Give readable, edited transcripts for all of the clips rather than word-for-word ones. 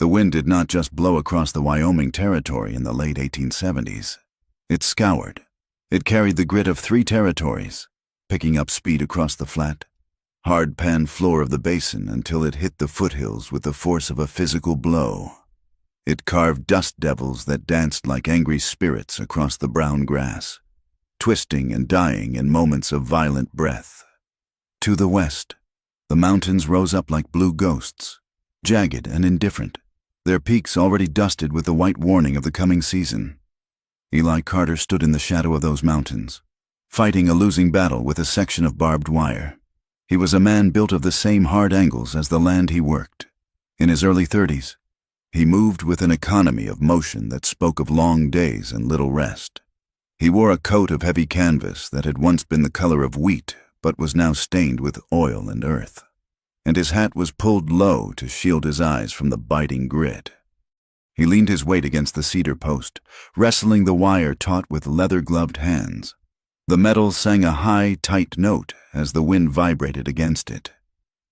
The wind did not just blow across the Wyoming Territory in the late 1870s. It scoured. It carried the grit of 3 territories, picking up speed across the flat, hard-pan floor of the basin until it hit the foothills with the force of a physical blow. It carved dust devils that danced like angry spirits across the brown grass, twisting and dying in moments of violent breath. To the west, the mountains rose up like blue ghosts, jagged and indifferent, their peaks already dusted with the white warning of the coming season. Eli Carter stood in the shadow of those mountains, fighting a losing battle with a section of barbed wire. He was a man built of the same hard angles as the land he worked. In his early 30s, he moved with an economy of motion that spoke of long days and little rest. He wore a coat of heavy canvas that had once been the color of wheat but was now stained with oil and earth, and his hat was pulled low to shield his eyes from the biting grit. He leaned his weight against the cedar post, wrestling the wire taut with leather-gloved hands. The metal sang a high, tight note as the wind vibrated against it.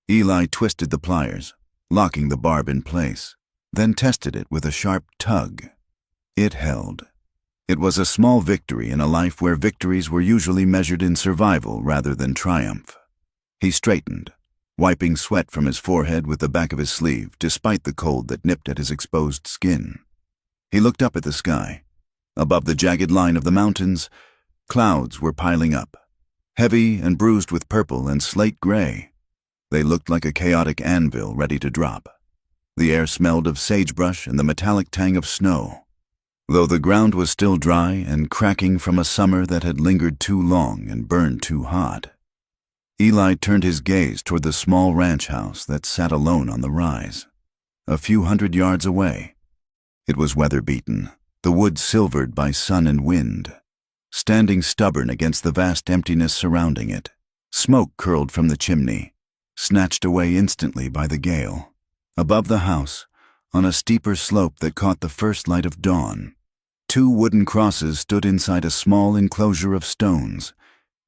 Eli twisted the pliers, locking the barb in place, then tested it with a sharp tug. It held. It was a small victory in a life where victories were usually measured in survival rather than triumph. He straightened, wiping sweat from his forehead with the back of his sleeve despite the cold that nipped at his exposed skin. He looked up at the sky. Above the jagged line of the mountains, clouds were piling up, heavy and bruised with purple and slate gray. They looked like a chaotic anvil ready to drop. The air smelled of sagebrush and the metallic tang of snow, though the ground was still dry and cracking from a summer that had lingered too long and burned too hot. Eli turned his gaze toward the small ranch house that sat alone on the rise, a few hundred yards away. It was weather-beaten, the wood silvered by sun and wind. Standing stubborn against the vast emptiness surrounding it, smoke curled from the chimney, snatched away instantly by the gale. Above the house, on a steeper slope that caught the first light of dawn, 2 wooden crosses stood inside a small enclosure of stones.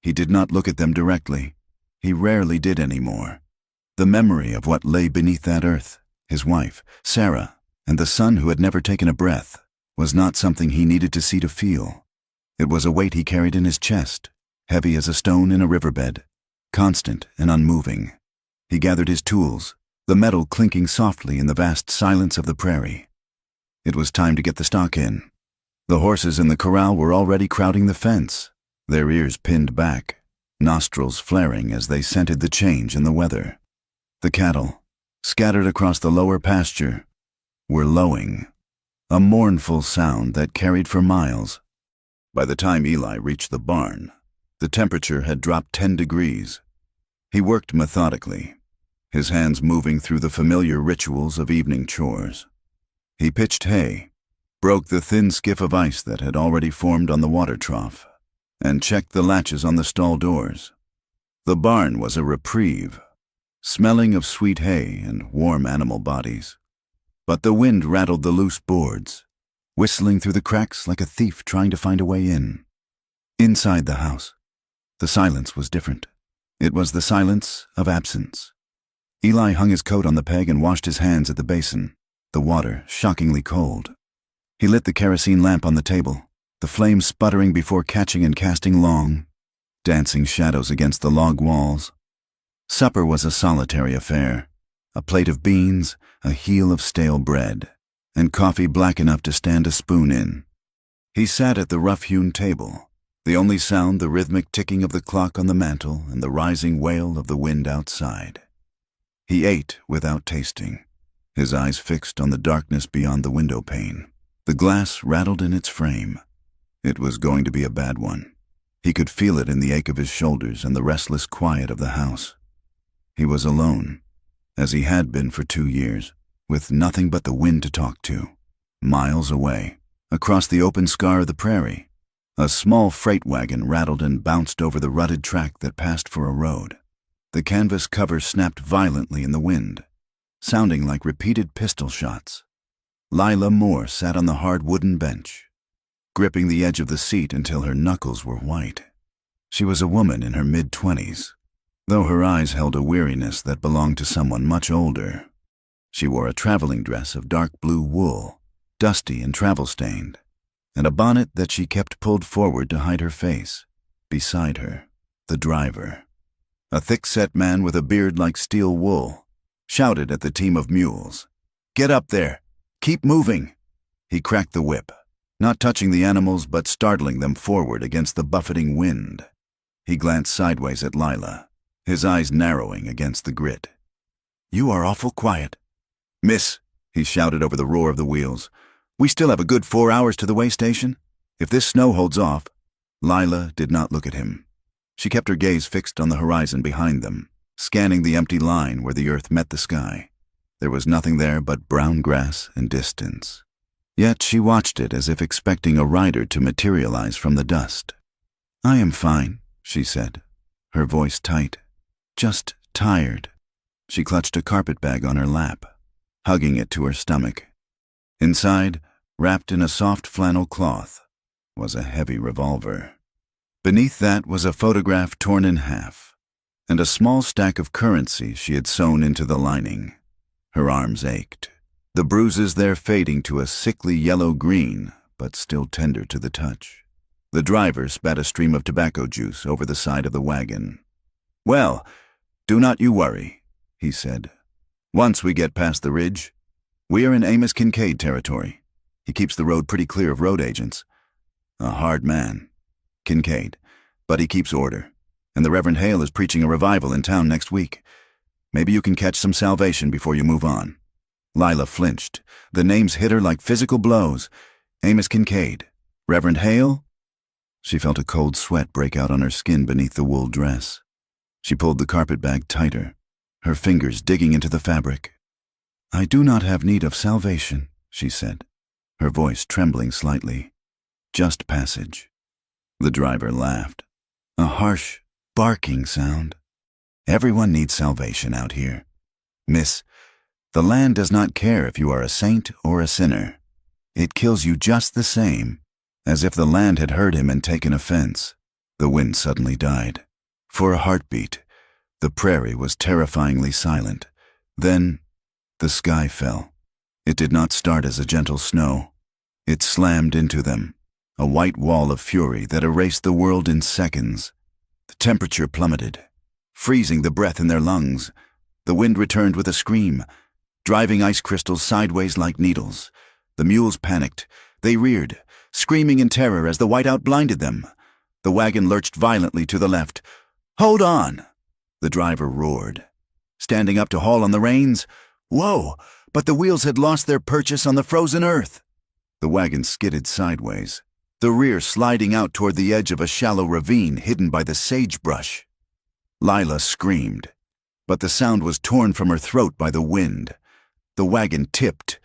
He did not look at them directly. He rarely did anymore. The memory of what lay beneath that earth, his wife, Sarah, and the son who had never taken a breath, was not something he needed to see to feel. It was a weight he carried in his chest, heavy as a stone in a riverbed, constant and unmoving. He gathered his tools, the metal clinking softly in the vast silence of the prairie. It was time to get the stock in. The horses in the corral were already crowding the fence, their ears pinned back, nostrils flaring as they scented the change in the weather. The cattle, scattered across the lower pasture, were lowing, a mournful sound that carried for miles. By the time Eli reached the barn, the temperature had dropped 10 degrees. He worked methodically, his hands moving through the familiar rituals of evening chores. He pitched hay, broke the thin skiff of ice that had already formed on the water trough, and checked the latches on the stall doors. The barn was a reprieve, smelling of sweet hay and warm animal bodies. But the wind rattled the loose boards, whistling through the cracks like a thief trying to find a way in. Inside the house, the silence was different. It was the silence of absence. Eli hung his coat on the peg and washed his hands at the basin, the water shockingly cold. He lit the kerosene lamp on the table, the flame sputtering before catching and casting long, dancing shadows against the log walls. Supper was a solitary affair, a plate of beans, a heel of stale bread, and coffee black enough to stand a spoon in. He sat at the rough-hewn table, the only sound the rhythmic ticking of the clock on the mantel and the rising wail of the wind outside. He ate without tasting, his eyes fixed on the darkness beyond the window pane. The glass rattled in its frame. It was going to be a bad one. He could feel it in the ache of his shoulders and the restless quiet of the house. He was alone, as he had been for 2 years, with nothing but the wind to talk to. Miles away, across the open scar of the prairie, a small freight wagon rattled and bounced over the rutted track that passed for a road. The canvas cover snapped violently in the wind, sounding like repeated pistol shots. Lila Moore sat on the hard wooden bench, gripping the edge of the seat until her knuckles were white. She was a woman in her mid-20s, though her eyes held a weariness that belonged to someone much older. She wore a traveling dress of dark blue wool, dusty and travel-stained, and a bonnet that she kept pulled forward to hide her face. Beside her, the driver, a thick-set man with a beard like steel wool, shouted at the team of mules, "Get up there! Keep moving!" He cracked the whip, not touching the animals but startling them forward against the buffeting wind. He glanced sideways at Lila, his eyes narrowing against the grit. "You are awful quiet." "Miss," he shouted over the roar of the wheels, "we still have a good 4 hours to the way station. If this snow holds off—" Lila did not look at him. She kept her gaze fixed on the horizon behind them, scanning the empty line where the earth met the sky. There was nothing there but brown grass and distance. Yet she watched it as if expecting a rider to materialize from the dust. "I am fine," she said, her voice tight. "Just tired." She clutched a carpet bag on her lap, hugging it to her stomach. Inside, wrapped in a soft flannel cloth, was a heavy revolver. Beneath that was a photograph torn in half, and a small stack of currency she had sewn into the lining. Her arms ached, the bruises there fading to a sickly yellow-green, but still tender to the touch. The driver spat a stream of tobacco juice over the side of the wagon. "Well, do not you worry," he said. "Once we get past the ridge, we are in Amos Kincaid territory. He keeps the road pretty clear of road agents. A hard man, Kincaid, but he keeps order, and the Reverend Hale is preaching a revival in town next week. Maybe you can catch some salvation before you move on." Lila flinched. The names hit her like physical blows. Amos Kincaid. Reverend Hale? She felt a cold sweat break out on her skin beneath the wool dress. She pulled the carpet bag tighter, her fingers digging into the fabric. "I do not have need of salvation," she said, her voice trembling slightly. "Just passage." The driver laughed. A harsh, barking sound. "Everyone needs salvation out here. Miss, the land does not care if you are a saint or a sinner. It kills you just the same." As if the land had heard him and taken offense, the wind suddenly died. For a heartbeat, the prairie was terrifyingly silent. Then, the sky fell. It did not start as a gentle snow. It slammed into them, a white wall of fury that erased the world in seconds. The temperature plummeted, freezing the breath in their lungs. The wind returned with a scream, driving ice crystals sideways like needles. The mules panicked. They reared, screaming in terror as the whiteout blinded them. The wagon lurched violently to the left. "Hold on!" The driver roared, standing up to haul on the reins. Whoa! But the wheels had lost their purchase on the frozen earth. The wagon skidded sideways, the rear sliding out toward the edge of a shallow ravine hidden by the sagebrush. Lila screamed, but the sound was torn from her throat by the wind. The wagon tipped.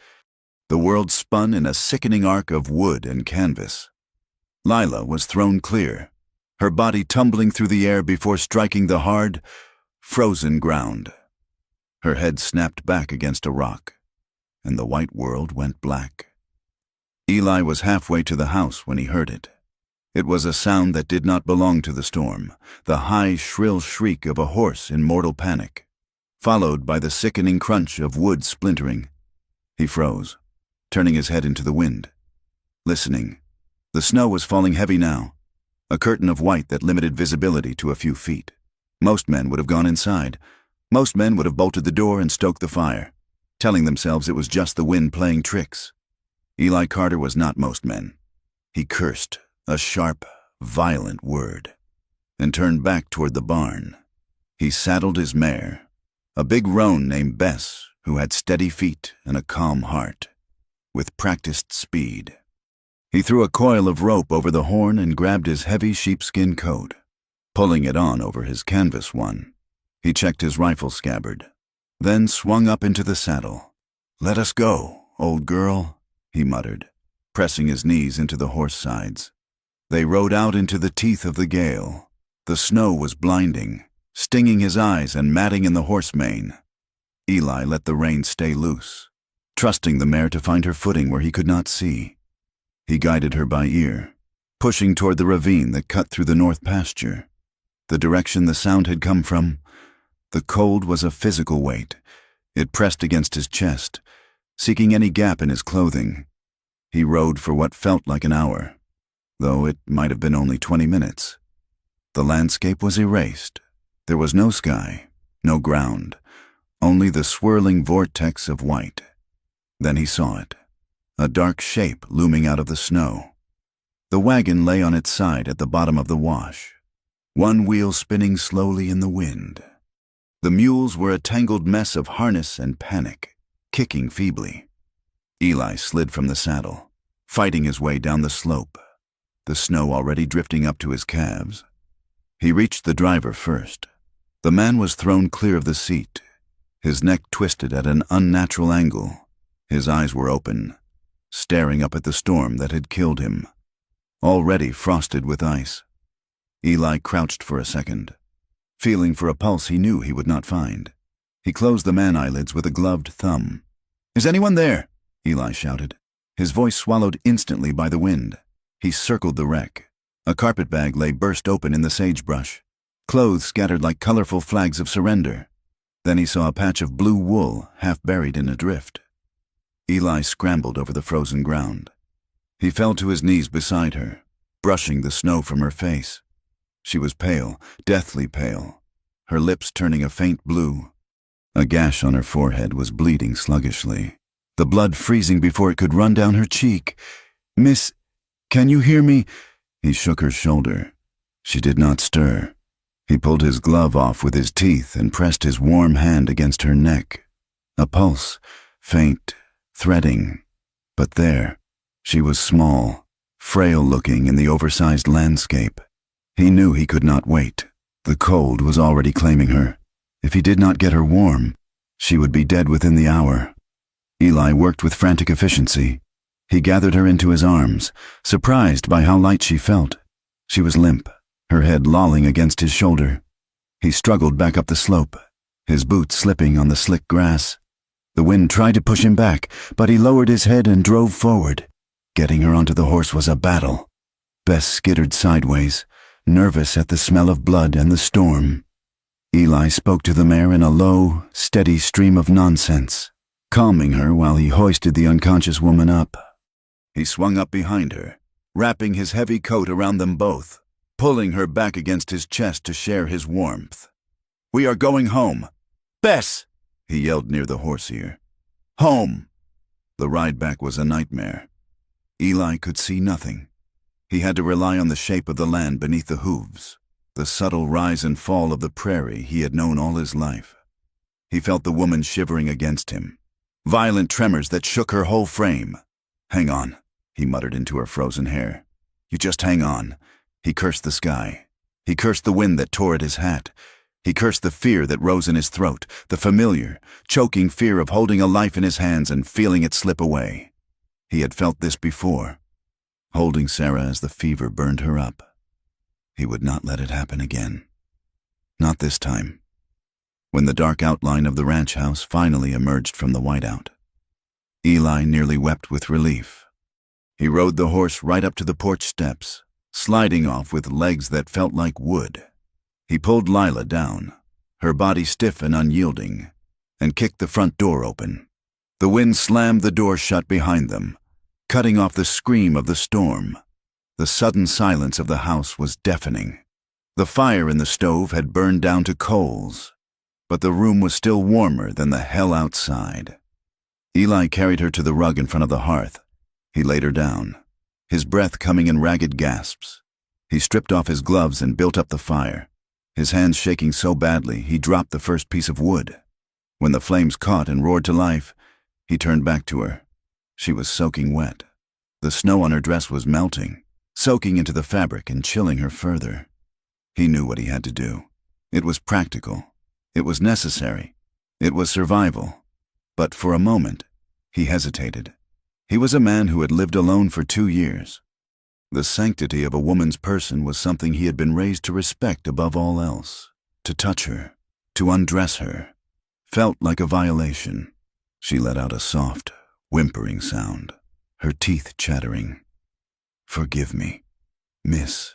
The world spun in a sickening arc of wood and canvas. Lila was thrown clear, her body tumbling through the air before striking the hard, frozen ground. Her head snapped back against a rock, and the white world went black. Eli was halfway to the house when he heard it. It was a sound that did not belong to the storm, the high, shrill shriek of a horse in mortal panic, followed by the sickening crunch of wood splintering. He froze, turning his head into the wind, listening. The snow was falling heavy now, a curtain of white that limited visibility to a few feet. Most men would have gone inside. Most men would have bolted the door and stoked the fire, telling themselves it was just the wind playing tricks. Eli Carter was not most men. He cursed, a sharp, violent word, and turned back toward the barn. He saddled his mare, a big roan named Bess, who had steady feet and a calm heart, with practiced speed. He threw a coil of rope over the horn and grabbed his heavy sheepskin coat, pulling it on over his canvas one. He checked his rifle scabbard, then swung up into the saddle. "Let us go, old girl," he muttered, pressing his knees into the horse sides. They rode out into the teeth of the gale. The snow was blinding, stinging his eyes and matting in the horse mane. Eli let the reins stay loose, trusting the mare to find her footing where he could not see. He guided her by ear, pushing toward the ravine that cut through the north pasture. The direction the sound had come from, the cold was a physical weight. It pressed against his chest, seeking any gap in his clothing. He rode for what felt like an hour, though it might have been only 20 minutes. The landscape was erased. There was no sky, no ground, only the swirling vortex of white. Then he saw it, a dark shape looming out of the snow. The wagon lay on its side at the bottom of the wash, one wheel spinning slowly in the wind. The mules were a tangled mess of harness and panic, kicking feebly. Eli slid from the saddle, fighting his way down the slope, the snow already drifting up to his calves. He reached the driver first. The man was thrown clear of the seat, his neck twisted at an unnatural angle. His eyes were open, staring up at the storm that had killed him, already frosted with ice. Eli crouched for a second, feeling for a pulse he knew he would not find. He closed the man eyelids with a gloved thumb. "Is anyone there?" Eli shouted, his voice swallowed instantly by the wind. He circled the wreck. A carpetbag lay burst open in the sagebrush, clothes scattered like colorful flags of surrender. Then he saw a patch of blue wool half buried in a drift. Eli scrambled over the frozen ground. He fell to his knees beside her, brushing the snow from her face. She was pale, deathly pale, her lips turning a faint blue. A gash on her forehead was bleeding sluggishly, the blood freezing before it could run down her cheek. "Miss, can you hear me?" He shook her shoulder. She did not stir. He pulled his glove off with his teeth and pressed his warm hand against her neck. A pulse, faint, threading. But there, she was small, frail-looking in the oversized landscape. He knew he could not wait. The cold was already claiming her. If he did not get her warm, she would be dead within the hour. Eli worked with frantic efficiency. He gathered her into his arms, surprised by how light she felt. She was limp, her head lolling against his shoulder. He struggled back up the slope, his boots slipping on the slick grass. The wind tried to push him back, but he lowered his head and drove forward. Getting her onto the horse was a battle. Bess skittered sideways, nervous at the smell of blood and the storm. Eli spoke to the mare in a low, steady stream of nonsense, calming her while he hoisted the unconscious woman up. He swung up behind her, wrapping his heavy coat around them both, pulling her back against his chest to share his warmth. "We are going home. Bess!" he yelled near the horse ear. "Home!" The ride back was a nightmare. Eli could see nothing. He had to rely on the shape of the land beneath the hooves, the subtle rise and fall of the prairie he had known all his life. He felt the woman shivering against him, violent tremors that shook her whole frame. "Hang on," he muttered into her frozen hair. "You just hang on." He cursed the sky. He cursed the wind that tore at his hat. He cursed the fear that rose in his throat, the familiar, choking fear of holding a life in his hands and feeling it slip away. He had felt this before, holding Sarah as the fever burned her up. He would not let it happen again. Not this time. When the dark outline of the ranch house finally emerged from the whiteout, Eli nearly wept with relief. He rode the horse right up to the porch steps, sliding off with legs that felt like wood. He pulled Lila down, her body stiff and unyielding, and kicked the front door open. The wind slammed the door shut behind them, cutting off the scream of the storm. The sudden silence of the house was deafening. The fire in the stove had burned down to coals, but the room was still warmer than the hell outside. Eli carried her to the rug in front of the hearth. He laid her down, his breath coming in ragged gasps. He stripped off his gloves and built up the fire, his hands shaking so badly he dropped the first piece of wood. When the flames caught and roared to life, he turned back to her. She was soaking wet. The snow on her dress was melting, soaking into the fabric and chilling her further. He knew what he had to do. It was practical. It was necessary. It was survival. But for a moment, he hesitated. He was a man who had lived alone for 2 years. The sanctity of a woman's person was something he had been raised to respect above all else. To touch her, to undress her, felt like a violation. She let out a soft, whimpering sound, her teeth chattering. "Forgive me, miss,"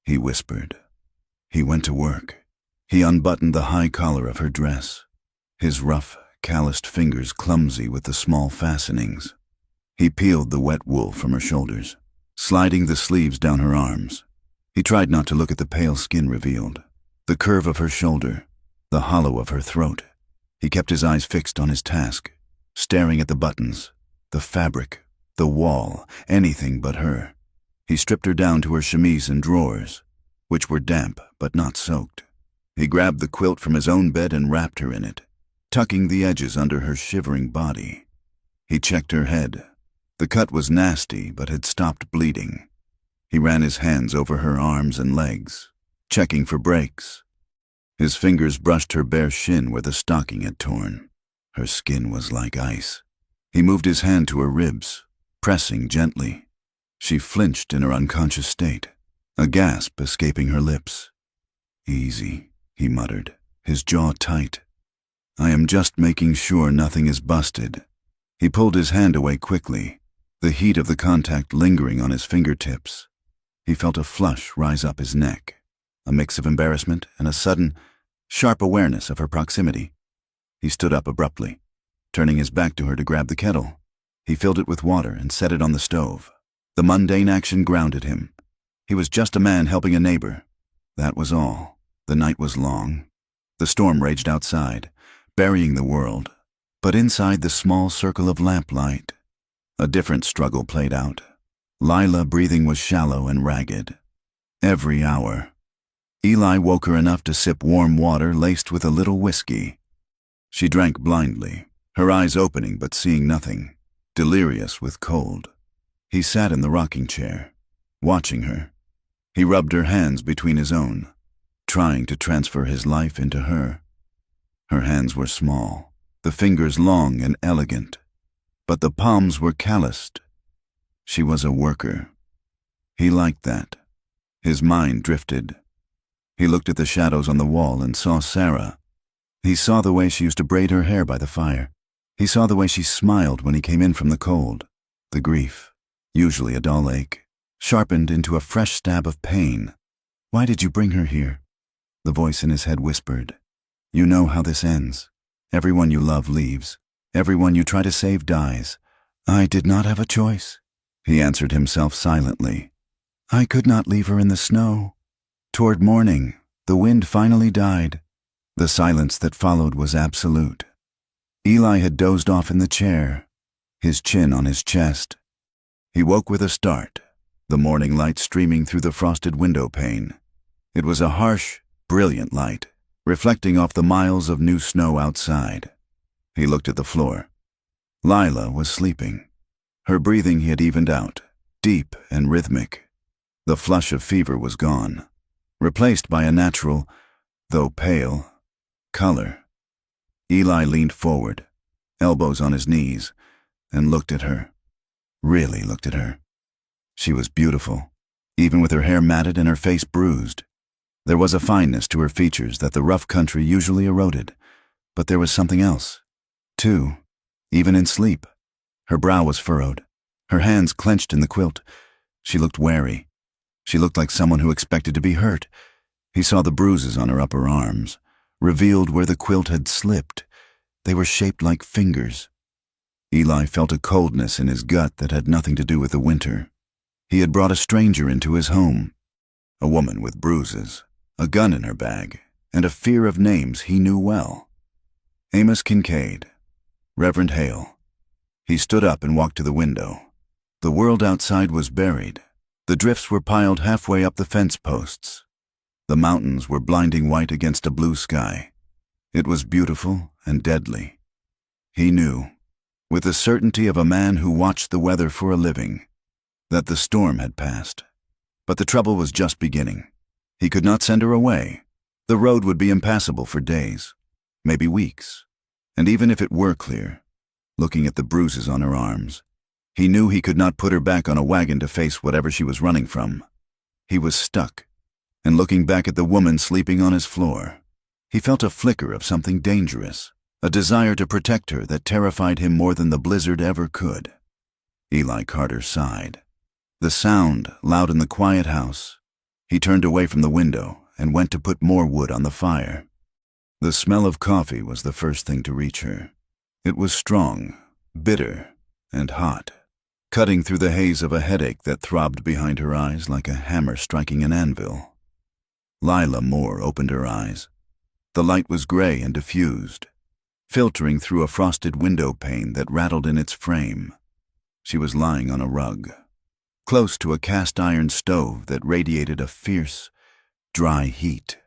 he whispered. He went to work. He unbuttoned the high collar of her dress. His rough, calloused fingers clumsy with the small fastenings. He peeled the wet wool from her shoulders, sliding the sleeves down her arms. He tried not to look at the pale skin revealed, the curve of her shoulder, the hollow of her throat. He kept his eyes fixed on his task, staring at the buttons, the fabric, the wall, anything but her. He stripped her down to her chemise and drawers, which were damp but not soaked. He grabbed the quilt from his own bed and wrapped her in it, tucking the edges under her shivering body. He checked her head. The cut was nasty but had stopped bleeding. He ran his hands over her arms and legs, checking for breaks. His fingers brushed her bare shin where the stocking had torn. Her skin was like ice. He moved his hand to her ribs, pressing gently. She flinched in her unconscious state, a gasp escaping her lips. "Easy," he muttered, his jaw tight. "I am just making sure nothing is busted." He pulled his hand away quickly, the heat of the contact lingering on his fingertips. He felt a flush rise up his neck, a mix of embarrassment and a sudden, sharp awareness of her proximity. He stood up abruptly, turning his back to her to grab the kettle. He filled it with water and set it on the stove. The mundane action grounded him. He was just a man helping a neighbor. That was all. The night was long. The storm raged outside, burying the world. But inside the small circle of lamplight, a different struggle played out. Lila breathing was shallow and ragged. Every hour, Eli woke her enough to sip warm water laced with a little whiskey. She drank blindly, her eyes opening but seeing nothing, delirious with cold. He sat in the rocking chair, watching her. He rubbed her hands between his own, trying to transfer his life into her. Her hands were small, the fingers long and elegant, but the palms were calloused. She was a worker. He liked that. His mind drifted. He looked at the shadows on the wall and saw Sarah. He saw the way she used to braid her hair by the fire. He saw the way she smiled when he came in from the cold. The grief, usually a dull ache, sharpened into a fresh stab of pain. "Why did you bring her here?" The voice in his head whispered. "You know how this ends. Everyone you love leaves. Everyone you try to save dies. I did not have a choice," he answered himself silently. "I could not leave her in the snow." Toward morning, the wind finally died. The silence that followed was absolute. Eli had dozed off in the chair, his chin on his chest. He woke with a start, the morning light streaming through the frosted window pane. It was a harsh, brilliant light, reflecting off the miles of new snow outside. He looked at the floor. Lila was sleeping. Her breathing had evened out, deep and rhythmic. The flush of fever was gone, replaced by a natural, though pale, color. Eli leaned forward, elbows on his knees, and looked at her. Really looked at her. She was beautiful, even with her hair matted and her face bruised. There was a fineness to her features that the rough country usually eroded, but there was something else, too, even in sleep. Her brow was furrowed, her hands clenched in the quilt. She looked wary. She looked like someone who expected to be hurt. He saw the bruises on her upper arms, revealed where the quilt had slipped. They were shaped like fingers. Eli felt a coldness in his gut that had nothing to do with the winter. He had brought a stranger into his home, a woman with bruises, a gun in her bag, and a fear of names he knew well. Amos Kincaid, Reverend Hale. He stood up and walked to the window. The world outside was buried. The drifts were piled halfway up the fence posts. The mountains were blinding white against a blue sky. It was beautiful and deadly. He knew, with the certainty of a man who watched the weather for a living, that the storm had passed. But the trouble was just beginning. He could not send her away. The road would be impassable for days, maybe weeks. And even if it were clear, looking at the bruises on her arms, he knew he could not put her back on a wagon to face whatever she was running from. He was stuck, and looking back at the woman sleeping on his floor, he felt a flicker of something dangerous, a desire to protect her that terrified him more than the blizzard ever could. Eli Carter sighed. The sound, loud in the quiet house. He turned away from the window and went to put more wood on the fire. The smell of coffee was the first thing to reach her. It was strong, bitter, and hot, cutting through the haze of a headache that throbbed behind her eyes like a hammer striking an anvil. Lila Moore opened her eyes. The light was gray and diffused, filtering through a frosted window pane that rattled in its frame. She was lying on a rug, close to a cast-iron stove that radiated a fierce, dry heat.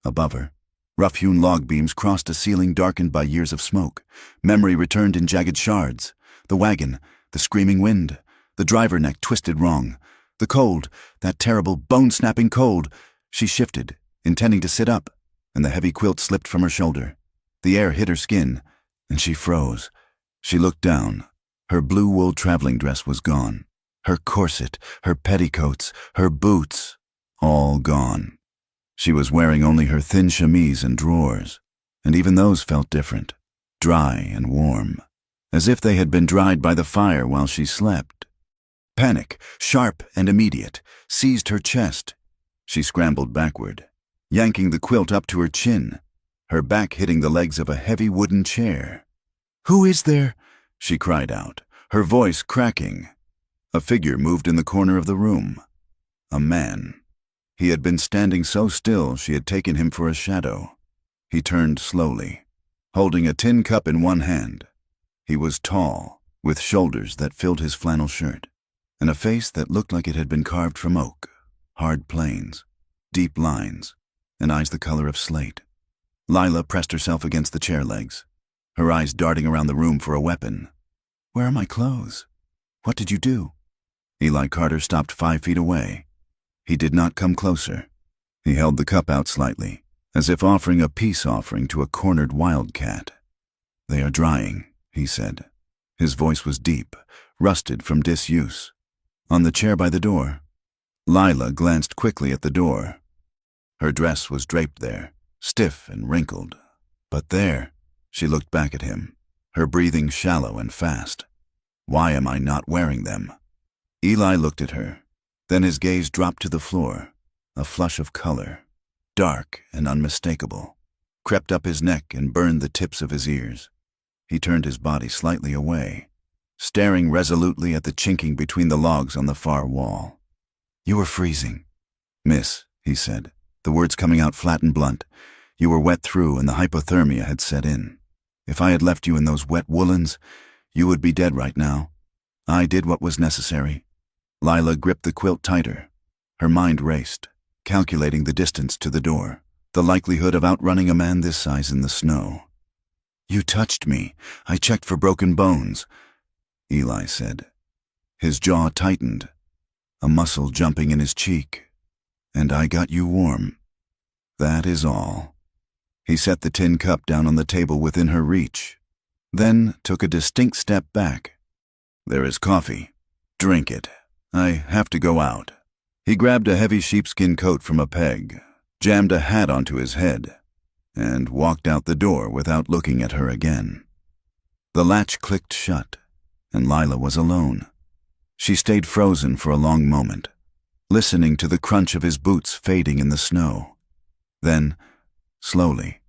Above her, rough-hewn log beams crossed a ceiling darkened by years of smoke. Memory returned in jagged shards. The wagon, the screaming wind, the driver neck twisted wrong. The cold, that terrible, bone-snapping cold. She shifted, intending to sit up, and the heavy quilt slipped from her shoulder. The air hit her skin, and she froze. She looked down. Her blue wool traveling dress was gone. Her corset, her petticoats, her boots, all gone. She was wearing only her thin chemise and drawers, and even those felt different, dry and warm, as if they had been dried by the fire while she slept. Panic, sharp and immediate, seized her chest. She scrambled backward, yanking the quilt up to her chin, her back hitting the legs of a heavy wooden chair. "Who is there?" she cried out, her voice cracking. A figure moved in the corner of the room. A man. He had been standing so still she had taken him for a shadow. He turned slowly, holding a tin cup in one hand. He was tall, with shoulders that filled his flannel shirt, and a face that looked like it had been carved from oak, hard planes, deep lines, and eyes the color of slate. Lila pressed herself against the chair legs, her eyes darting around the room for a weapon. "Where are my clothes? What did you do?" Eli Carter stopped 5 feet away. He did not come closer. He held the cup out slightly, as if offering a peace offering to a cornered wildcat. "They are drying," he said. His voice was deep, rusted from disuse. On the chair by the door, Lila glanced quickly at the door. Her dress was draped there, stiff and wrinkled. But there, she looked back at him, her breathing shallow and fast. "Why am I not wearing them?" Eli looked at her. Then his gaze dropped to the floor. A flush of color, dark and unmistakable, crept up his neck and burned the tips of his ears. He turned his body slightly away, staring resolutely at the chinking between the logs on the far wall. "You were freezing." "Miss," he said, the words coming out flat and blunt. "You were wet through and the hypothermia had set in. If I had left you in those wet woolens, you would be dead right now. I did what was necessary." Lila gripped the quilt tighter. Her mind raced, calculating the distance to the door, the likelihood of outrunning a man this size in the snow. "You touched me. I checked for broken bones," Eli said. His jaw tightened, a muscle jumping in his cheek. "And I got you warm. That is all." He set the tin cup down on the table within her reach, then took a distinct step back. "There is coffee. Drink it. I have to go out." He grabbed a heavy sheepskin coat from a peg, jammed a hat onto his head, and walked out the door without looking at her again. The latch clicked shut, and Lila was alone. She stayed frozen for a long moment, listening to the crunch of his boots fading in the snow. Then, slowly,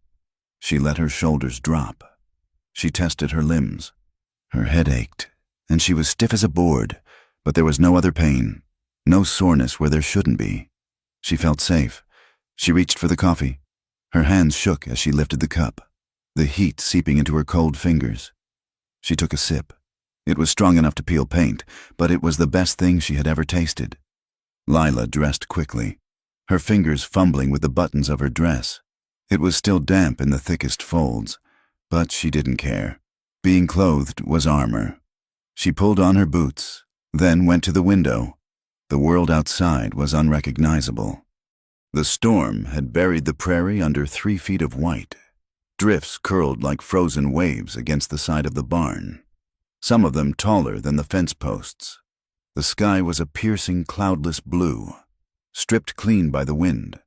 she let her shoulders drop. She tested her limbs. Her head ached, and she was stiff as a board, but there was no other pain, no soreness where there shouldn't be. She felt safe. She reached for the coffee. Her hands shook as she lifted the cup, the heat seeping into her cold fingers. She took a sip. It was strong enough to peel paint, but it was the best thing she had ever tasted. Lila dressed quickly, her fingers fumbling with the buttons of her dress. It was still damp in the thickest folds, but she didn't care. Being clothed was armor. She pulled on her boots, then went to the window. The world outside was unrecognizable. The storm had buried the prairie under 3 feet of white. Drifts curled like frozen waves against the side of the barn, some of them taller than the fence posts. The sky was a piercing, cloudless blue, stripped clean by the wind,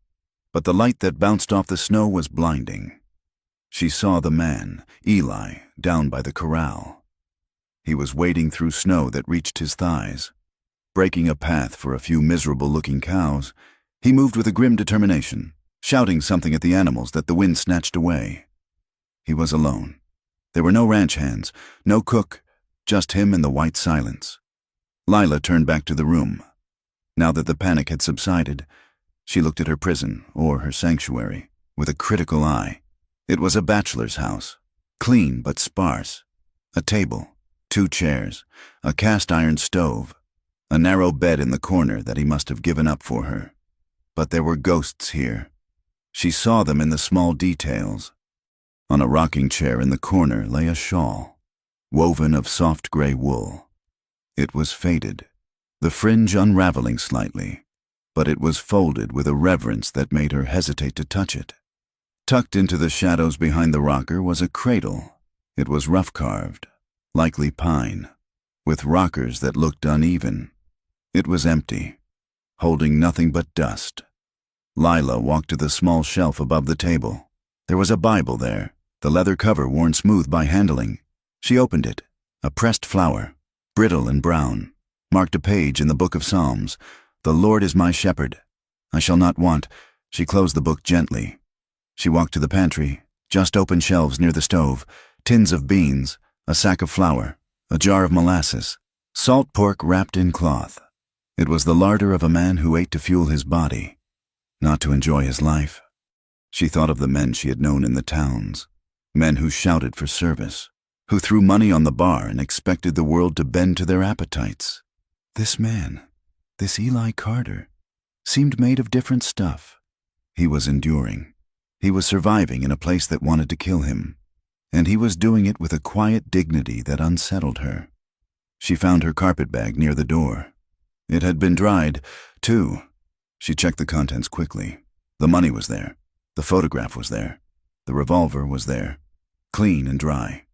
but the light that bounced off the snow was blinding. She saw the man, Eli, down by the corral. He was wading through snow that reached his thighs. Breaking a path for a few miserable-looking cows, he moved with a grim determination, shouting something at the animals that the wind snatched away. He was alone. There were no ranch hands, no cook, just him and the white silence. Lila turned back to the room. Now that the panic had subsided, she looked at her prison, or her sanctuary, with a critical eye. It was a bachelor's house, clean but sparse. A table, 2 chairs, a cast-iron stove, a narrow bed in the corner that he must have given up for her. But there were ghosts here. She saw them in the small details. On a rocking chair in the corner lay a shawl, woven of soft gray wool. It was faded, the fringe unraveling slightly, but it was folded with a reverence that made her hesitate to touch it. Tucked into the shadows behind the rocker was a cradle. It was rough-carved, likely pine, with rockers that looked uneven. It was empty, holding nothing but dust. Lila walked to the small shelf above the table. There was a Bible there, the leather cover worn smooth by handling. She opened it. A pressed flower, brittle and brown, marked a page in the Book of Psalms. "The Lord is my shepherd. I shall not want." She closed the book gently. She walked to the pantry, just open shelves near the stove, tins of beans, a sack of flour, a jar of molasses, salt pork wrapped in cloth. It was the larder of a man who ate to fuel his body, not to enjoy his life. She thought of the men she had known in the towns, men who shouted for service, who threw money on the bar and expected the world to bend to their appetites. This man, this Eli Carter, seemed made of different stuff. He was enduring. He was surviving in a place that wanted to kill him, and he was doing it with a quiet dignity that unsettled her. She found her carpetbag near the door. It had been dried, too. She checked the contents quickly. The money was there. The photograph was there. The revolver was there, clean and dry.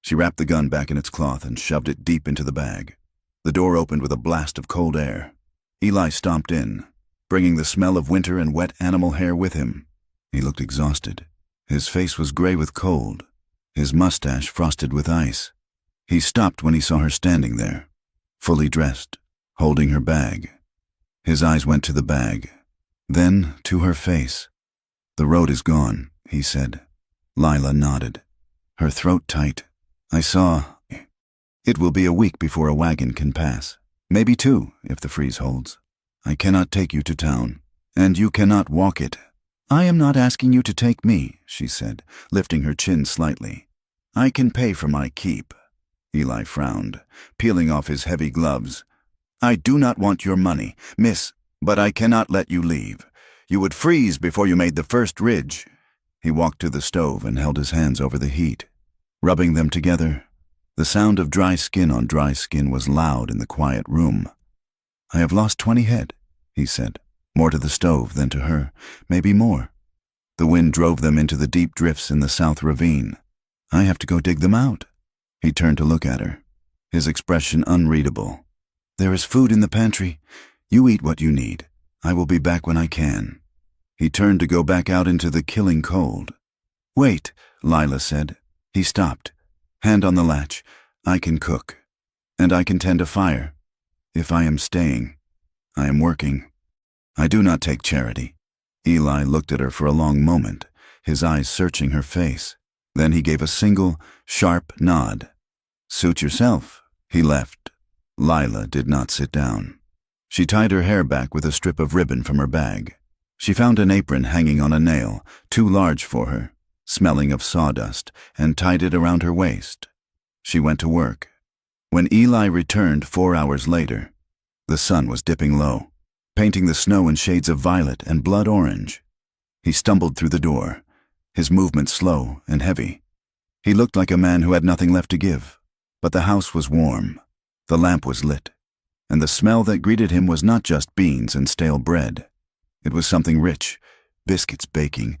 She wrapped the gun back in its cloth and shoved it deep into the bag. The door opened with a blast of cold air. Eli stomped in, bringing the smell of winter and wet animal hair with him. He looked exhausted. His face was gray with cold, his mustache frosted with ice. He stopped when he saw her standing there, fully dressed, holding her bag. His eyes went to the bag, then to her face. "The road is gone," he said. Lila nodded, her throat tight. "I saw. It will be a week before a wagon can pass. Maybe 2, if the freeze holds. I cannot take you to town, and you cannot walk it." "I am not asking you to take me," she said, lifting her chin slightly. "I can pay for my keep." Eli frowned, peeling off his heavy gloves. "I do not want your money, miss, but I cannot let you leave. You would freeze before you made the first ridge." He walked to the stove and held his hands over the heat, rubbing them together. The sound of dry skin on dry skin was loud in the quiet room. "I have lost 20 head, he said, more to the stove than to her, maybe more. The wind drove them into the deep drifts in the south ravine. "I have to go dig them out." He turned to look at her, his expression unreadable. "There is food in the pantry. You eat what you need. I will be back when I can." He turned to go back out into the killing cold. "Wait," Lila said. He stopped, hand on the latch. "I can cook, and I can tend a fire. If I am staying, I am working. I do not take charity." Eli looked at her for a long moment, his eyes searching her face. Then he gave a single, sharp nod. "Suit yourself." He left. Lila did not sit down. She tied her hair back with a strip of ribbon from her bag. She found an apron hanging on a nail, too large for her, smelling of sawdust, and tied it around her waist. She went to work. When Eli returned 4 hours later, the sun was dipping low, painting the snow in shades of violet and blood orange. He stumbled through the door, his movement slow and heavy. He looked like a man who had nothing left to give, but the house was warm, the lamp was lit, and the smell that greeted him was not just beans and stale bread. It was something rich, biscuits baking,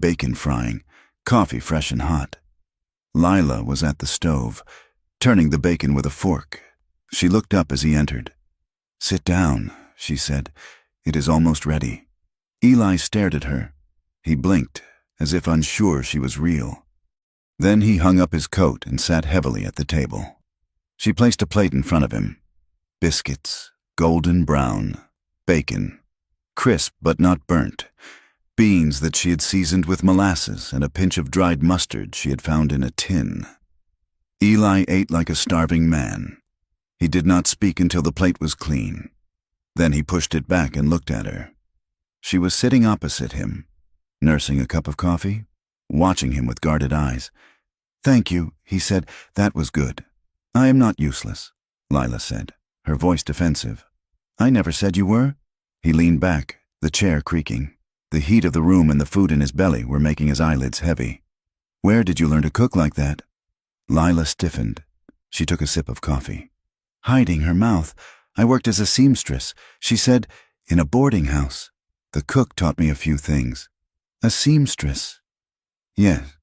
bacon frying, coffee fresh and hot. Lila was at the stove, turning the bacon with a fork. She looked up as he entered. "Sit down," she said. "It is almost ready." Eli stared at her. He blinked, as if unsure she was real. Then he hung up his coat and sat heavily at the table. She placed a plate in front of him. Biscuits, golden brown, bacon, crisp but not burnt, beans that she had seasoned with molasses and a pinch of dried mustard she had found in a tin. Eli ate like a starving man. He did not speak until the plate was clean. Then he pushed it back and looked at her. She was sitting opposite him, nursing a cup of coffee, watching him with guarded eyes. "Thank you," he said. "That was good." "I am not useless," Lila said, her voice defensive. "I never said you were." He leaned back, the chair creaking. The heat of the room and the food in his belly were making his eyelids heavy. "Where did you learn to cook like that?" Lila stiffened. She took a sip of coffee. "Hiding her mouth. I worked as a seamstress," she said, "in a boarding house. The cook taught me a few things." "A seamstress?" "Yes."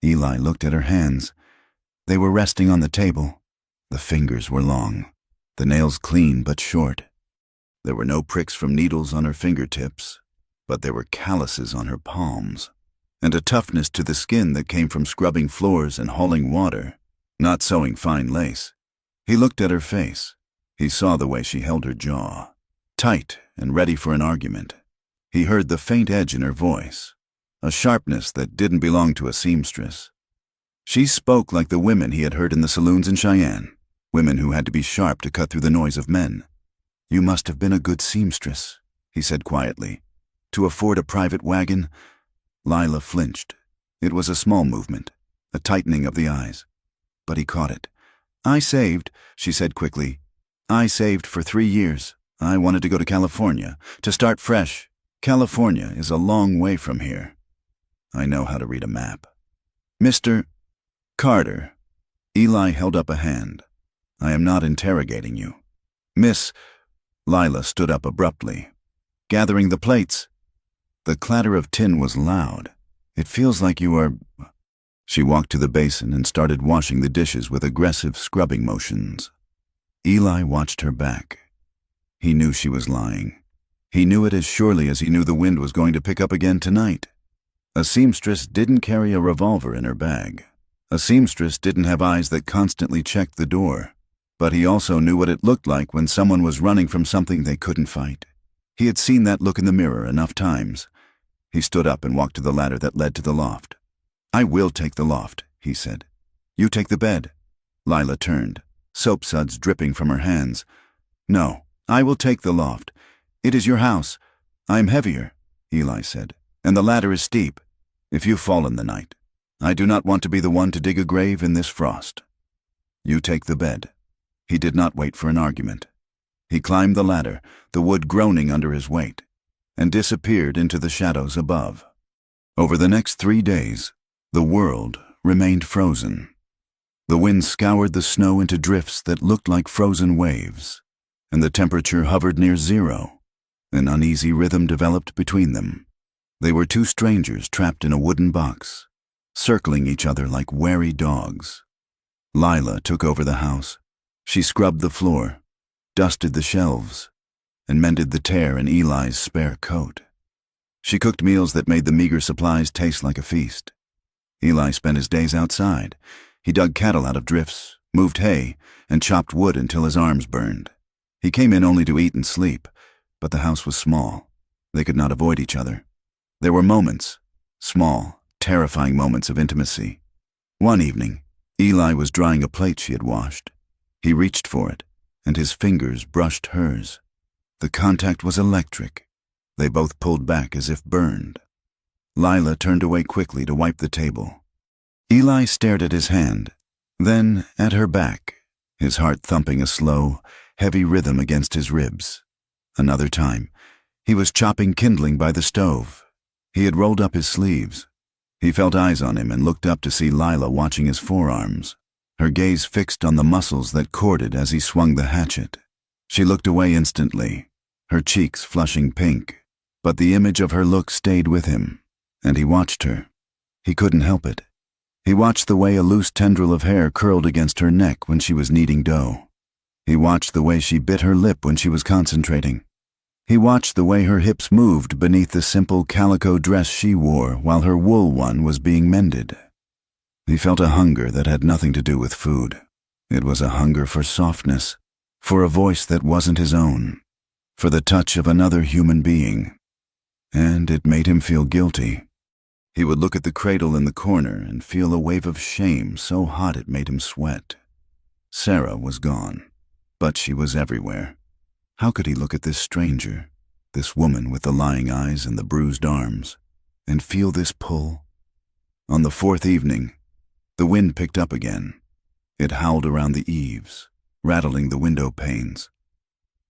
Eli looked at her hands. They were resting on the table. The fingers were long, the nails clean but short. There were no pricks from needles on her fingertips, but there were calluses on her palms, and a toughness to the skin that came from scrubbing floors and hauling water, not sewing fine lace. He looked at her face. He saw the way she held her jaw, tight and ready for an argument. He heard the faint edge in her voice, a sharpness that didn't belong to a seamstress. She spoke like the women he had heard in the saloons in Cheyenne, women who had to be sharp to cut through the noise of men. "You must have been a good seamstress," he said quietly. "To afford a private wagon?" Lila flinched. It was a small movement, a tightening of the eyes. But he caught it. "I saved," she said quickly. "I saved for 3 years. I wanted to go to California, to start fresh. California is a long way from here. I know how to read a map." "Mr. Carter." Eli held up a hand. "I am not interrogating you." "Miss..." Lila stood up abruptly. "Gathering the plates." The clatter of tin was loud. "It feels like you are..." She walked to the basin and started washing the dishes with aggressive scrubbing motions. Eli watched her back. He knew she was lying. He knew it as surely as he knew the wind was going to pick up again tonight. A seamstress didn't carry a revolver in her bag. A seamstress didn't have eyes that constantly checked the door. But he also knew what it looked like when someone was running from something they couldn't fight. He had seen that look in the mirror enough times. He stood up and walked to the ladder that led to the loft. "I will take the loft," he said. "You take the bed." Lila turned, soap suds dripping from her hands. "No, I will take the loft. It is your house." "I am heavier," Eli said, "and the ladder is steep. If you fall in the night, I do not want to be the one to dig a grave in this frost. You take the bed." He did not wait for an argument. He climbed the ladder, the wood groaning under his weight, and disappeared into the shadows above. Over the next 3 days, the world remained frozen. The wind scoured the snow into drifts that looked like frozen waves, and the temperature hovered near zero. An uneasy rhythm developed between them. They were 2 strangers trapped in a wooden box, circling each other like wary dogs. Lila took over the house. She scrubbed the floor, dusted the shelves, and mended the tear in Eli's spare coat. She cooked meals that made the meager supplies taste like a feast. Eli spent his days outside. He dug cattle out of drifts, moved hay, and chopped wood until his arms burned. He came in only to eat and sleep, but the house was small. They could not avoid each other. There were moments, small, terrifying moments of intimacy. One evening, Eli was drying a plate she had washed. He reached for it, and his fingers brushed hers. The contact was electric. They both pulled back as if burned. Lila turned away quickly to wipe the table. Eli stared at his hand, then at her back, his heart thumping a slow, heavy rhythm against his ribs. Another time, he was chopping kindling by the stove. He had rolled up his sleeves. He felt eyes on him and looked up to see Lila watching his forearms, her gaze fixed on the muscles that corded as he swung the hatchet. She looked away instantly, her cheeks flushing pink, but the image of her look stayed with him, and he watched her. He couldn't help it. He watched the way a loose tendril of hair curled against her neck when she was kneading dough. He watched the way she bit her lip when she was concentrating. He watched the way her hips moved beneath the simple calico dress she wore while her wool one was being mended. He felt a hunger that had nothing to do with food. It was a hunger for softness, for a voice that wasn't his own, for the touch of another human being. And it made him feel guilty. He would look at the cradle in the corner and feel a wave of shame so hot it made him sweat. Sarah was gone, but she was everywhere. How could he look at this stranger, this woman with the lying eyes and the bruised arms, and feel this pull? On the fourth evening, the wind picked up again. It howled around the eaves, rattling the window panes.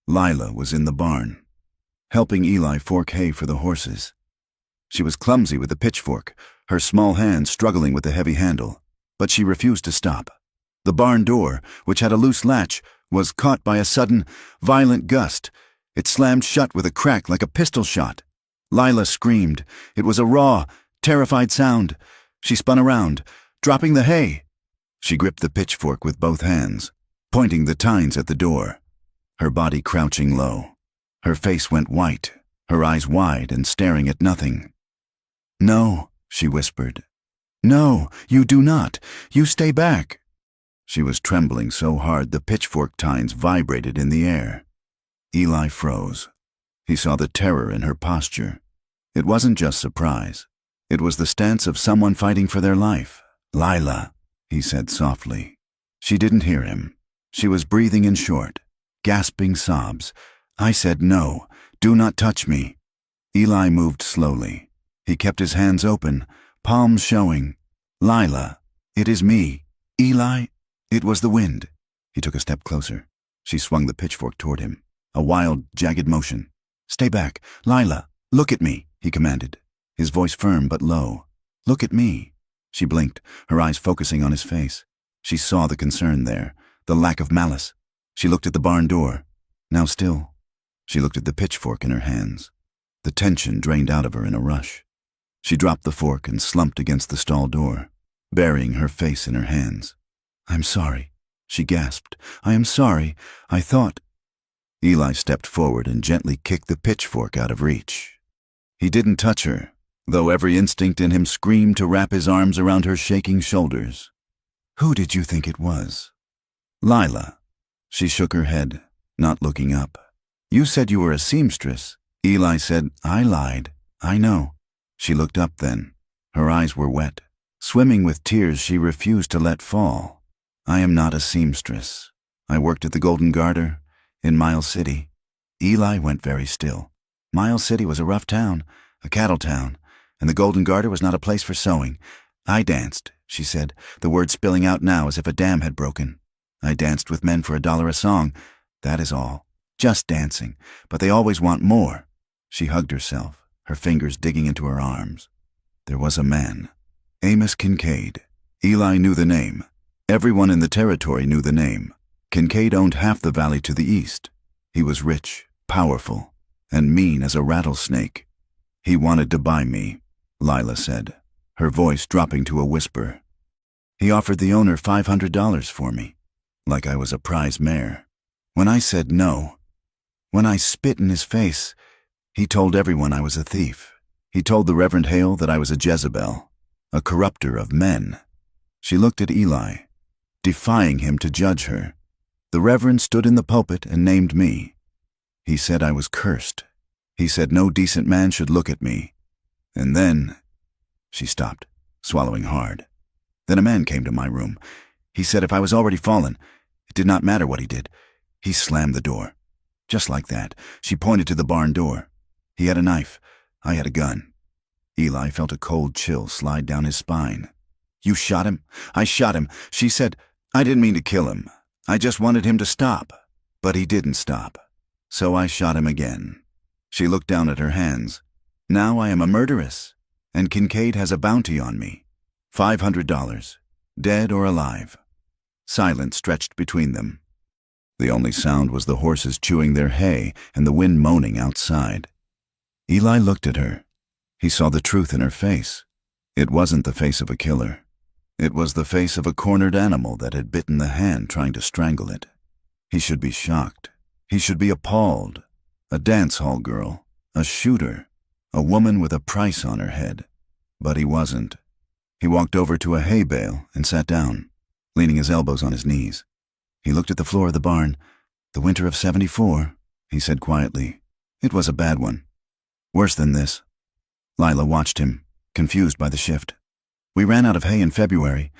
Lila was in the barn, helping Eli fork hay for the horses. She was clumsy with the pitchfork, her small hands struggling with the heavy handle, but she refused to stop. The barn door, which had a loose latch, was caught by a sudden, violent gust. It slammed shut with a crack like a pistol shot. Lila screamed. It was a raw, terrified sound. She spun around, dropping the hay. She gripped the pitchfork with both hands, pointing the tines at the door, her body crouching low. Her face went white, her eyes wide and staring at nothing. "No," she whispered. "No, you do not. You stay back." She was trembling so hard the pitchfork tines vibrated in the air. Eli froze. He saw the terror in her posture. It wasn't just surprise. It was the stance of someone fighting for their life. "Lila," he said softly. She didn't hear him. She was breathing in short, gasping sobs. "I said no. Do not touch me." Eli moved slowly. He kept his hands open, palms showing. "Lila, it is me. Eli." It was the wind. He took a step closer. She swung the pitchfork toward him, a wild, jagged motion. "Stay back. Lila, look at me," he commanded, his voice firm but low. "Look at me." She blinked, her eyes focusing on his face. She saw the concern there, the lack of malice. She looked at the barn door, now still. She looked at the pitchfork in her hands. The tension drained out of her in a rush. She dropped the fork and slumped against the stall door, burying her face in her hands. "I'm sorry," she gasped. "I am sorry. I thought—" Eli stepped forward and gently kicked the pitchfork out of reach. He didn't touch her, though every instinct in him screamed to wrap his arms around her shaking shoulders. "Who did you think it was?" "Lila." She shook her head, not looking up. "You said you were a seamstress." Eli said, "I lied. I know." She looked up then. Her eyes were wet, swimming with tears she refused to let fall. "I am not a seamstress. I worked at the Golden Garter, in Miles City." Eli went very still. Miles City was a rough town, a cattle town, and the Golden Garter was not a place for sewing. "I danced," she said, the words spilling out now as if a dam had broken. "I danced with men for $1 a song. That is all. Just dancing, but they always want more." She hugged herself, her fingers digging into her arms. There was a man, Amos Kincaid. Eli knew the name. Everyone in the territory knew the name. Kincaid owned half the valley to the east. He was rich, powerful, and mean as a rattlesnake. "He wanted to buy me," Lila said, her voice dropping to a whisper. "He offered the owner $500 for me, like I was a prize mare. When I said no, when I spit in his face, he told everyone I was a thief. He told the Reverend Hale that I was a Jezebel, a corrupter of men." She looked at Eli, defying him to judge her. "The Reverend stood in the pulpit and named me. He said I was cursed. He said no decent man should look at me. And then—" She stopped, swallowing hard. "Then a man came to my room. He said if I was already fallen, it did not matter what he did. He slammed the door. Just like that." She pointed to the barn door. "He had a knife. I had a gun." Eli felt a cold chill slide down his spine. "You shot him?" "I shot him." She said, "I didn't mean to kill him. I just wanted him to stop." But he didn't stop. So I shot him again. She looked down at her hands. "Now I am a murderess, and Kincaid has a bounty on me. $500, dead or alive." Silence stretched between them. The only sound was the horses chewing their hay and the wind moaning outside. Eli looked at her. He saw the truth in her face. It wasn't the face of a killer. It was the face of a cornered animal that had bitten the hand trying to strangle it. He should be shocked. He should be appalled. A dance hall girl, a shooter, a woman with a price on her head. But he wasn't. He walked over to a hay bale and sat down, leaning his elbows on his knees. He looked at the floor of the barn. "The winter of '74, he said quietly. "It was a bad one. Worse than this." Lila watched him, confused by the shift. "We ran out of hay in February,"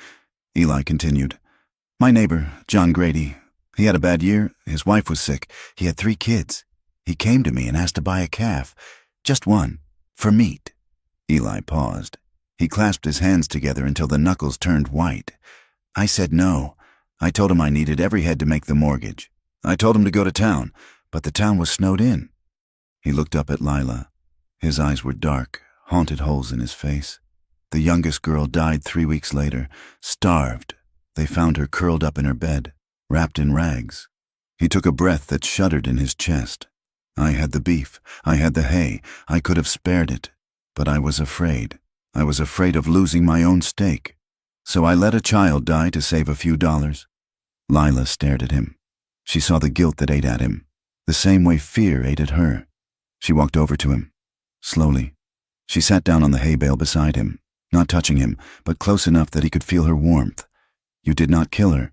Eli continued. "My neighbor, John Grady, he had a bad year. His wife was sick. He had 3 kids. He came to me and asked to buy a calf. Just one. For meat." Eli paused. He clasped his hands together until the knuckles turned white. "I said no. I told him I needed every head to make the mortgage. I told him to go to town, but the town was snowed in." He looked up at Lila. His eyes were dark, haunted holes in his face. The youngest girl died 3 weeks later, starved. They found her curled up in her bed, wrapped in rags. He took a breath that shuddered in his chest. "I had the beef. I had the hay. I could have spared it. But I was afraid. I was afraid of losing my own stake. So I let a child die to save a few dollars." Lila stared at him. She saw the guilt that ate at him, the same way fear ate at her. She walked over to him. Slowly. She sat down on the hay bale beside him, not touching him, but close enough that he could feel her warmth. "You did not kill her."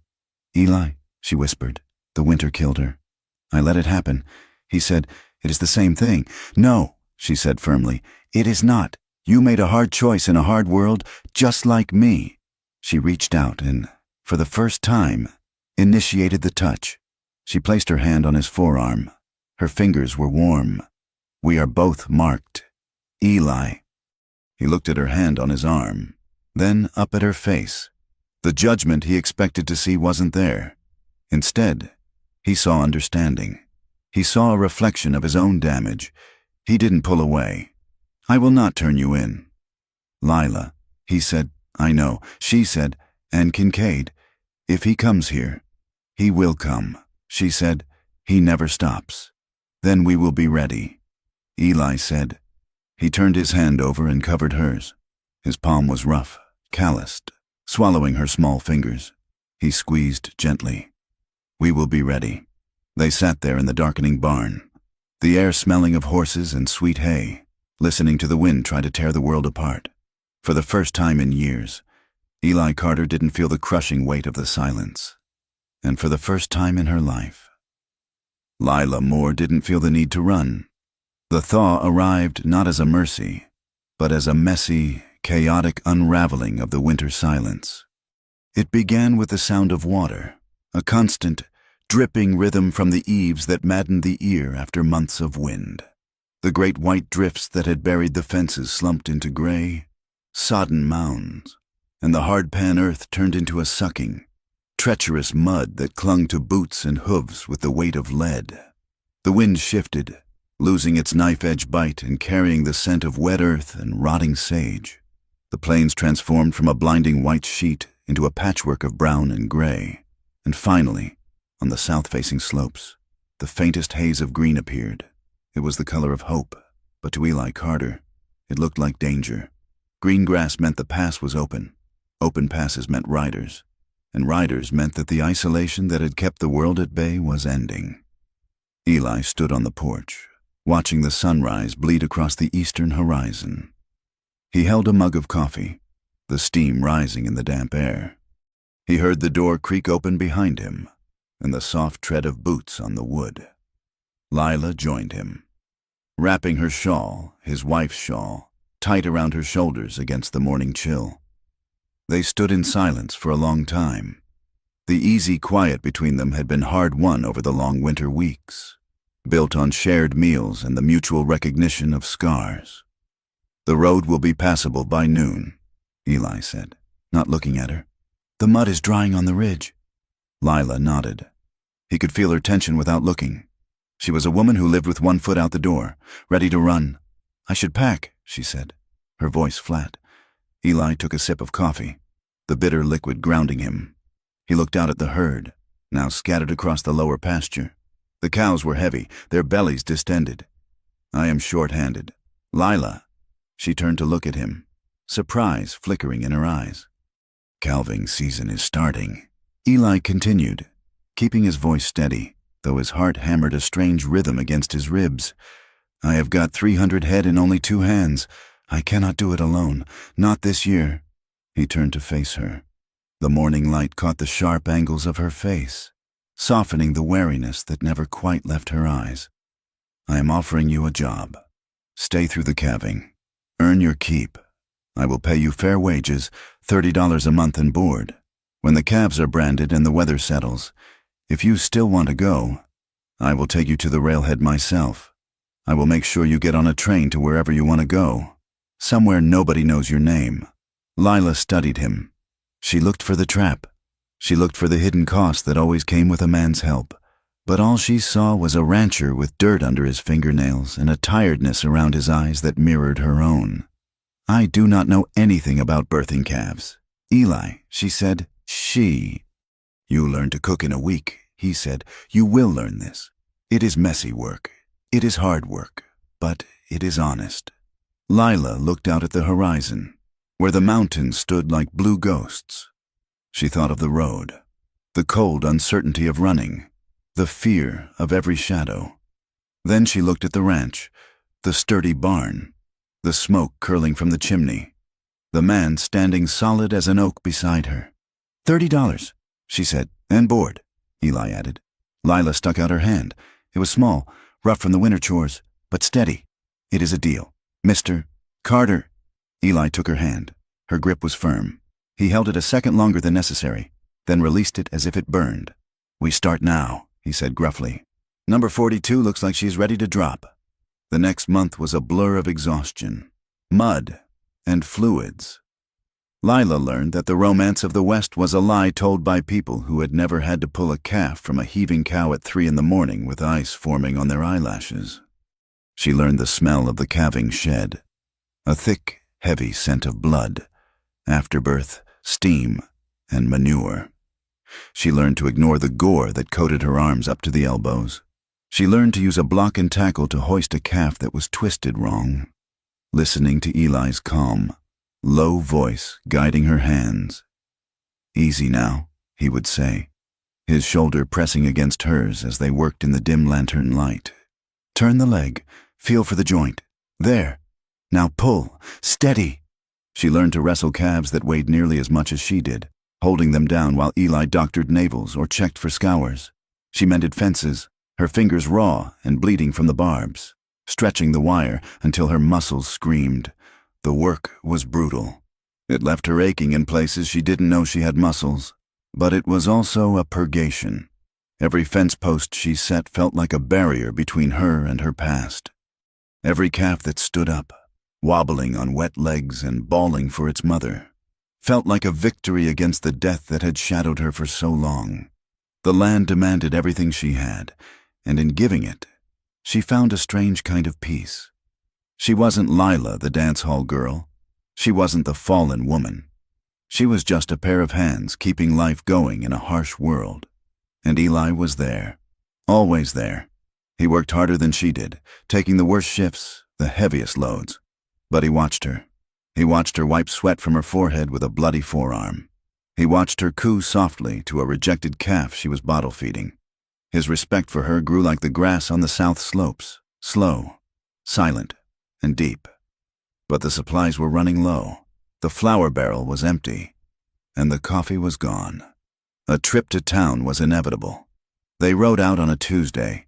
"Eli," she whispered, "the winter killed her." "I let it happen." He said, "It is the same thing." "No," she said firmly, "it is not. You made a hard choice in a hard world, just like me." She reached out and, for the first time, initiated the touch. She placed her hand on his forearm. Her fingers were warm. "We are both marked. Eli." He looked at her hand on his arm, then up at her face. The judgment he expected to see wasn't there. Instead, he saw understanding. He saw a reflection of his own damage. He didn't pull away. "I will not turn you in." "Lila," he said. "I know." She said, "And Kincaid, if he comes here." "He will come," she said. "He never stops. Then we will be ready." Eli said. He turned his hand over and covered hers. His palm was rough, calloused, swallowing her small fingers. He squeezed gently. "We will be ready." They sat there in the darkening barn, the air smelling of horses and sweet hay, listening to the wind try to tear the world apart. For the first time in years, Eli Carter didn't feel the crushing weight of the silence. And for the first time in her life, Lila Moore didn't feel the need to run. The thaw arrived not as a mercy, but as a messy, chaotic unraveling of the winter silence. It began with the sound of water, a constant, dripping rhythm from the eaves that maddened the ear after months of wind. The great white drifts that had buried the fences slumped into gray, sodden mounds, and the hard-pan earth turned into a sucking, treacherous mud that clung to boots and hooves with the weight of lead. The wind shifted, losing its knife-edge bite and carrying the scent of wet earth and rotting sage. The plains transformed from a blinding white sheet into a patchwork of brown and gray. And finally, on the south-facing slopes, the faintest haze of green appeared. It was the color of hope, but to Eli Carter, it looked like danger. Green grass meant the pass was open. Open passes meant riders. And riders meant that the isolation that had kept the world at bay was ending. Eli stood on the porch, watching the sunrise bleed across the eastern horizon. He held a mug of coffee, the steam rising in the damp air. He heard the door creak open behind him, and the soft tread of boots on the wood. Lila joined him, wrapping her shawl, his wife's shawl, tight around her shoulders against the morning chill. They stood in silence for a long time. The easy quiet between them had been hard-won over the long winter weeks, built on shared meals and the mutual recognition of scars. "The road will be passable by noon," Eli said, not looking at her. "The mud is drying on the ridge." Lila nodded. He could feel her tension without looking. She was a woman who lived with one foot out the door, ready to run. "I should pack," she said, her voice flat. Eli took a sip of coffee, the bitter liquid grounding him. He looked out at the herd, now scattered across the lower pasture. The cows were heavy, their bellies distended. "I am short-handed. Lila." She turned to look at him, surprise flickering in her eyes. "Calving season is starting," Eli continued, keeping his voice steady, though his heart hammered a strange rhythm against his ribs. "I have got 300 head in only 2 hands. I cannot do it alone, not this year." He turned to face her. The morning light caught the sharp angles of her face, softening the wariness that never quite left her eyes. "I am offering you a job. Stay through the calving. Earn your keep. I will pay you fair wages, $30 a month and board. When the calves are branded and the weather settles, if you still want to go, I will take you to the railhead myself. I will make sure you get on a train to wherever you want to go. Somewhere nobody knows your name." Lila studied him. She looked for the trap. She looked for the hidden cost that always came with a man's help. But all she saw was a rancher with dirt under his fingernails and a tiredness around his eyes that mirrored her own. "I do not know anything about birthing calves." "Eli," she said. "She." "You learn to cook in a week," he said. "You will learn this. It is messy work. It is hard work, but it is honest." Lila looked out at the horizon, where the mountains stood like blue ghosts. She thought of the road, the cold uncertainty of running, the fear of every shadow. Then she looked at the ranch, the sturdy barn, the smoke curling from the chimney, the man standing solid as an oak beside her. $30, she said, "and board," Eli added. Lila stuck out her hand. It was small, rough from the winter chores, but steady. "It is a deal. Mr. Carter." Eli took her hand. Her grip was firm. He held it a second longer than necessary, then released it as if it burned. "We start now," he said gruffly. "Number 42 looks like she's ready to drop." The next month was a blur of exhaustion, mud, and fluids. Lila learned that the romance of the West was a lie told by people who had never had to pull a calf from a heaving cow at 3 in the morning with ice forming on their eyelashes. She learned the smell of the calving shed, a thick, heavy scent of blood, afterbirth, steam, and manure. She learned to ignore the gore that coated her arms up to the elbows. She learned to use a block and tackle to hoist a calf that was twisted wrong, listening to Eli's calm, low voice guiding her hands. "Easy now," he would say, his shoulder pressing against hers as they worked in the dim lantern light. "Turn the leg, feel for the joint. There. Now pull. Steady." She learned to wrestle calves that weighed nearly as much as she did, holding them down while Eli doctored navels or checked for scours. She mended fences, her fingers raw and bleeding from the barbs, stretching the wire until her muscles screamed. The work was brutal. It left her aching in places she didn't know she had muscles, but it was also a purgation. Every fence post she set felt like a barrier between her and her past. Every calf that stood up, wobbling on wet legs and bawling for its mother, felt like a victory against the death that had shadowed her for so long. The land demanded everything she had, and in giving it, she found a strange kind of peace. She wasn't Lila, the dance hall girl. She wasn't the fallen woman. She was just a pair of hands keeping life going in a harsh world. And Eli was there, always there. He worked harder than she did, taking the worst shifts, the heaviest loads. But he watched her. He watched her wipe sweat from her forehead with a bloody forearm. He watched her coo softly to a rejected calf she was bottle feeding. His respect for her grew like the grass on the south slopes, slow, silent, and deep. But the supplies were running low. The flour barrel was empty, and the coffee was gone. A trip to town was inevitable. They rode out on a Tuesday,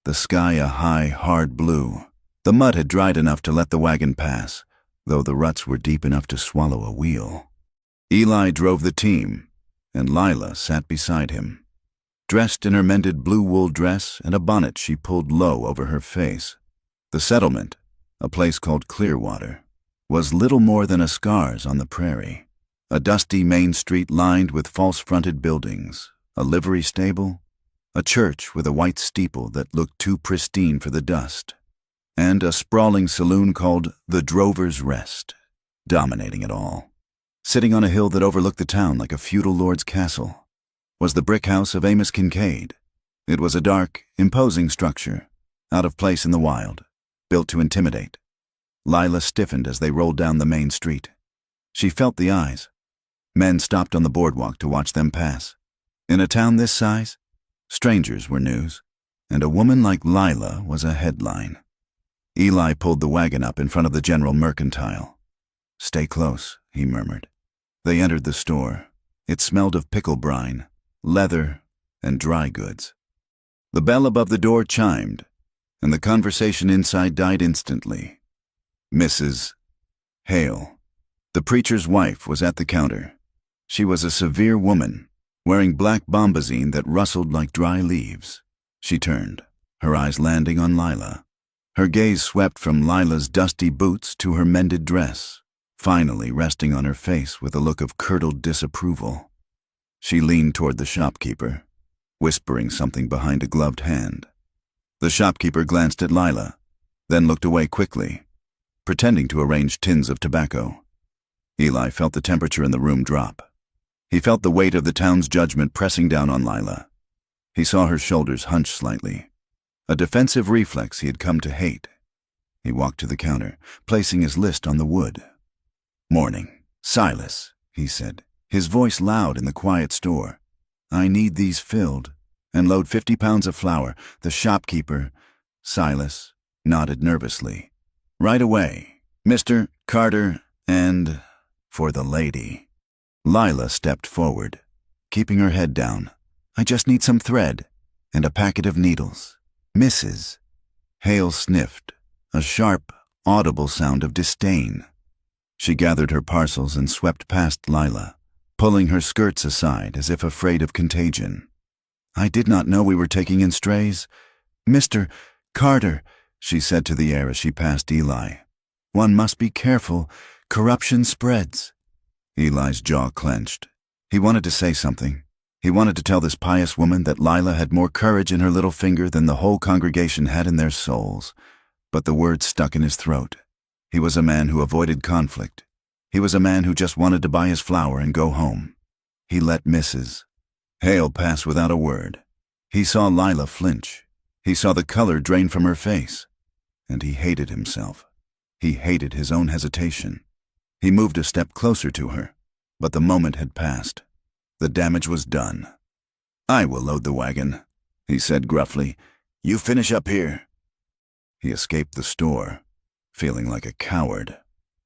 the sky a high, hard blue. The mud had dried enough to let the wagon pass, though the ruts were deep enough to swallow a wheel. Eli drove the team, and Lila sat beside him. Dressed in her mended blue wool dress and a bonnet she pulled low over her face. The settlement, a place called Clearwater, was little more than a scars on the prairie. A dusty main street lined with false-fronted buildings, a livery stable, a church with a white steeple that looked too pristine for the dust, and a sprawling saloon called the Drover's Rest, dominating it all. Sitting on a hill that overlooked the town like a feudal lord's castle was the brick house of Amos Kincaid. It was a dark, imposing structure, out of place in the wild, built to intimidate. Lila stiffened as they rolled down the main street. She felt the eyes. Men stopped on the boardwalk to watch them pass. In a town this size, strangers were news, and a woman like Lila was a headline. Eli pulled the wagon up in front of the General Mercantile. "Stay close," he murmured. They entered the store. It smelled of pickle brine, leather, and dry goods. The bell above the door chimed, and the conversation inside died instantly. "Mrs. Hale," The preacher's wife was at the counter. She was a severe woman, wearing black bombazine that rustled like dry leaves. She turned, her eyes landing on Lila. Her gaze swept from Lila's dusty boots to her mended dress, finally resting on her face with a look of curdled disapproval. She leaned toward the shopkeeper, whispering something behind a gloved hand. The shopkeeper glanced at Lila, then looked away quickly, pretending to arrange tins of tobacco. Eli felt the temperature in the room drop. He felt the weight of the town's judgment pressing down on Lila. He saw her shoulders hunch slightly, a defensive reflex he had come to hate. He walked to the counter, placing his list on the wood. "Morning. Silas," he said, his voice loud in the quiet store. "I need these filled, and load 50 pounds of flour." The shopkeeper, Silas, nodded nervously. "Right away, Mr. Carter, and for the lady." Lila stepped forward, keeping her head down. "I just need some thread and a packet of needles. Mrs." Hale sniffed, a sharp, audible sound of disdain. She gathered her parcels and swept past Lila, pulling her skirts aside as if afraid of contagion. "I did not know we were taking in strays. Mr. Carter," she said to the air as she passed Eli. "One must be careful. Corruption spreads." Eli's jaw clenched. He wanted to say something. He wanted to tell this pious woman that Lila had more courage in her little finger than the whole congregation had in their souls. But the words stuck in his throat. He was a man who avoided conflict. He was a man who just wanted to buy his flour and go home. He let Mrs. Hale pass without a word. He saw Lila flinch. He saw the color drain from her face. And he hated himself. He hated his own hesitation. He moved a step closer to her, but the moment had passed. The damage was done. "I will load the wagon," he said gruffly. "You finish up here." He escaped the store, feeling like a coward.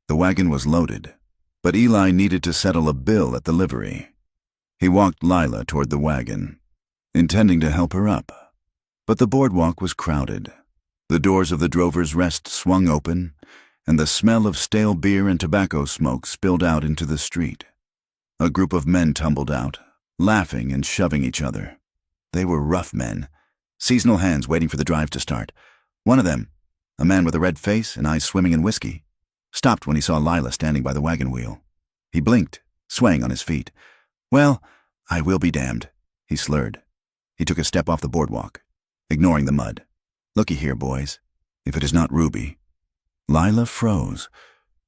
The wagon was loaded, but Eli needed to settle a bill at the livery. He walked Lila toward the wagon, intending to help her up. But the boardwalk was crowded. The doors of the drover's rest swung open, and the smell of stale beer and tobacco smoke spilled out into the street. A group of men tumbled out, laughing and shoving each other. They were rough men, seasonal hands waiting for the drive to start. One of them, a man with a red face and eyes swimming in whiskey, stopped when he saw Lila standing by the wagon wheel. He blinked, swaying on his feet. "Well, I will be damned," he slurred. He took a step off the boardwalk, ignoring the mud. "Looky here, boys. If it is not Ruby." Lila froze.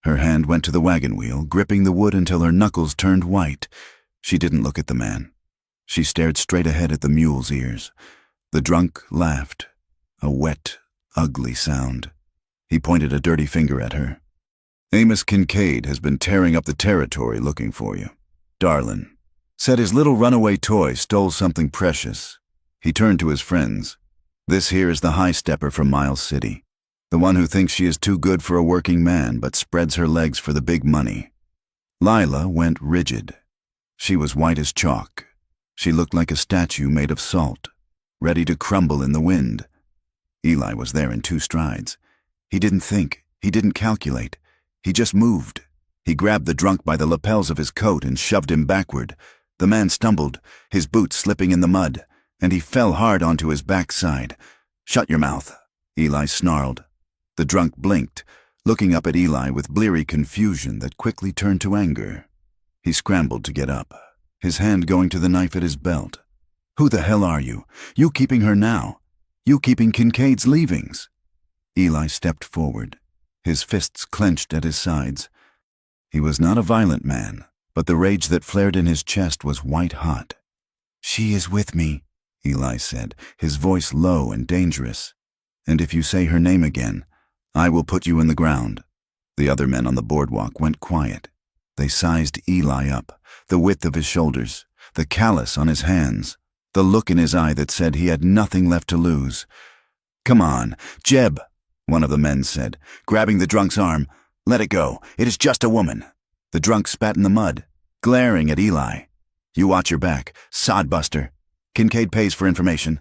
Her hand went to the wagon wheel, gripping the wood until her knuckles turned white. She didn't look at the man. She stared straight ahead at the mule's ears. The drunk laughed, a wet, ugly sound. He pointed a dirty finger at her. "Amos Kincaid has been tearing up the territory looking for you. Darlin said his little runaway toy stole something precious." He turned to his friends. "This here is the high stepper from Miles City. The one who thinks she is too good for a working man but spreads her legs for the big money." Lila went rigid. She was white as chalk. She looked like a statue made of salt, ready to crumble in the wind. Eli was there in 2 strides. He didn't think. He didn't calculate. He just moved. He grabbed the drunk by the lapels of his coat and shoved him backward. The man stumbled, his boots slipping in the mud, and he fell hard onto his backside. "Shut your mouth," Eli snarled. The drunk blinked, looking up at Eli with bleary confusion that quickly turned to anger. He scrambled to get up, his hand going to the knife at his belt. "Who the hell are you? You keeping her now? You keeping Kincaid's leavings?" Eli stepped forward, his fists clenched at his sides. He was not a violent man, but the rage that flared in his chest was white-hot. "She is with me," Eli said, his voice low and dangerous. "And if you say her name again, I will put you in the ground." The other men on the boardwalk went quiet. They sized Eli up, the width of his shoulders, the callus on his hands, the look in his eye that said he had nothing left to lose. "Come on, Jeb," one of the men said, grabbing the drunk's arm. "Let it go. It is just a woman." The drunk spat in the mud, glaring at Eli. "You watch your back, sodbuster. Kincaid pays for information."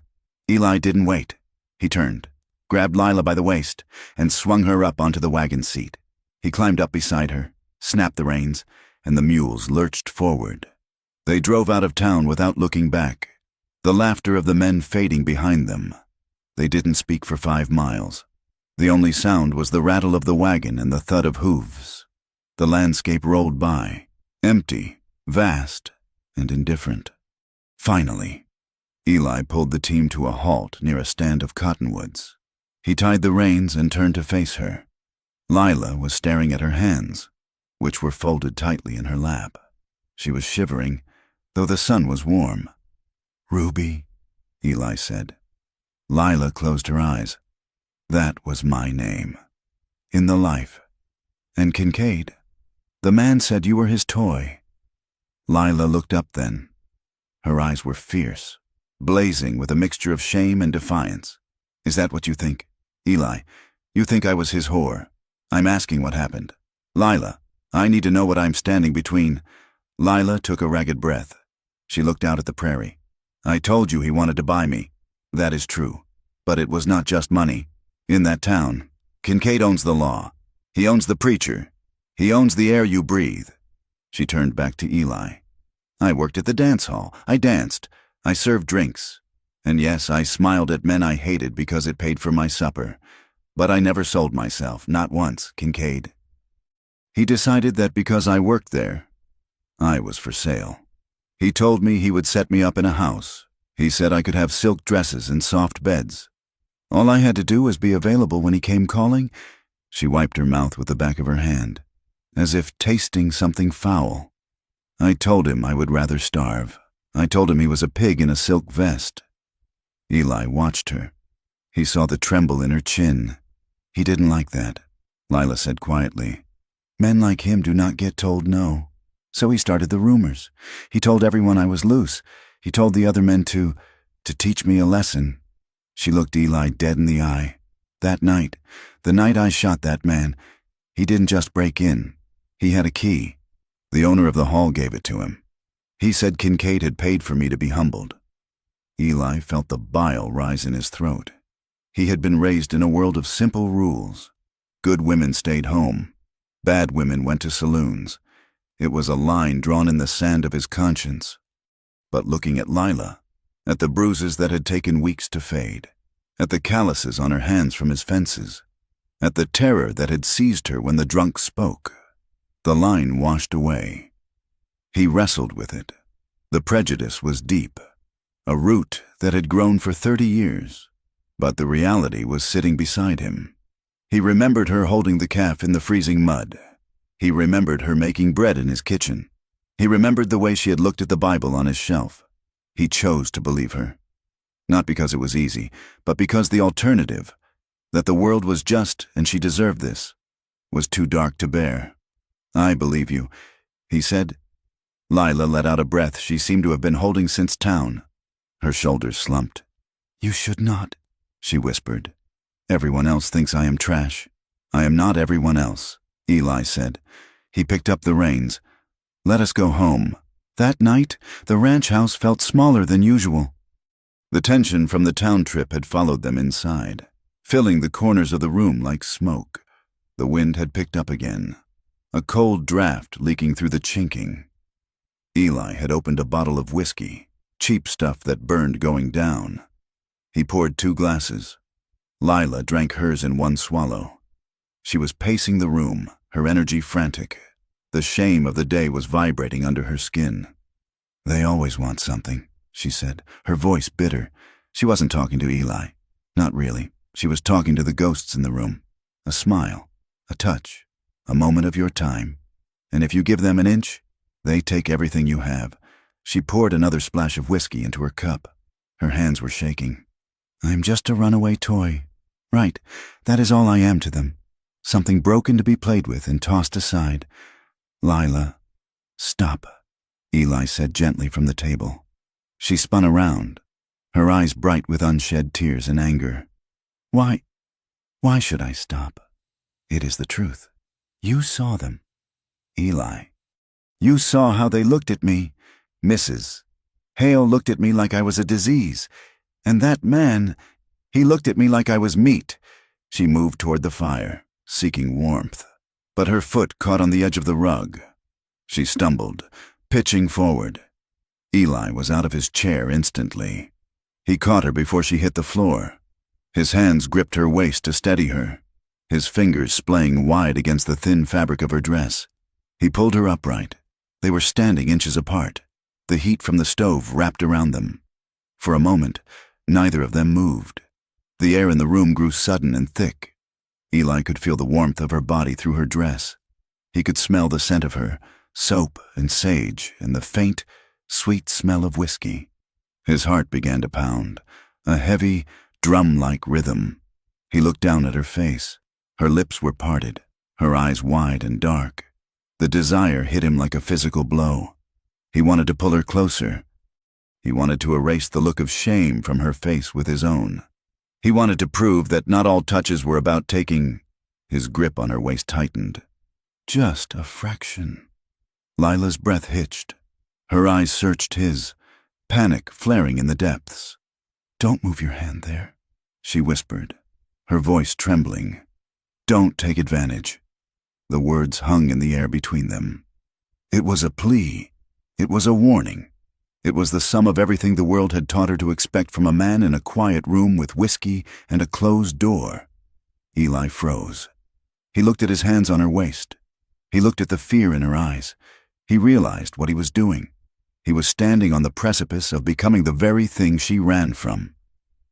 Eli didn't wait. He turned, grabbed Lila by the waist, and swung her up onto the wagon seat. He climbed up beside her, snapped the reins, and the mules lurched forward. They drove out of town without looking back, the laughter of the men fading behind them. They didn't speak for 5 miles. The only sound was the rattle of the wagon and the thud of hooves. The landscape rolled by, empty, vast, and indifferent. Finally, Eli pulled the team to a halt near a stand of cottonwoods. He tied the reins and turned to face her. Lila was staring at her hands, which were folded tightly in her lap. She was shivering, though the sun was warm. "Ruby," Eli said. Lila closed her eyes. "That was my name. In the life. And Kincaid, the man said you were his toy." Lila looked up then. Her eyes were fierce, blazing with a mixture of shame and defiance. "Is that what you think? Eli, you think I was his whore? I'm asking what happened. Lila, I need to know what I'm standing between." Lila took a ragged breath. She looked out at the prairie. "I told you he wanted to buy me. That is true. But it was not just money. In that town, Kincaid owns the law. He owns the preacher. He owns the air you breathe." She turned back to Eli. "I worked at the dance hall. I danced. I served drinks. And yes, I smiled at men I hated because it paid for my supper. But I never sold myself, not once, Kincaid. He decided that because I worked there, I was for sale. He told me he would set me up in a house. He said I could have silk dresses and soft beds. All I had to do was be available when he came calling." She wiped her mouth with the back of her hand, as if tasting something foul. "I told him I would rather starve. I told him he was a pig in a silk vest." Eli watched her. He saw the tremble in her chin. "He didn't like that," Lila said quietly. "Men like him do not get told no. So he started the rumors. He told everyone I was loose. He told the other men to teach me a lesson." She looked Eli dead in the eye. "That night, the night I shot that man, he didn't just break in. He had a key. The owner of the hall gave it to him. He said Kincaid had paid for me to be humbled." Eli felt the bile rise in his throat. He had been raised in a world of simple rules. Good women stayed home. Bad women went to saloons. It was a line drawn in the sand of his conscience. But looking at Lila, at the bruises that had taken weeks to fade, at the calluses on her hands from his fences, at the terror that had seized her when the drunk spoke, the line washed away. He wrestled with it. The prejudice was deep, a root that had grown for 30 years, but the reality was sitting beside him. He remembered her holding the calf in the freezing mud. He remembered her making bread in his kitchen. He remembered the way she had looked at the Bible on his shelf. He chose to believe her. Not because it was easy, but because the alternative, that the world was just and she deserved this, was too dark to bear. "I believe you," he said. Lila let out a breath she seemed to have been holding since town. Her shoulders slumped. "You should not," she whispered. "Everyone else thinks I am trash." "I am not everyone else," Eli said. He picked up the reins. "Let us go home." That night, the ranch house felt smaller than usual. The tension from the town trip had followed them inside, filling the corners of the room like smoke. The wind had picked up again, a cold draft leaking through the chinking. Eli had opened a bottle of whiskey, cheap stuff that burned going down. He poured 2 glasses. Lila drank hers in one swallow. She was pacing the room, her energy frantic. The shame of the day was vibrating under her skin. "They always want something," she said, her voice bitter. She wasn't talking to Eli. Not really. She was talking to the ghosts in the room. A smile, a touch, a moment of your time. And if you give them an inch, they take everything you have. She poured another splash of whiskey into her cup. Her hands were shaking. "I'm just a runaway toy. Right, that is all I am to them. Something broken to be played with and tossed aside." "Lila, stop," Eli said gently from the table. She spun around, her eyes bright with unshed tears and anger. Why should I stop? It is the truth. You saw them. Eli, you saw how they looked at me. Mrs. Hale looked at me like I was a disease. And that man, he looked at me like I was meat." She moved toward the fire, seeking warmth. but her foot caught on the edge of the rug. She stumbled, pitching forward. Eli was out of his chair instantly. He caught her before she hit the floor. His hands gripped her waist to steady her, his fingers splaying wide against the thin fabric of her dress. He pulled her upright. They were standing inches apart, the heat from the stove wrapped around them. For a moment, neither of them moved. The air in the room grew sudden and thick. Eli could feel the warmth of her body through her dress. He could smell the scent of her, soap and sage, and the faint, sweet smell of whiskey. His heart began to pound, a heavy, drum-like rhythm. He looked down at her face. Her lips were parted, her eyes wide and dark. The desire hit him like a physical blow. He wanted to pull her closer. He wanted to erase the look of shame from her face with his own. He wanted to prove that not all touches were about taking. His grip on her waist tightened. Just a fraction. Lila's breath hitched. Her eyes searched his, panic flaring in the depths. "Don't move your hand there," she whispered, her voice trembling. "Don't take advantage." The words hung in the air between them. It was a plea. It was a warning. It was the sum of everything the world had taught her to expect from a man in a quiet room with whiskey and a closed door. Eli froze. He looked at his hands on her waist. He looked at the fear in her eyes. He realized what he was doing. He was standing on the precipice of becoming the very thing she ran from.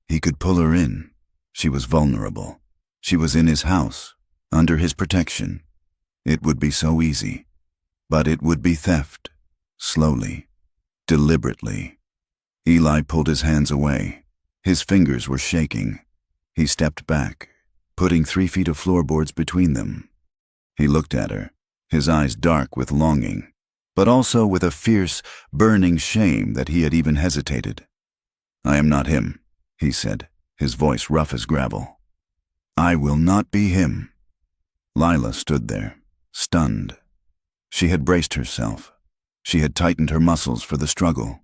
He could pull her in. She was vulnerable. She was in his house, under his protection. It would be so easy. But it would be theft. Slowly. Deliberately. Eli pulled his hands away. His fingers were shaking. He stepped back, putting 3 feet of floorboards between them. He looked at her, his eyes dark with longing, but also with a fierce, burning shame that he had even hesitated. "I am not him," he said, his voice rough as gravel. "I will not be him." Lila stood there, stunned. She had braced herself. She had tightened her muscles for the struggle,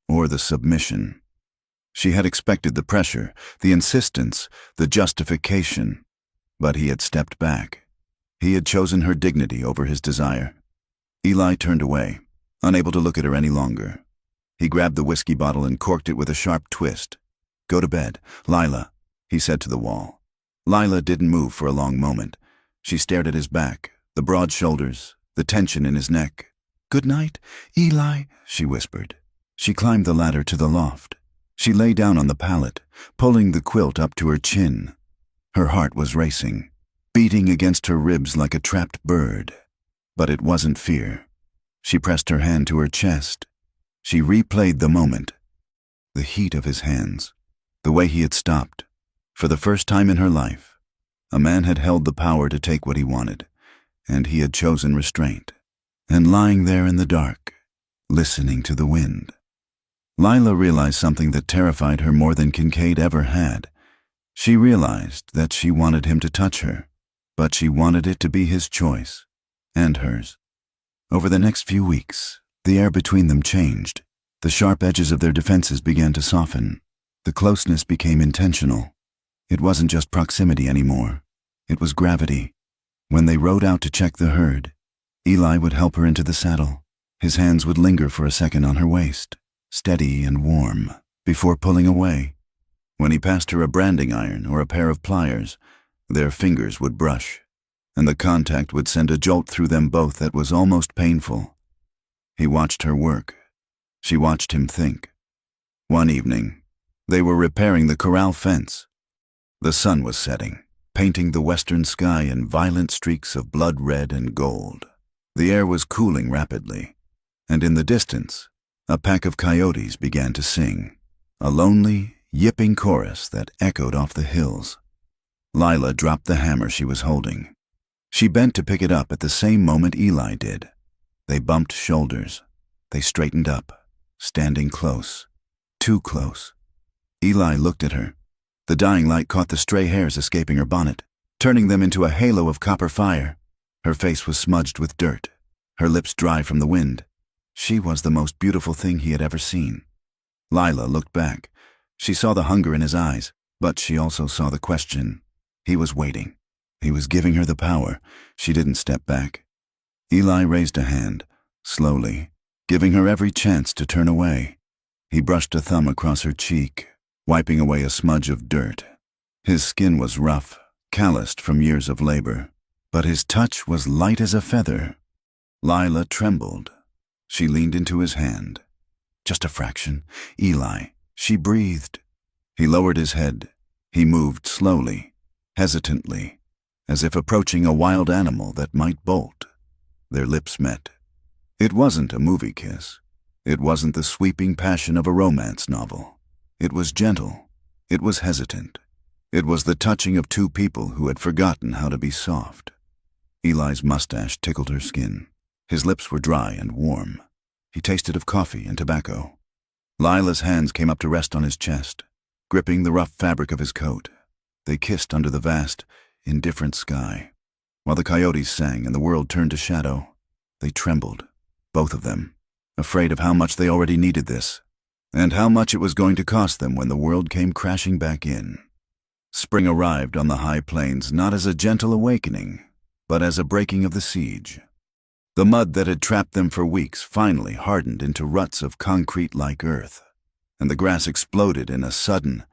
or the submission. She had expected the pressure, the insistence, the justification, but he had stepped back. He had chosen her dignity over his desire. Eli turned away, unable to look at her any longer. He grabbed the whiskey bottle and corked it with a sharp twist. "Go to bed, Lila," he said to the wall. Lila didn't move for a long moment. She stared at his back, the broad shoulders, the tension in his neck. "Good night, Eli," she whispered. She climbed the ladder to the loft. She lay down on the pallet, pulling the quilt up to her chin. Her heart was racing, beating against her ribs like a trapped bird. But it wasn't fear. She pressed her hand to her chest. She replayed the moment. The heat of his hands, the way he had stopped. For the first time in her life, a man had held the power to take what he wanted, and he had chosen restraint. And lying there in the dark, listening to the wind. Lila realized something that terrified her more than Kincaid ever had. She realized that she wanted him to touch her, but she wanted it to be his choice, and hers. Over the next few weeks, the air between them changed. The sharp edges of their defenses began to soften. The closeness became intentional. It wasn't just proximity anymore. It was gravity. When they rode out to check the herd, Eli would help her into the saddle. His hands would linger for a second on her waist, steady and warm, before pulling away. When he passed her a branding iron or a pair of pliers, their fingers would brush, and the contact would send a jolt through them both that was almost painful. He watched her work. She watched him think. One evening, they were repairing the corral fence. The sun was setting, painting the western sky in violent streaks of blood red and gold. The air was cooling rapidly, and in the distance, a pack of coyotes began to sing, a lonely, yipping chorus that echoed off the hills. Lila dropped the hammer she was holding. She bent to pick it up at the same moment Eli did. They bumped shoulders. They straightened up, standing close, too close. Eli looked at her. The dying light caught the stray hairs escaping her bonnet, turning them into a halo of copper fire. Her face was smudged with dirt, her lips dry from the wind. She was the most beautiful thing he had ever seen. Lila looked back. She saw the hunger in his eyes, but she also saw the question. He was waiting. He was giving her the power. She didn't step back. Eli raised a hand, slowly, giving her every chance to turn away. He brushed a thumb across her cheek, wiping away a smudge of dirt. His skin was rough, calloused from years of labor, but his touch was light as a feather. Lila trembled. She leaned into his hand. Just a fraction. Eli, she breathed. He lowered his head. He moved slowly, hesitantly, as if approaching a wild animal that might bolt. Their lips met. It wasn't a movie kiss. It wasn't the sweeping passion of a romance novel. It was gentle. It was hesitant. It was the touching of two people who had forgotten how to be soft. Eli's mustache tickled her skin. His lips were dry and warm. He tasted of coffee and tobacco. Lila's hands came up to rest on his chest, gripping the rough fabric of his coat. They kissed under the vast, indifferent sky. While the coyotes sang and the world turned to shadow, they trembled, both of them, afraid of how much they already needed this, and how much it was going to cost them when the world came crashing back in. Spring arrived on the high plains not as a gentle awakening, but as a breaking of the siege. The mud that had trapped them for weeks finally hardened into ruts of concrete-like earth, and the grass exploded in a sudden,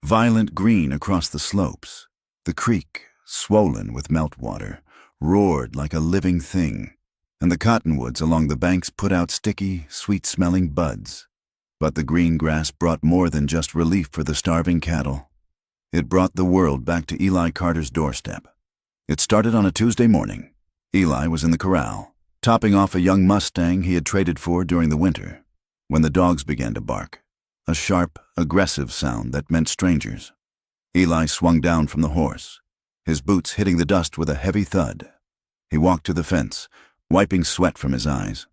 violent green across the slopes. The creek, swollen with meltwater, roared like a living thing, and the cottonwoods along the banks put out sticky, sweet-smelling buds. But the green grass brought more than just relief for the starving cattle. It brought the world back to Eli Carter's doorstep. It started on a Tuesday morning. Eli was in the corral, topping off a young Mustang he had traded for during the winter, when the dogs began to bark, a sharp, aggressive sound that meant strangers. Eli swung down from the horse, his boots hitting the dust with a heavy thud. He walked to the fence, wiping sweat from his eyes.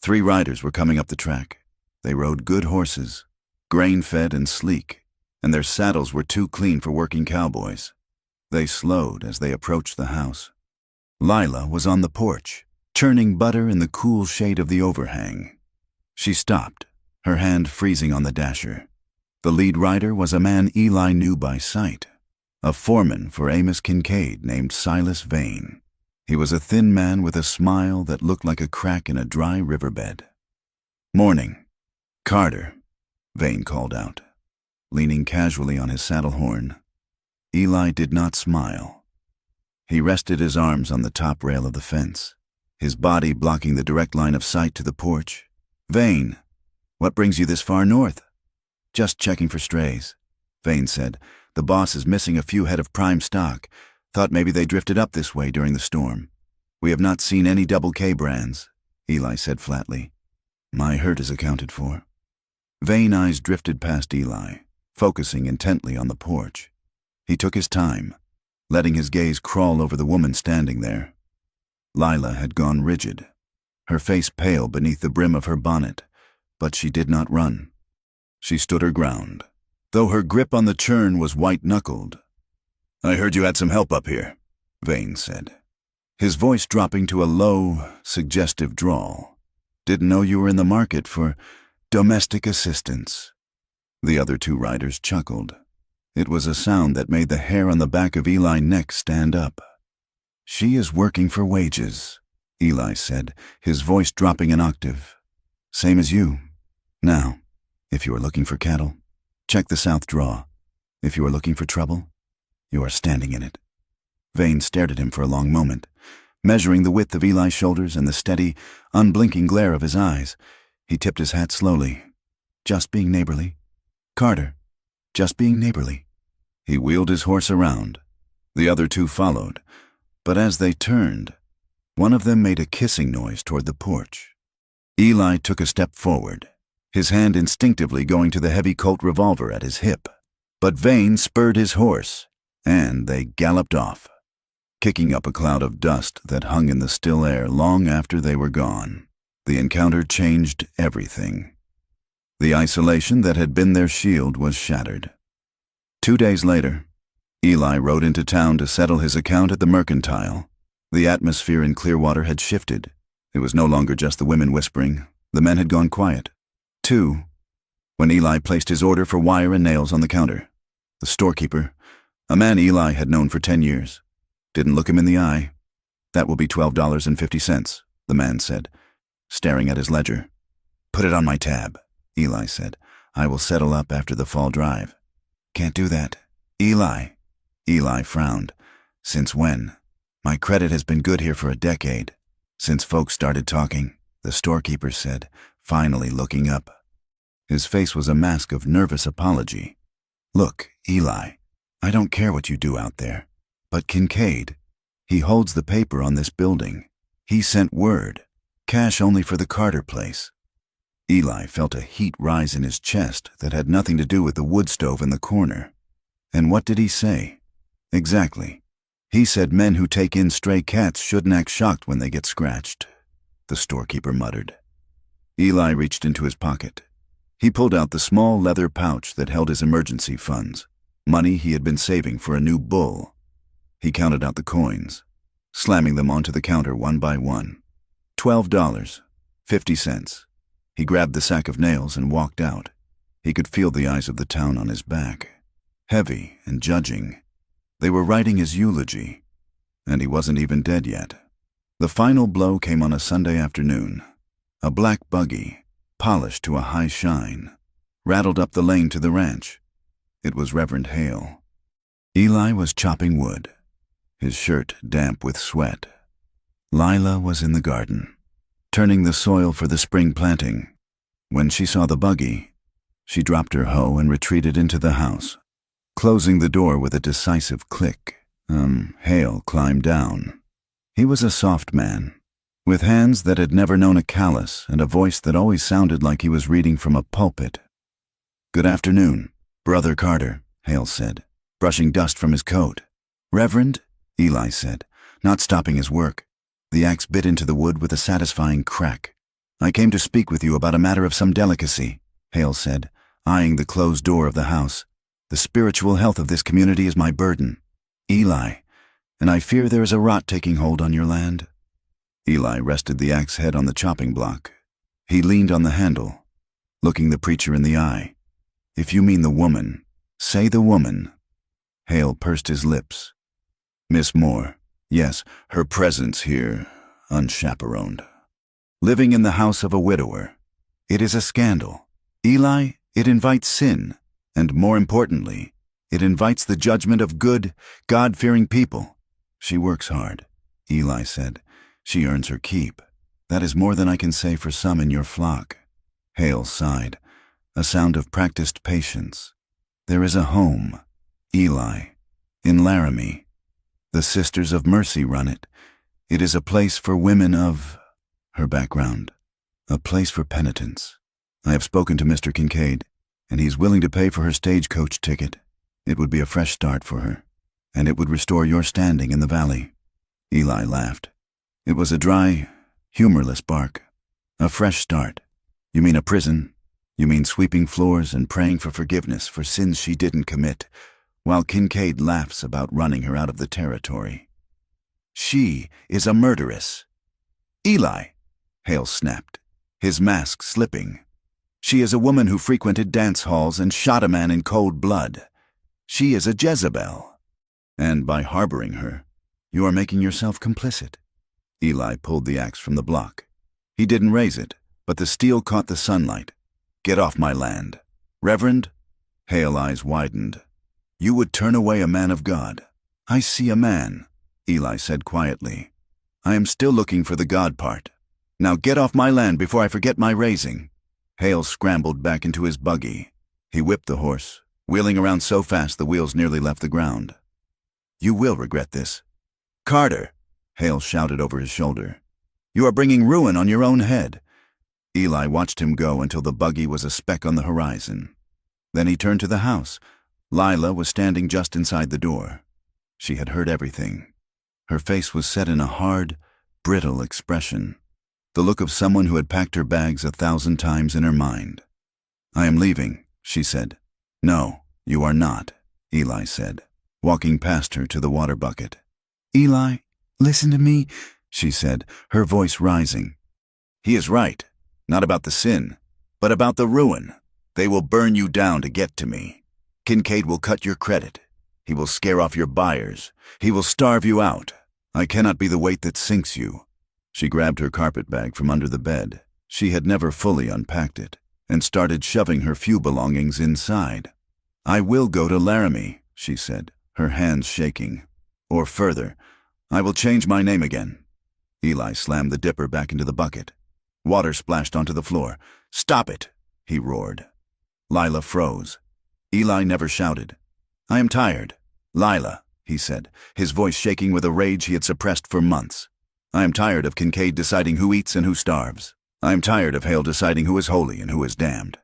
3 riders were coming up the track. They rode good horses, grain-fed and sleek, and their saddles were too clean for working cowboys. They slowed as they approached the house. Lila was on the porch, churning butter in the cool shade of the overhang. She stopped, her hand freezing on the dasher. The lead rider was a man Eli knew by sight, a foreman for Amos Kincaid named Silas Vane. He was a thin man with a smile that looked like a crack in a dry riverbed. "Morning, Carter," Vane called out, leaning casually on his saddle horn. Eli did not smile. He rested his arms on the top rail of the fence, his body blocking the direct line of sight to the porch. "Vane, what brings you this far north?" "Just checking for strays," Vane said. "The boss is missing a few head of prime stock. Thought maybe they drifted up this way during the storm. We have not seen any double K brands," Eli said flatly. "My herd is accounted for." Vane's eyes drifted past Eli, focusing intently on the porch. He took his time, letting his gaze crawl over the woman standing there. Lila had gone rigid, her face pale beneath the brim of her bonnet, but she did not run. She stood her ground, though her grip on the churn was white-knuckled. "I heard you had some help up here," Vane said, his voice dropping to a low, suggestive drawl. "Didn't know you were in the market for domestic assistance." The other 2 riders chuckled. It was a sound that made the hair on the back of Eli's neck stand up. "She is working for wages," Eli said, his voice dropping an octave. "Same as you. Now, if you are looking for cattle, check the south draw. If you are looking for trouble, you are standing in it." Vane stared at him for a long moment, measuring the width of Eli's shoulders and the steady, unblinking glare of his eyes. He tipped his hat slowly. "Just being neighborly. Carter, just being neighborly." He wheeled his horse around. The other 2 followed, but as they turned, one of them made a kissing noise toward the porch. Eli took a step forward, his hand instinctively going to the heavy Colt revolver at his hip. But Vane spurred his horse, and they galloped off, kicking up a cloud of dust that hung in the still air long after they were gone. The encounter changed everything. The isolation that had been their shield was shattered. 2 days later, Eli rode into town to settle his account at the Mercantile. The atmosphere in Clearwater had shifted. It was no longer just the women whispering. The men had gone quiet. 2. When Eli placed his order for wire and nails on the counter, the storekeeper, a man Eli had known for 10 years, Didn't look him in the eye. That will be $12.50, the man said, staring at his ledger. Put it on my tab, Eli said. I will settle up after the fall drive. Can't do that. Eli. Eli frowned. Since when? My credit has been good here for a decade. Since folks started talking, the storekeeper said, finally looking up. His face was a mask of nervous apology. Look, Eli, I don't care what you do out there, but Kincaid, he holds the paper on this building. He sent word. Cash only for the Carter place. Eli felt a heat rise in his chest that had nothing to do with the wood stove in the corner. And what did he say? Exactly. He said men who take in stray cats shouldn't act shocked when they get scratched, the storekeeper muttered. Eli reached into his pocket. He pulled out the small leather pouch that held his emergency funds, money he had been saving for a new bull. He counted out the coins, slamming them onto the counter one by one. $12.50. He grabbed the sack of nails and walked out. He could feel the eyes of the town on his back, heavy and judging. They were writing his eulogy, and he wasn't even dead yet. The final blow came on a Sunday afternoon. A black buggy, polished to a high shine, rattled up the lane to the ranch. It was Reverend Hale. Eli was chopping wood, his shirt damp with sweat. Lila was in the garden, turning the soil for the spring planting. When she saw the buggy, she dropped her hoe and retreated into the house, closing the door with a decisive click. Hale climbed down. He was a soft man, with hands that had never known a callus and a voice that always sounded like he was reading from a pulpit. Good afternoon, Brother Carter, Hale said, brushing dust from his coat. Reverend, Eli said, not stopping his work. The axe bit into the wood with a satisfying crack. I came to speak with you about a matter of some delicacy, Hale said, eyeing the closed door of the house. The spiritual health of this community is my burden, Eli, and I fear there is a rot taking hold on your land. Eli rested the axe head on the chopping block. He leaned on the handle, looking the preacher in the eye. If you mean the woman, say the woman. Hale pursed his lips. Miss Moore, yes, her presence here, unchaperoned. Living in the house of a widower. It is a scandal. Eli, it invites sin, and more importantly, it invites the judgment of good, God-fearing people. She works hard, Eli said. She earns her keep. That is more than I can say for some in your flock. Hale sighed, a sound of practiced patience. There is a home, Eli, in Laramie. The Sisters of Mercy run it. It is a place for women of her background, a place for penitence. I have spoken to Mr. Kincaid, and he's willing to pay for her stagecoach ticket. It would be a fresh start for her, and it would restore your standing in the valley. Eli laughed. It was a dry, humorless bark. A fresh start. You mean a prison? You mean sweeping floors and praying for forgiveness for sins she didn't commit, while Kincaid laughs about running her out of the territory. She is a murderess. Eli, Hale snapped, his mask slipping. She is a woman who frequented dance halls and shot a man in cold blood. She is a Jezebel. And by harboring her, you are making yourself complicit. Eli pulled the axe from the block. He didn't raise it, but the steel caught the sunlight. Get off my land. Reverend? Hale eyes widened. You would turn away a man of God. I see a man, Eli said quietly. I am still looking for the God part. Now get off my land before I forget my raising. Hale scrambled back into his buggy. He whipped the horse, wheeling around so fast the wheels nearly left the ground. You will regret this. Carter, Hale shouted over his shoulder. You are bringing ruin on your own head. Eli watched him go until the buggy was a speck on the horizon. Then he turned to the house. Lila was standing just inside the door. She had heard everything. Her face was set in a hard, brittle expression, the look of someone who had packed her bags 1,000 times in her mind. I am leaving, she said. No, you are not, Eli said, walking past her to the water bucket. Eli, listen to me, she said, her voice rising. He is right, not about the sin, but about the ruin. They will burn you down to get to me. Kincaid will cut your credit. He will scare off your buyers. He will starve you out. I cannot be the weight that sinks you." She grabbed her carpet bag from under the bed. She had never fully unpacked it, and started shoving her few belongings inside. "I will go to Laramie," she said, her hands shaking. "Or further, I will change my name again." Eli slammed the dipper back into the bucket. Water splashed onto the floor. "Stop it!" he roared. Lila froze. Eli never shouted. "I am tired." "Lila," he said, his voice shaking with a rage he had suppressed for months. "I am tired of Kincaid deciding who eats and who starves. I am tired of Hale deciding who is holy and who is damned.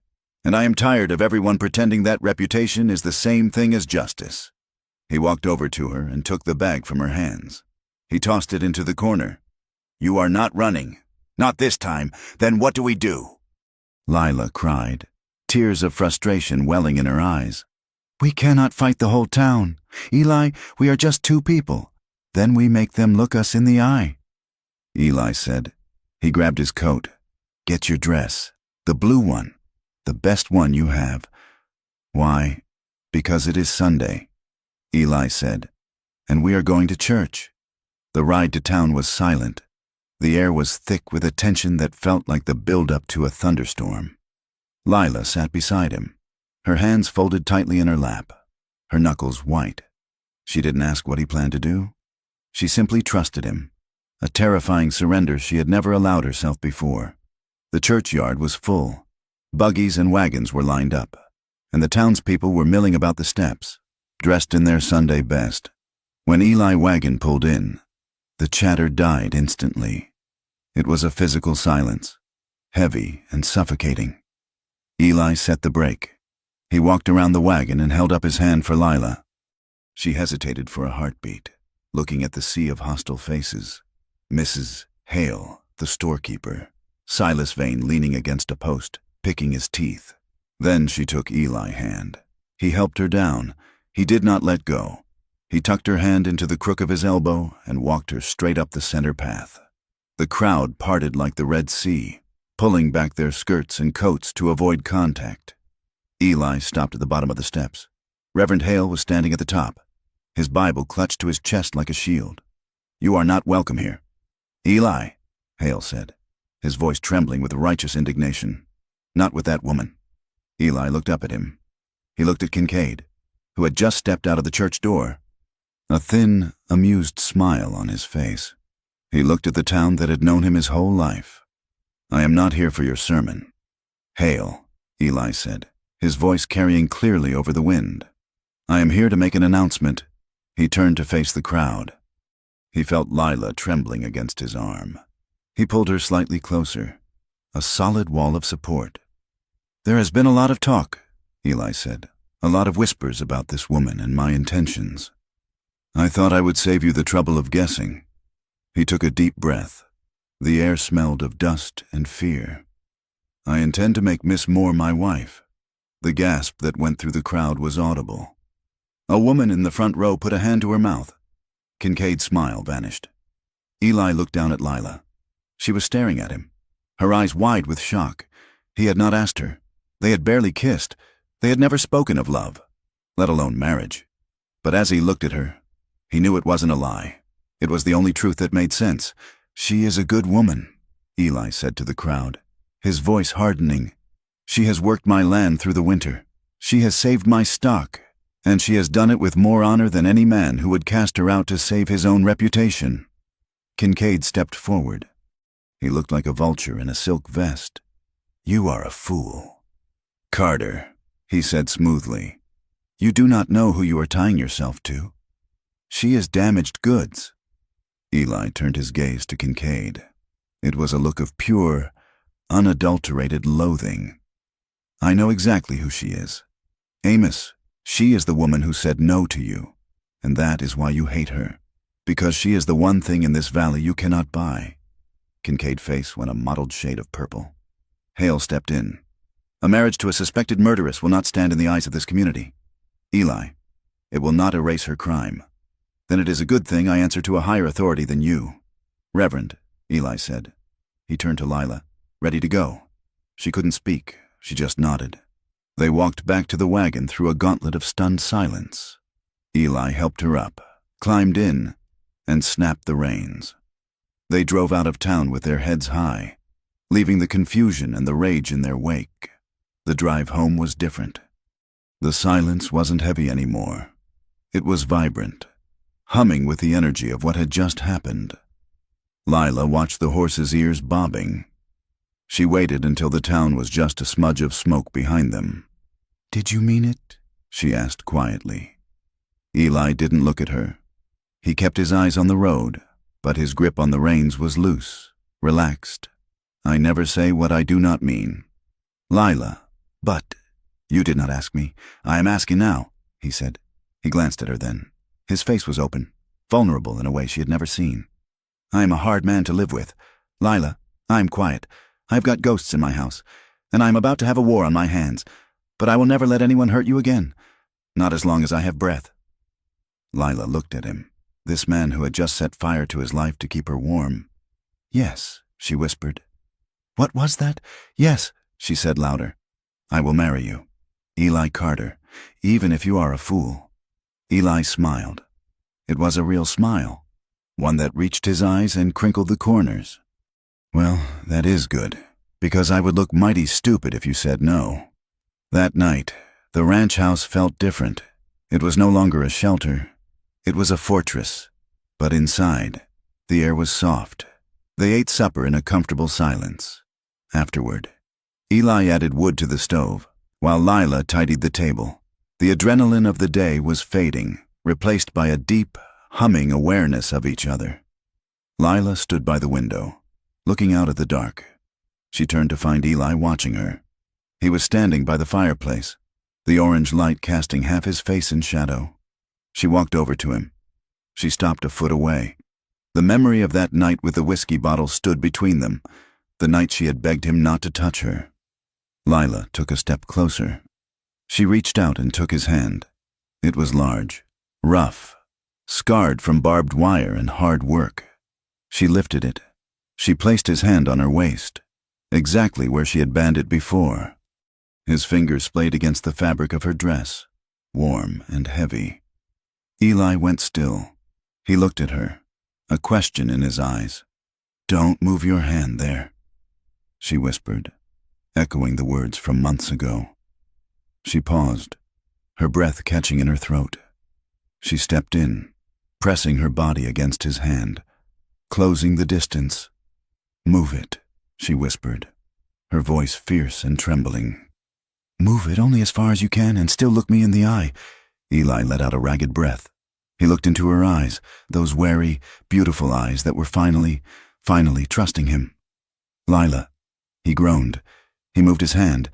And I am tired of everyone pretending that reputation is the same thing as justice." He walked over to her and took the bag from her hands. He tossed it into the corner. "You are not running. Not this time. Then what do we do?" Lila cried, tears of frustration welling in her eyes. "We cannot fight the whole town. Eli, we are just two people. Then we make them look us in the eye." Eli said. He grabbed his coat. "Get your dress. The blue one. The best one you have." "Why?" "Because it is Sunday," Eli said, "and we are going to church." The ride to town was silent. The air was thick with a tension that felt like the build-up to a thunderstorm. Lila sat beside him, her hands folded tightly in her lap, her knuckles white. She didn't ask what he planned to do. She simply trusted him, a terrifying surrender she had never allowed herself before. The churchyard was full. Buggies and wagons were lined up, and the townspeople were milling about the steps, dressed in their Sunday best. When Eli's wagon pulled in, the chatter died instantly. It was a physical silence, heavy and suffocating. Eli set the brake. He walked around the wagon and held up his hand for Lila. She hesitated for a heartbeat, looking at the sea of hostile faces. Mrs. Hale, the storekeeper, Silas Vane leaning against a post, picking his teeth. Then she took Eli's hand. He helped her down. He did not let go. He tucked her hand into the crook of his elbow and walked her straight up the center path. The crowd parted like the Red Sea, pulling back their skirts and coats to avoid contact. Eli stopped at the bottom of the steps. Reverend Hale was standing at the top, his Bible clutched to his chest like a shield. "You are not welcome here." "Eli," Hale said, his voice trembling with righteous indignation. "Not with that woman." Eli looked up at him. He looked at Kincaid, who had just stepped out of the church door, a thin, amused smile on his face. He looked at the town that had known him his whole life. "I am not here for your sermon." "Hale," Eli said, his voice carrying clearly over the wind. "I am here to make an announcement." He turned to face the crowd. He felt Lila trembling against his arm. He pulled her slightly closer, a solid wall of support. "There has been a lot of talk," Eli said, "a lot of whispers about this woman and my intentions. I thought I would save you the trouble of guessing." He took a deep breath. The air smelled of dust and fear. "I intend to make Miss Moore my wife." The gasp that went through the crowd was audible. A woman in the front row put a hand to her mouth. Kincaid's smile vanished. Eli looked down at Lila. She was staring at him, her eyes wide with shock. He had not asked her. They had barely kissed. They had never spoken of love, let alone marriage. But as he looked at her, he knew it wasn't a lie. It was the only truth that made sense. "She is a good woman," Eli said to the crowd, his voice hardening. "She has worked my land through the winter. She has saved my stock, and she has done it with more honor than any man who would cast her out to save his own reputation." Kincaid stepped forward. He looked like a vulture in a silk vest. "You are a fool." "Carter," he said smoothly, "you do not know who you are tying yourself to. She is damaged goods." Eli turned his gaze to Kincaid. It was a look of pure, unadulterated loathing. "I know exactly who she is. Amos, she is the woman who said no to you, and that is why you hate her, because she is the one thing in this valley you cannot buy." Kincaid's face went a mottled shade of purple. Hale stepped in. "A marriage to a suspected murderess will not stand in the eyes of this community. Eli, it will not erase her crime. Then it is a good thing I answer to a higher authority than you." "Reverend," Eli said. He turned to Lila. "Ready to go?" She couldn't speak. She just nodded. They walked back to the wagon through a gauntlet of stunned silence. Eli helped her up, climbed in, and snapped the reins. They drove out of town with their heads high, leaving the confusion and the rage in their wake. The drive home was different. The silence wasn't heavy anymore. It was vibrant, humming with the energy of what had just happened. Lila watched the horse's ears bobbing. She waited until the town was just a smudge of smoke behind them. "Did you mean it?" she asked quietly. Eli didn't look at her. He kept his eyes on the road, but his grip on the reins was loose, relaxed. "I never say what I do not mean." "Lila, but—" "You did not ask me. I am asking now," he said. He glanced at her then. His face was open, vulnerable in a way she had never seen. "I am a hard man to live with. Lila, I am quiet. I have got ghosts in my house, and I am about to have a war on my hands. But I will never let anyone hurt you again. Not as long as I have breath." Lila looked at him, this man who had just set fire to his life to keep her warm. "Yes," she whispered. "What was that?" "Yes," she said louder. "I will marry you, Eli Carter, even if you are a fool." Eli smiled. It was a real smile, one that reached his eyes and crinkled the corners. "Well, that is good, because I would look mighty stupid if you said no." That night, the ranch house felt different. It was no longer a shelter. It was a fortress. But inside, the air was soft. They ate supper in a comfortable silence. Afterward, Eli added wood to the stove, while Lila tidied the table. The adrenaline of the day was fading, replaced by a deep, humming awareness of each other. Lila stood by the window, looking out at the dark. She turned to find Eli watching her. He was standing by the fireplace, the orange light casting half his face in shadow. She walked over to him. She stopped a foot away. The memory of that night with the whiskey bottle stood between them, the night she had begged him not to touch her. Lila took a step closer. She reached out and took his hand. It was large, rough, scarred from barbed wire and hard work. She lifted it. She placed his hand on her waist, exactly where she had banned it before. His fingers played against the fabric of her dress, warm and heavy. Eli went still. He looked at her, a question in his eyes. "Don't move your hand there," she whispered, echoing the words from months ago. She paused, her breath catching in her throat. She stepped in, pressing her body against his hand, closing the distance. "Move it," she whispered, her voice fierce and trembling. "Move it only as far as you can and still look me in the eye." Eli let out a ragged breath. He looked into her eyes, those wary, beautiful eyes that were finally trusting him. "Lila," he groaned. He moved his hand.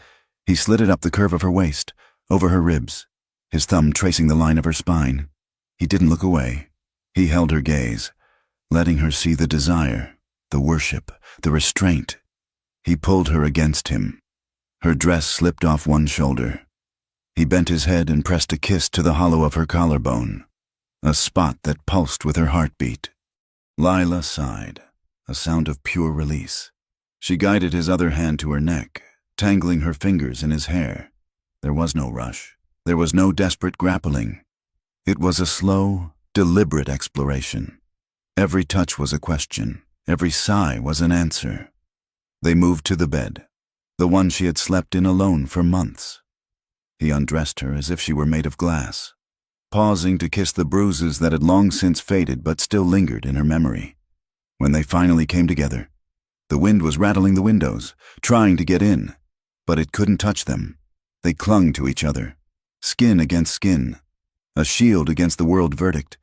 He slid it up the curve of her waist, over her ribs, his thumb tracing the line of her spine. He didn't look away. He held her gaze, letting her see the desire, the worship, the restraint. He pulled her against him. Her dress slipped off one shoulder. He bent his head and pressed a kiss to the hollow of her collarbone, a spot that pulsed with her heartbeat. Lila sighed, a sound of pure release. She guided his other hand to her neck, tangling her fingers in his hair. There was no rush. There was no desperate grappling. It was a slow, deliberate exploration. Every touch was a question. Every sigh was an answer. They moved to the bed, the one she had slept in alone for months. He undressed her as if she were made of glass, pausing to kiss the bruises that had long since faded but still lingered in her memory. When they finally came together, the wind was rattling the windows, trying to get in, but it couldn't touch them. They clung to each other, skin against skin, a shield against the world verdict.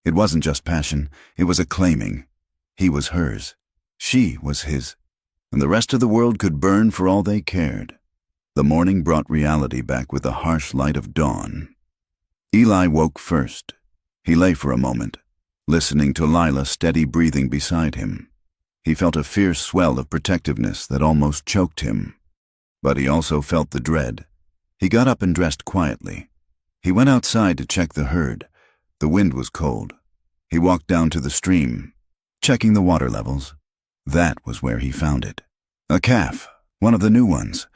It wasn't just passion, it was a claiming. He was hers, she was his, and the rest of the world could burn for all they cared. The morning brought reality back with the harsh light of dawn. Eli woke first. He lay for a moment, listening to Lila's steady breathing beside him. He felt a fierce swell of protectiveness that almost choked him. But he also felt the dread. He got up and dressed quietly. He went outside to check the herd. The wind was cold. He walked down to the stream, checking the water levels. That was where he found it. A calf, one of the new ones.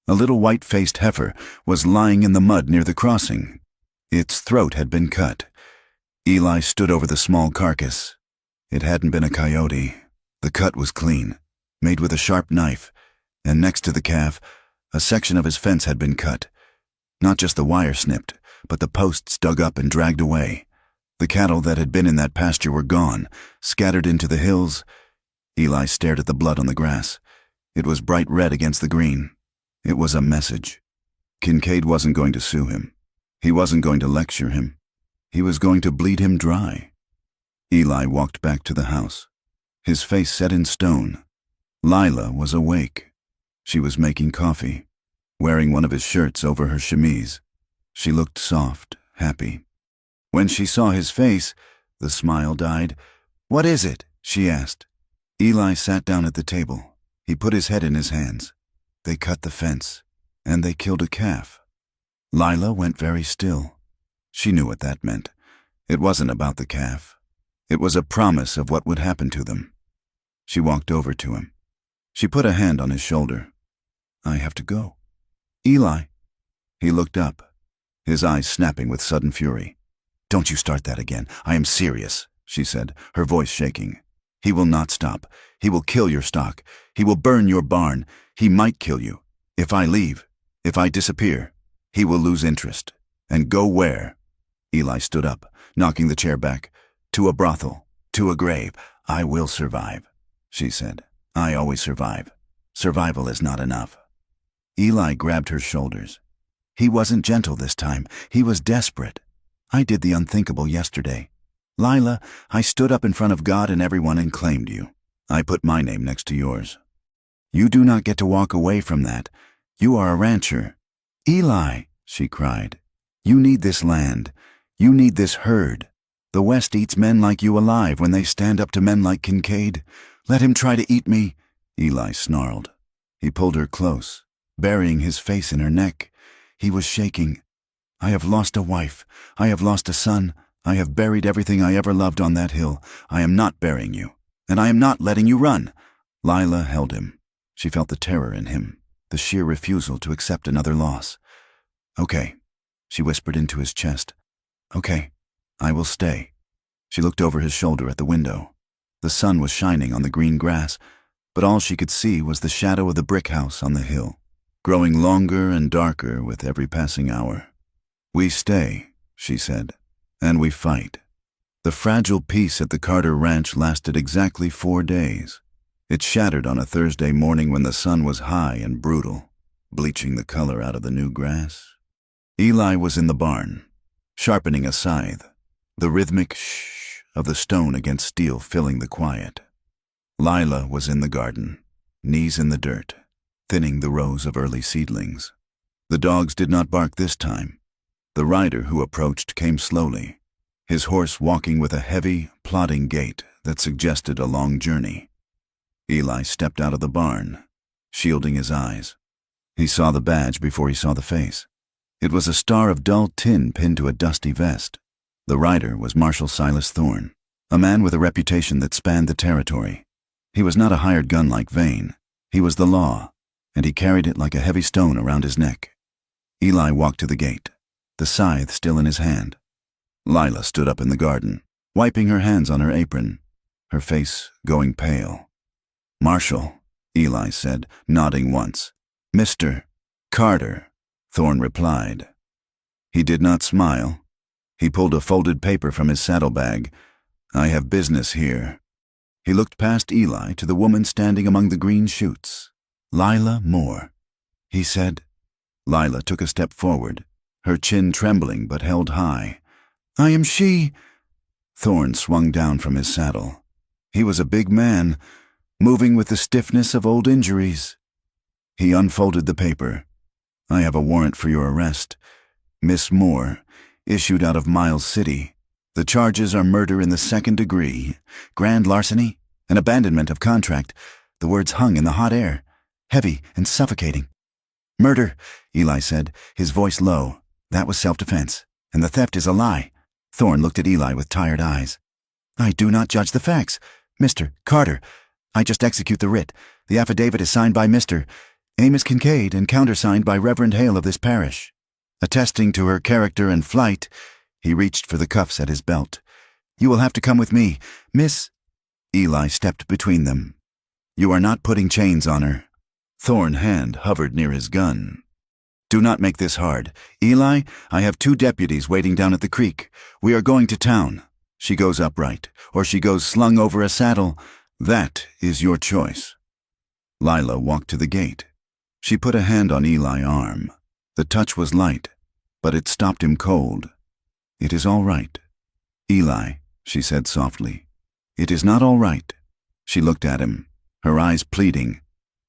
A little white-faced heifer was lying in the mud near the crossing. Its throat had been cut. Eli stood over the small carcass. It hadn't been a coyote. The cut was clean, made with a sharp knife, and next to the calf, a section of his fence had been cut. Not just the wire snipped, but the posts dug up and dragged away. The cattle that had been in that pasture were gone, scattered into the hills. Eli stared at the blood on the grass. It was bright red against the green. It was a message. Kincaid wasn't going to sue him. He wasn't going to lecture him. He was going to bleed him dry. Eli walked back to the house, his face set in stone. Lila was awake. She was making coffee, wearing one of his shirts over her chemise. She looked soft, happy. When she saw his face, the smile died. "What is it?" she asked. Eli sat down at the table. He put his head in his hands. They cut the fence, and they killed a calf. Lila went very still. She knew what that meant. It wasn't about the calf. It was a promise of what would happen to them. She walked over to him. She put a hand on his shoulder. "I have to go." "Eli." He looked up, his eyes snapping with sudden fury. "Don't you start that again. I am serious," she said, her voice shaking. "He will not stop. He will kill your stock. He will burn your barn. He might kill you. If I leave, if I disappear, he will lose interest. And go where?" Eli stood up, knocking the chair back. "To a brothel, to a grave. I will survive," she said. "I always survive. Survival is not enough." Eli grabbed her shoulders. He wasn't gentle this time. He was desperate. "I did the unthinkable yesterday. Lila, I stood up in front of God and everyone and claimed you. I put my name next to yours. You do not get to walk away from that. You are a rancher." "Eli," she cried, "you need this land. You need this herd. The West eats men like you alive when they stand up to men like Kincaid. Let him try to eat me." Eli snarled. He pulled her close, burying his face in her neck. He was shaking. "I have lost a wife. I have lost a son. I have buried everything I ever loved on that hill. I am not burying you, and I am not letting you run." Lila held him. She felt the terror in him, the sheer refusal to accept another loss. "Okay," she whispered into his chest. "Okay, I will stay." She looked over his shoulder at the window. The sun was shining on the green grass, but all she could see was the shadow of the brick house on the hill, growing longer and darker with every passing hour. "We stay," she said, "and we fight." The fragile peace at the Carter Ranch lasted exactly 4 days. It shattered on a Thursday morning when the sun was high and brutal, bleaching the color out of the new grass. Eli was in the barn, sharpening a scythe, the rhythmic shh of the stone against steel filling the quiet. Lila was in the garden, knees in the dirt, thinning the rows of early seedlings. The dogs did not bark this time. The rider who approached came slowly, his horse walking with a heavy, plodding gait that suggested a long journey. Eli stepped out of the barn, shielding his eyes. He saw the badge before he saw the face. It was a star of dull tin pinned to a dusty vest. The rider was Marshal Silas Thorne, a man with a reputation that spanned the territory. He was not a hired gun like Vane. He was the law, and he carried it like a heavy stone around his neck. Eli walked to the gate, the scythe still in his hand. Lila stood up in the garden, wiping her hands on her apron, her face going pale. "Marshal," Eli said, nodding once. "Mr. Carter," Thorne replied. He did not smile. He pulled a folded paper from his saddlebag. "I have business here." He looked past Eli to the woman standing among the green shoots. "Lila Moore," he said. Lila took a step forward, her chin trembling but held high. "I am she." Thorne swung down from his saddle. He was a big man, moving with the stiffness of old injuries. He unfolded the paper. "I have a warrant for your arrest. Miss Moore, issued out of Miles City. The charges are murder in the 2nd degree, grand larceny, and abandonment of contract." The words hung in the hot air, heavy and suffocating. "Murder," Eli said, his voice low. "That was self-defense, and the theft is a lie." Thorne looked at Eli with tired eyes. "I do not judge the facts. Mr. Carter, I just execute the writ. The affidavit is signed by Mr. Amos Kincaid and countersigned by Reverend Hale of this parish." Attesting to her character and flight, he reached for the cuffs at his belt. "You will have to come with me, Miss—" Eli stepped between them. "You are not putting chains on her." Thorn's hand hovered near his gun. "Do not make this hard. Eli, I have 2 deputies waiting down at the creek. We are going to town. She goes upright, or she goes slung over a saddle. That is your choice." Lila walked to the gate. She put a hand on Eli's arm. The touch was light, but it stopped him cold. "It is all right." "Eli," she said softly. "It is not all right." She looked at him, her eyes pleading.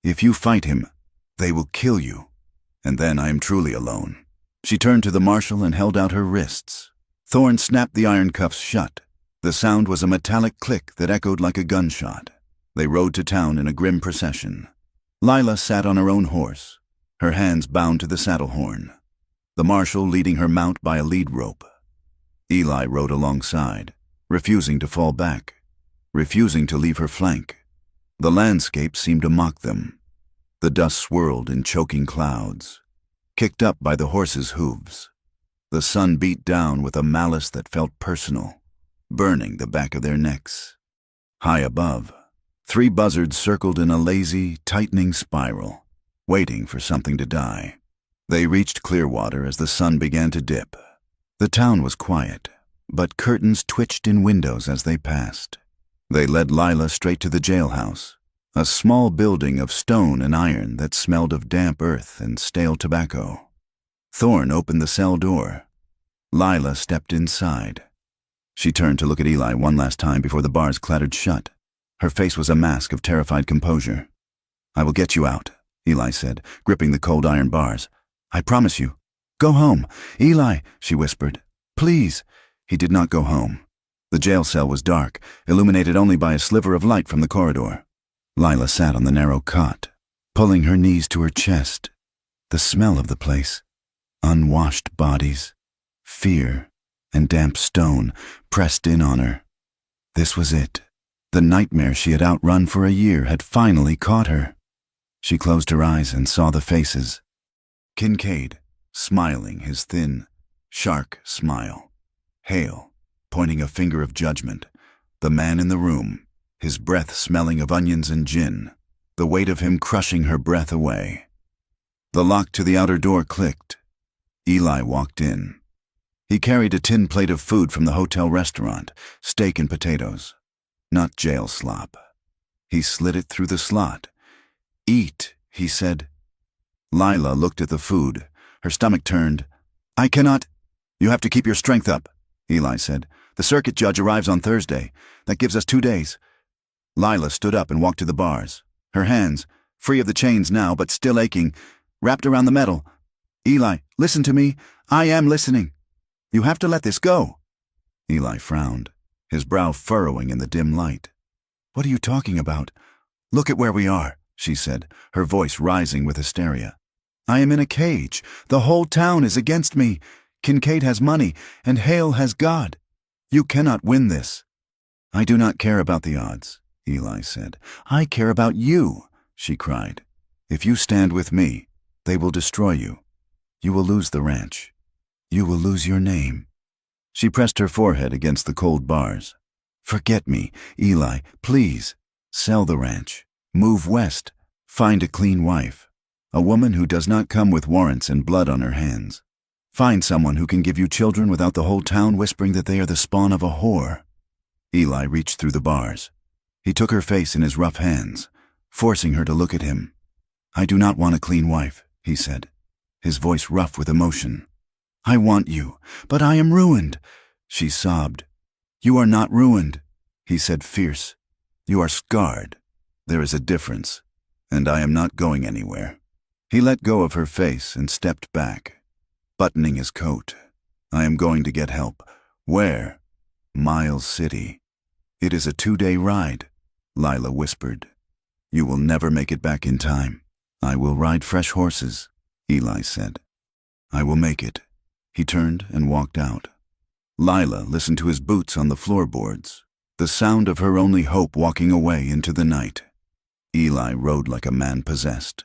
"If you fight him, they will kill you. And then I am truly alone." She turned to the marshal and held out her wrists. Thorn snapped the iron cuffs shut. The sound was a metallic click that echoed like a gunshot. They rode to town in a grim procession. Lila sat on her own horse, her hands bound to the saddle horn, the marshal leading her mount by a lead rope. Eli rode alongside, refusing to fall back, refusing to leave her flank. The landscape seemed to mock them. The dust swirled in choking clouds, kicked up by the horses' hooves. The sun beat down with a malice that felt personal, burning the back of their necks. High above, 3 buzzards circled in a lazy, tightening spiral, waiting for something to die. They reached Clearwater as the sun began to dip. The town was quiet, but curtains twitched in windows as they passed. They led Lila straight to the jailhouse, a small building of stone and iron that smelled of damp earth and stale tobacco. Thorn opened the cell door. Lila stepped inside. She turned to look at Eli one last time before the bars clattered shut. Her face was a mask of terrified composure. "I will get you out," Eli said, gripping the cold iron bars. "I promise you. Go home. Eli," she whispered. "Please." He did not go home. The jail cell was dark, illuminated only by a sliver of light from the corridor. Lila sat on the narrow cot, pulling her knees to her chest. The smell of the place, unwashed bodies, fear, and damp stone pressed in on her. This was it. The nightmare she had outrun for a year had finally caught her. She closed her eyes and saw the faces. Kincaid, smiling his thin, shark smile. Hale, pointing a finger of judgment. The man in the room, his breath smelling of onions and gin, the weight of him crushing her breath away. The lock to the outer door clicked. Eli walked in. He carried a tin plate of food from the hotel restaurant, steak and potatoes. Not jail slop. He slid it through the slot. "Eat," he said. Lila looked at the food. Her stomach turned. "I cannot—" "You have to keep your strength up," Eli said. "The circuit judge arrives on Thursday. That gives us 2 days. Lila stood up and walked to the bars. Her hands, free of the chains now but still aching, wrapped around the metal. "Eli, listen to me. I am listening. You have to let this go." Eli frowned, his brow furrowing in the dim light. "What are you talking about?" "Look at where we are," she said, her voice rising with hysteria. "I am in a cage. The whole town is against me. Kincaid has money, and Hale has God. You cannot win this." "I do not care about the odds," Eli said. "I care about you," she cried. "If you stand with me, they will destroy you. You will lose the ranch. You will lose your name." She pressed her forehead against the cold bars. "Forget me, Eli, please. Sell the ranch. Move west. Find a clean wife. A woman who does not come with warrants and blood on her hands. Find someone who can give you children without the whole town whispering that they are the spawn of a whore." Eli reached through the bars. He took her face in his rough hands, forcing her to look at him. "I do not want a clean wife," he said, his voice rough with emotion. "I want you, but I am ruined," she sobbed. "You are not ruined," he said fierce. "You are scarred. There is a difference, and I am not going anywhere." He let go of her face and stepped back, buttoning his coat. "I am going to get help." "Where?" "Miles City." "It is a 2-day ride," Lila whispered. "You will never make it back in time." "I will ride fresh horses," Eli said. "I will make it." He turned and walked out. Lila listened to his boots on the floorboards, the sound of her only hope walking away into the night. Eli rode like a man possessed.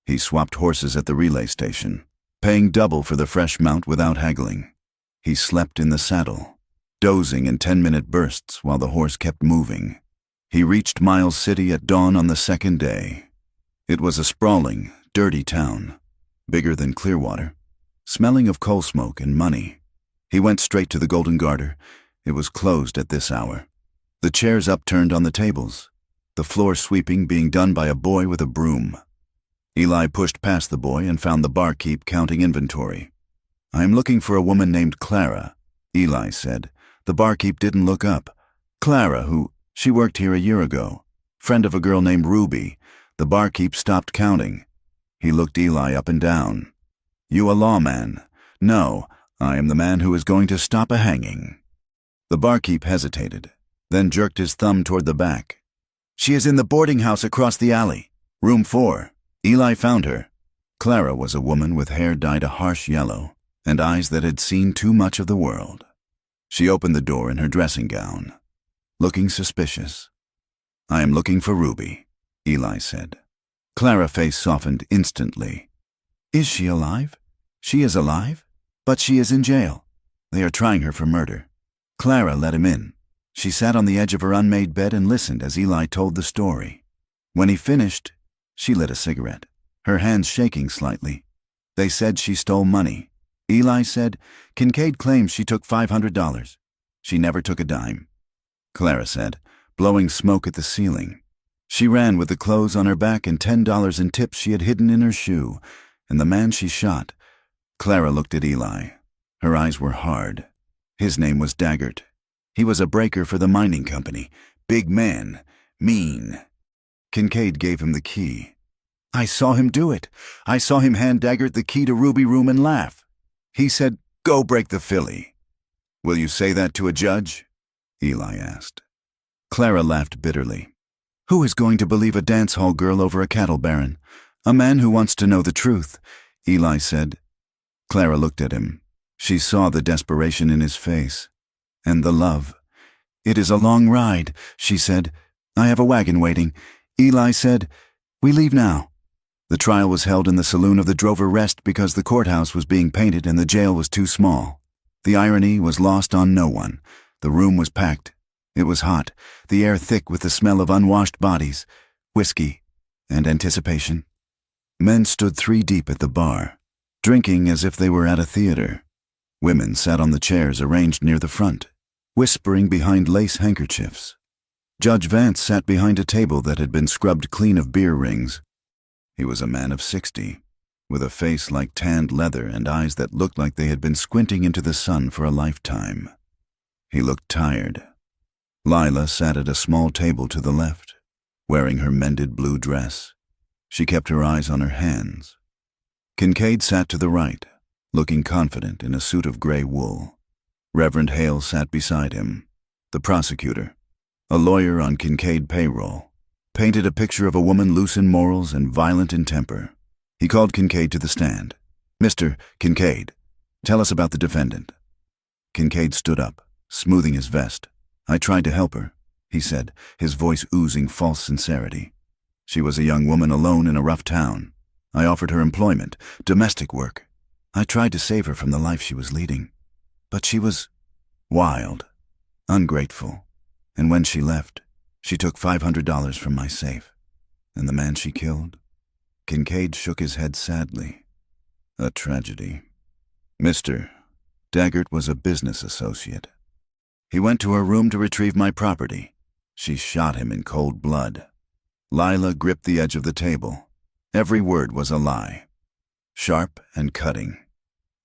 He swapped horses at the relay station, paying double for the fresh mount without haggling. He slept in the saddle, dozing in 10-minute bursts while the horse kept moving. He reached Miles City at dawn on the second day. It was a sprawling, dirty town, bigger than Clearwater, smelling of coal smoke and money. He went straight to the Golden Garter. It was closed at this hour. The chairs upturned on the tables, the floor sweeping being done by a boy with a broom. Eli pushed past the boy and found the barkeep counting inventory. "I am looking for a woman named Clara," Eli said. The barkeep didn't look up. "Clara, she worked here a year ago. Friend of a girl named Ruby." The barkeep stopped counting. He looked Eli up and down. "You a lawman?" "No, I am the man who is going to stop a hanging." The barkeep hesitated, then jerked his thumb toward the back. "She is in the boarding house across the alley. Room 4. Eli found her. Clara was a woman with hair dyed a harsh yellow and eyes that had seen too much of the world. She opened the door in her dressing gown, looking suspicious. "I am looking for Ruby," Eli said. Clara's face softened instantly. "Is she alive?" "She is alive, but she is in jail. They are trying her for murder." Clara let him in. She sat on the edge of her unmade bed and listened as Eli told the story. When he finished, she lit a cigarette, her hands shaking slightly. "They said she stole money." Eli said, "Kincaid claims she took $500. She never took a dime." Clara said, blowing smoke at the ceiling. "She ran with the clothes on her back and $10 in tips she had hidden in her shoe, and the man she shot." Clara looked at Eli. Her eyes were hard. "His name was Daggett. He was a breaker for the mining company. Big man. Mean. Kincaid gave him the key. I saw him do it. I saw him hand Daggett the key to Ruby Room and laugh. He said, 'Go break the filly.'" "Will you say that to a judge?" Eli asked. Clara laughed bitterly. "Who is going to believe a dance hall girl over a cattle baron? A man who wants to know the truth," Eli said. Clara looked at him. She saw the desperation in his face, and the love. "It is a long ride," she said. "I have a wagon waiting." Eli said, "We leave now." The trial was held in the saloon of the Drover Rest because the courthouse was being painted and the jail was too small. The irony was lost on no one. The room was packed. It was hot, the air thick with the smell of unwashed bodies, whiskey, and anticipation. Men stood 3 deep at the bar, drinking as if they were at a theater. Women sat on the chairs arranged near the front, whispering behind lace handkerchiefs. Judge Vance sat behind a table that had been scrubbed clean of beer rings. He was a man of 60, with a face like tanned leather and eyes that looked like they had been squinting into the sun for a lifetime. He looked tired. Lila sat at a small table to the left, wearing her mended blue dress. She kept her eyes on her hands. Kincaid sat to the right, looking confident in a suit of gray wool. Reverend Hale sat beside him. The prosecutor, a lawyer on Kincaid payroll, painted a picture of a woman loose in morals and violent in temper. He called Kincaid to the stand. "Mr. Kincaid, tell us about the defendant." Kincaid stood up, smoothing his vest. "I tried to help her," he said, his voice oozing false sincerity. "She was a young woman alone in a rough town. I offered her employment, domestic work. I tried to save her from the life she was leading. But she was wild, ungrateful, and when she left, she took $500 from my safe. And the man she killed?" Kincaid shook his head sadly. "A tragedy. Mr. Daggett was a business associate. He went to her room to retrieve my property. She shot him in cold blood." Lila gripped the edge of the table. Every word was a lie, sharp and cutting.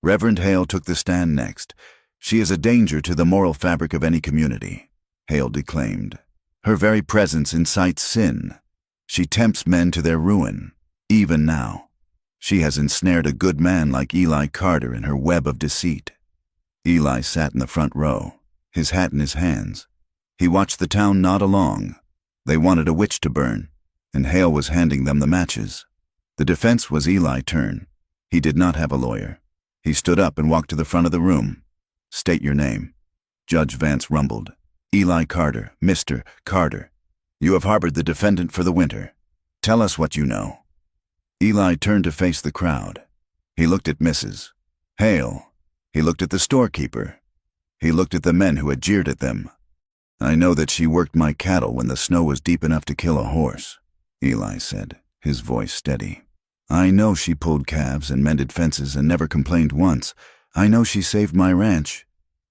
Reverend Hale took the stand next. "She is a danger to the moral fabric of any community," Hale declaimed. "Her very presence incites sin. She tempts men to their ruin, even now. She has ensnared a good man like Eli Carter in her web of deceit." Eli sat in the front row, his hat in his hands. He watched the town nod along. They wanted a witch to burn, and Hale was handing them the matches. The defense was Eli's turn. He did not have a lawyer. He stood up and walked to the front of the room. "State your name." Judge Vance rumbled. "Eli Carter, Mr. Carter. You have harbored the defendant for the winter. Tell us what you know." Eli turned to face the crowd. He looked at Mrs. Hale. He looked at the storekeeper. He looked at the men who had jeered at them. I know that she worked my cattle when the snow was deep enough to kill a horse, Eli said, his voice steady. I know she pulled calves and mended fences and never complained once. I know she saved my ranch.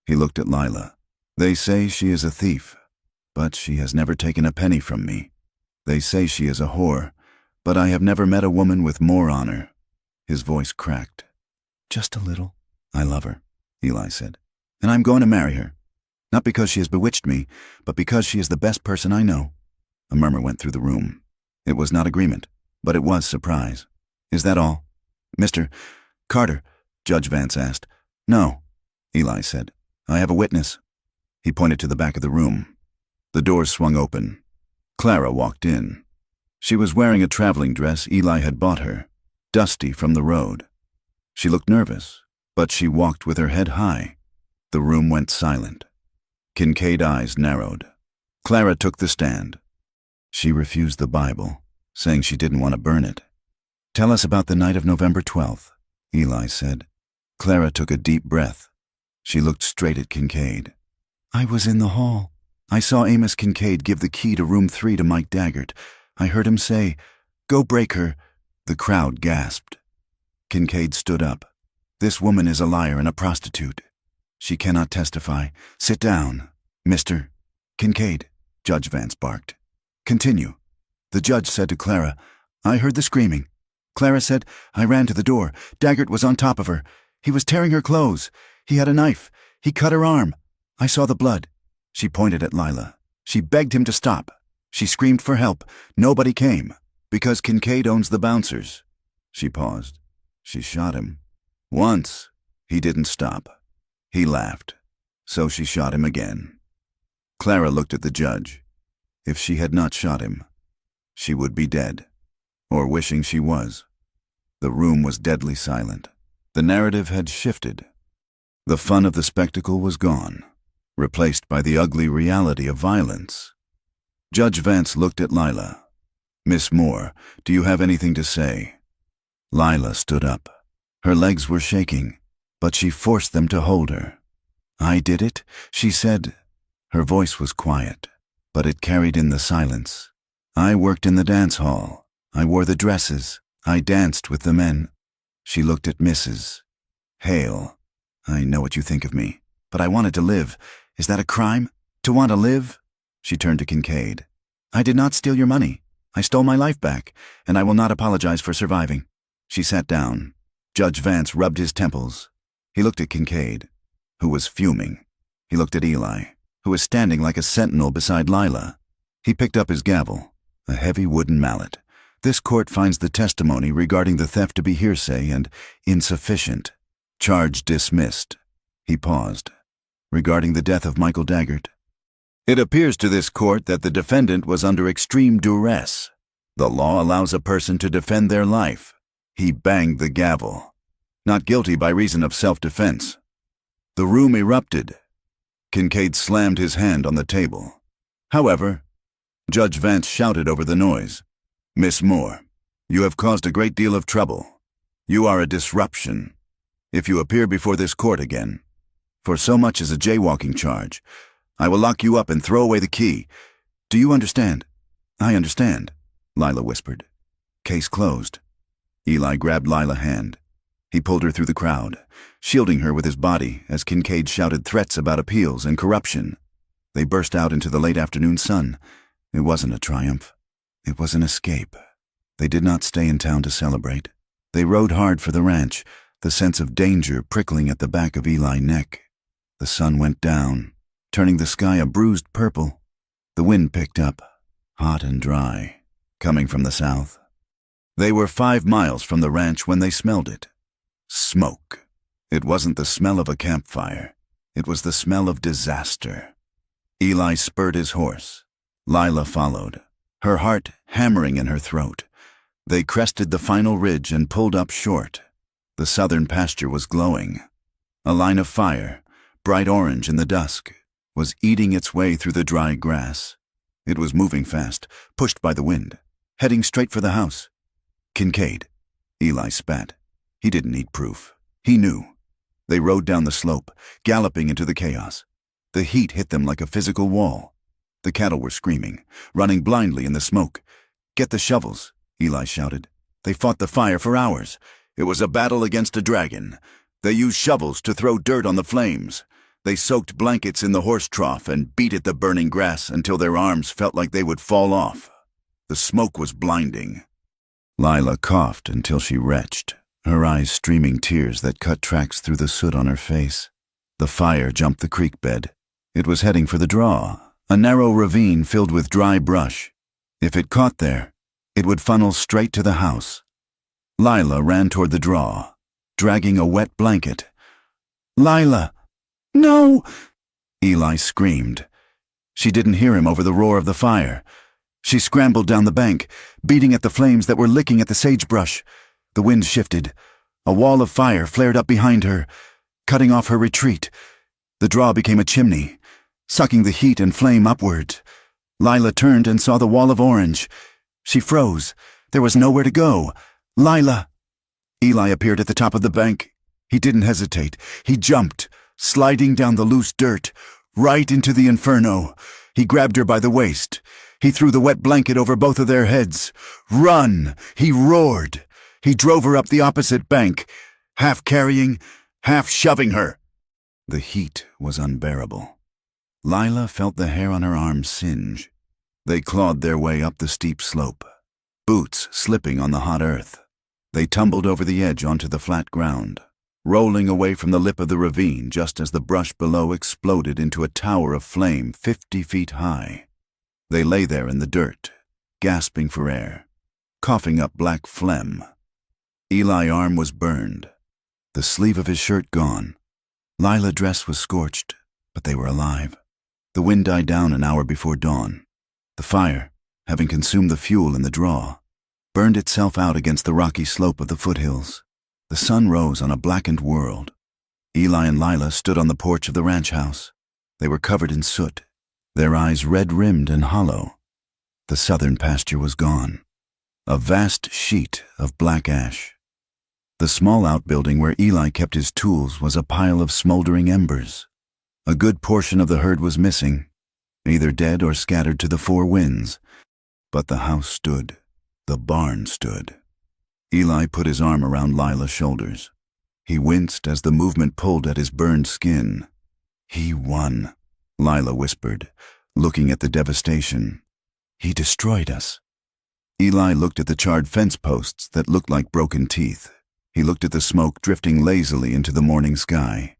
He looked at Lila. They say she is a thief, but she has never taken a penny from me. They say she is a whore, but I have never met a woman with more honor. His voice cracked. Just a little. I love her, Eli said, and I'm going to marry her. Not because she has bewitched me, but because she is the best person I know. A murmur went through the room. It was not agreement, but it was surprise. Is that all? Mr. Carter, Judge Vance asked. No, Eli said. I have a witness. He pointed to the back of the room. The doors swung open. Clara walked in. She was wearing a traveling dress Eli had bought her, dusty from the road. She looked nervous, but she walked with her head high. The room went silent. Kincaid's eyes narrowed. Clara took the stand. She refused the Bible, saying she didn't want to burn it. Tell us about the night of November 12th, Eli said. Clara took a deep breath. She looked straight at Kincaid. I was in the hall. I saw Amos Kincaid give the key to room 3 to Mike Daggett. I heard him say, "Go break her." The crowd gasped. Kincaid stood up. This woman is a liar and a prostitute. She cannot testify. Sit down, Mr. Kincaid, Judge Vance barked. Continue. The judge said to Clara, I heard the screaming. Clara said, I ran to the door. Daggett was on top of her. He was tearing her clothes. He had a knife. He cut her arm. I saw the blood. She pointed at Lila. She begged him to stop. She screamed for help. Nobody came, because Kincaid owns the bouncers. She paused. She shot him. Once. He didn't stop. He laughed. So she shot him again. Clara looked at the judge. If she had not shot him, she would be dead, or wishing she was. The room was deadly silent. The narrative had shifted. The fun of the spectacle was gone, replaced by the ugly reality of violence. Judge Vance looked at Lila. Miss Moore, do you have anything to say? Lila stood up. Her legs were shaking, but she forced them to hold her. I did it, she said. Her voice was quiet, but it carried in the silence. I worked in the dance hall. I wore the dresses. I danced with the men. She looked at Mrs. Hale. I know what you think of me, but I wanted to live. Is that a crime? To want to live? She turned to Kincaid. I did not steal your money. I stole my life back, and I will not apologize for surviving. She sat down. Judge Vance rubbed his temples. He looked at Kincaid, who was fuming. He looked at Eli, who was standing like a sentinel beside Lila. He picked up his gavel, a heavy wooden mallet. This court finds the testimony regarding the theft to be hearsay and insufficient. Charge dismissed. He paused. Regarding the death of Michael Daggett, it appears to this court that the defendant was under extreme duress. The law allows a person to defend their life. He banged the gavel. Not guilty by reason of self-defense. The room erupted. Kincaid slammed his hand on the table. However, Judge Vance shouted over the noise. Miss Moore, you have caused a great deal of trouble. You are a disruption. If you appear before this court again, for so much as a jaywalking charge, I will lock you up and throw away the key. Do you understand? I understand, Lila whispered. Case closed. Eli grabbed Lila's hand. He pulled her through the crowd, shielding her with his body as Kincaid shouted threats about appeals and corruption. They burst out into the late afternoon sun. It wasn't a triumph. It was an escape. They did not stay in town to celebrate. They rode hard for the ranch, the sense of danger prickling at the back of Eli's neck. The sun went down, turning the sky a bruised purple. The wind picked up, hot and dry, coming from the south. They were 5 miles from the ranch when they smelled it. Smoke. It wasn't the smell of a campfire. It was the smell of disaster. Eli spurred his horse. Lila followed, her heart hammering in her throat. They crested the final ridge and pulled up short. The southern pasture was glowing. A line of fire, bright orange in the dusk, was eating its way through the dry grass. It was moving fast, pushed by the wind, heading straight for the house. Kincaid. Eli spat. He didn't need proof. He knew. They rode down the slope, galloping into the chaos. The heat hit them like a physical wall. The cattle were screaming, running blindly in the smoke. "Get the shovels," Eli shouted. They fought the fire for hours. It was a battle against a dragon. They used shovels to throw dirt on the flames. They soaked blankets in the horse trough and beat at the burning grass until their arms felt like they would fall off. The smoke was blinding. Lila coughed until she retched, her eyes streaming tears that cut tracks through the soot on her face. The fire jumped the creek bed. It was heading for the draw, a narrow ravine filled with dry brush. If it caught there, it would funnel straight to the house. Lila ran toward the draw, dragging a wet blanket. "Lila! No!" Eli screamed. She didn't hear him over the roar of the fire. She scrambled down the bank, beating at the flames that were licking at the sagebrush. The wind shifted. A wall of fire flared up behind her, cutting off her retreat. The draw became a chimney, sucking the heat and flame upward. Lila turned and saw the wall of orange. She froze. There was nowhere to go. "Lila!" Eli appeared at the top of the bank. He didn't hesitate. He jumped, sliding down the loose dirt, right into the inferno. He grabbed her by the waist. He threw the wet blanket over both of their heads. "Run!" he roared. He drove her up the opposite bank, half carrying, half shoving her. The heat was unbearable. Lila felt the hair on her arms singe. They clawed their way up the steep slope, boots slipping on the hot earth. They tumbled over the edge onto the flat ground, rolling away from the lip of the ravine just as the brush below exploded into a tower of flame 50 feet high. They lay there in the dirt, gasping for air, coughing up black phlegm. Eli's arm was burned, the sleeve of his shirt gone. Lila's dress was scorched, but they were alive. The wind died down an hour before dawn. The fire, having consumed the fuel in the draw, burned itself out against the rocky slope of the foothills. The sun rose on a blackened world. Eli and Lila stood on the porch of the ranch house. They were covered in soot, their eyes red-rimmed and hollow. The southern pasture was gone, a vast sheet of black ash. The small outbuilding where Eli kept his tools was a pile of smoldering embers. A good portion of the herd was missing, either dead or scattered to the four winds. But the house stood. The barn stood. Eli put his arm around Lila's shoulders. He winced as the movement pulled at his burned skin. "He won," Lila whispered, looking at the devastation. "He destroyed us." Eli looked at the charred fence posts that looked like broken teeth. He looked at the smoke drifting lazily into the morning sky.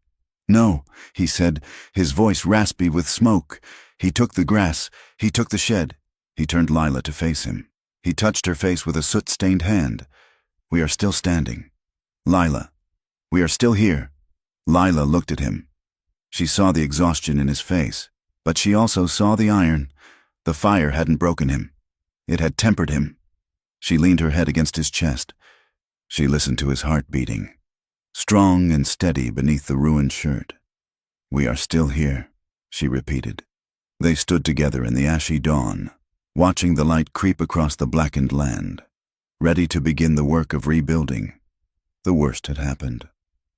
"No," he said, his voice raspy with smoke. He took the grass. He took the shed. He turned Lila to face him. He touched her face with a soot-stained hand. "We are still standing. Lila, we are still here." Lila looked at him. She saw the exhaustion in his face, but she also saw the iron. The fire hadn't broken him. It had tempered him. She leaned her head against his chest. She listened to his heart beating, strong and steady beneath the ruined shirt. "We are still here," she repeated. They stood together in the ashy dawn, watching the light creep across the blackened land, ready to begin the work of rebuilding. The worst had happened.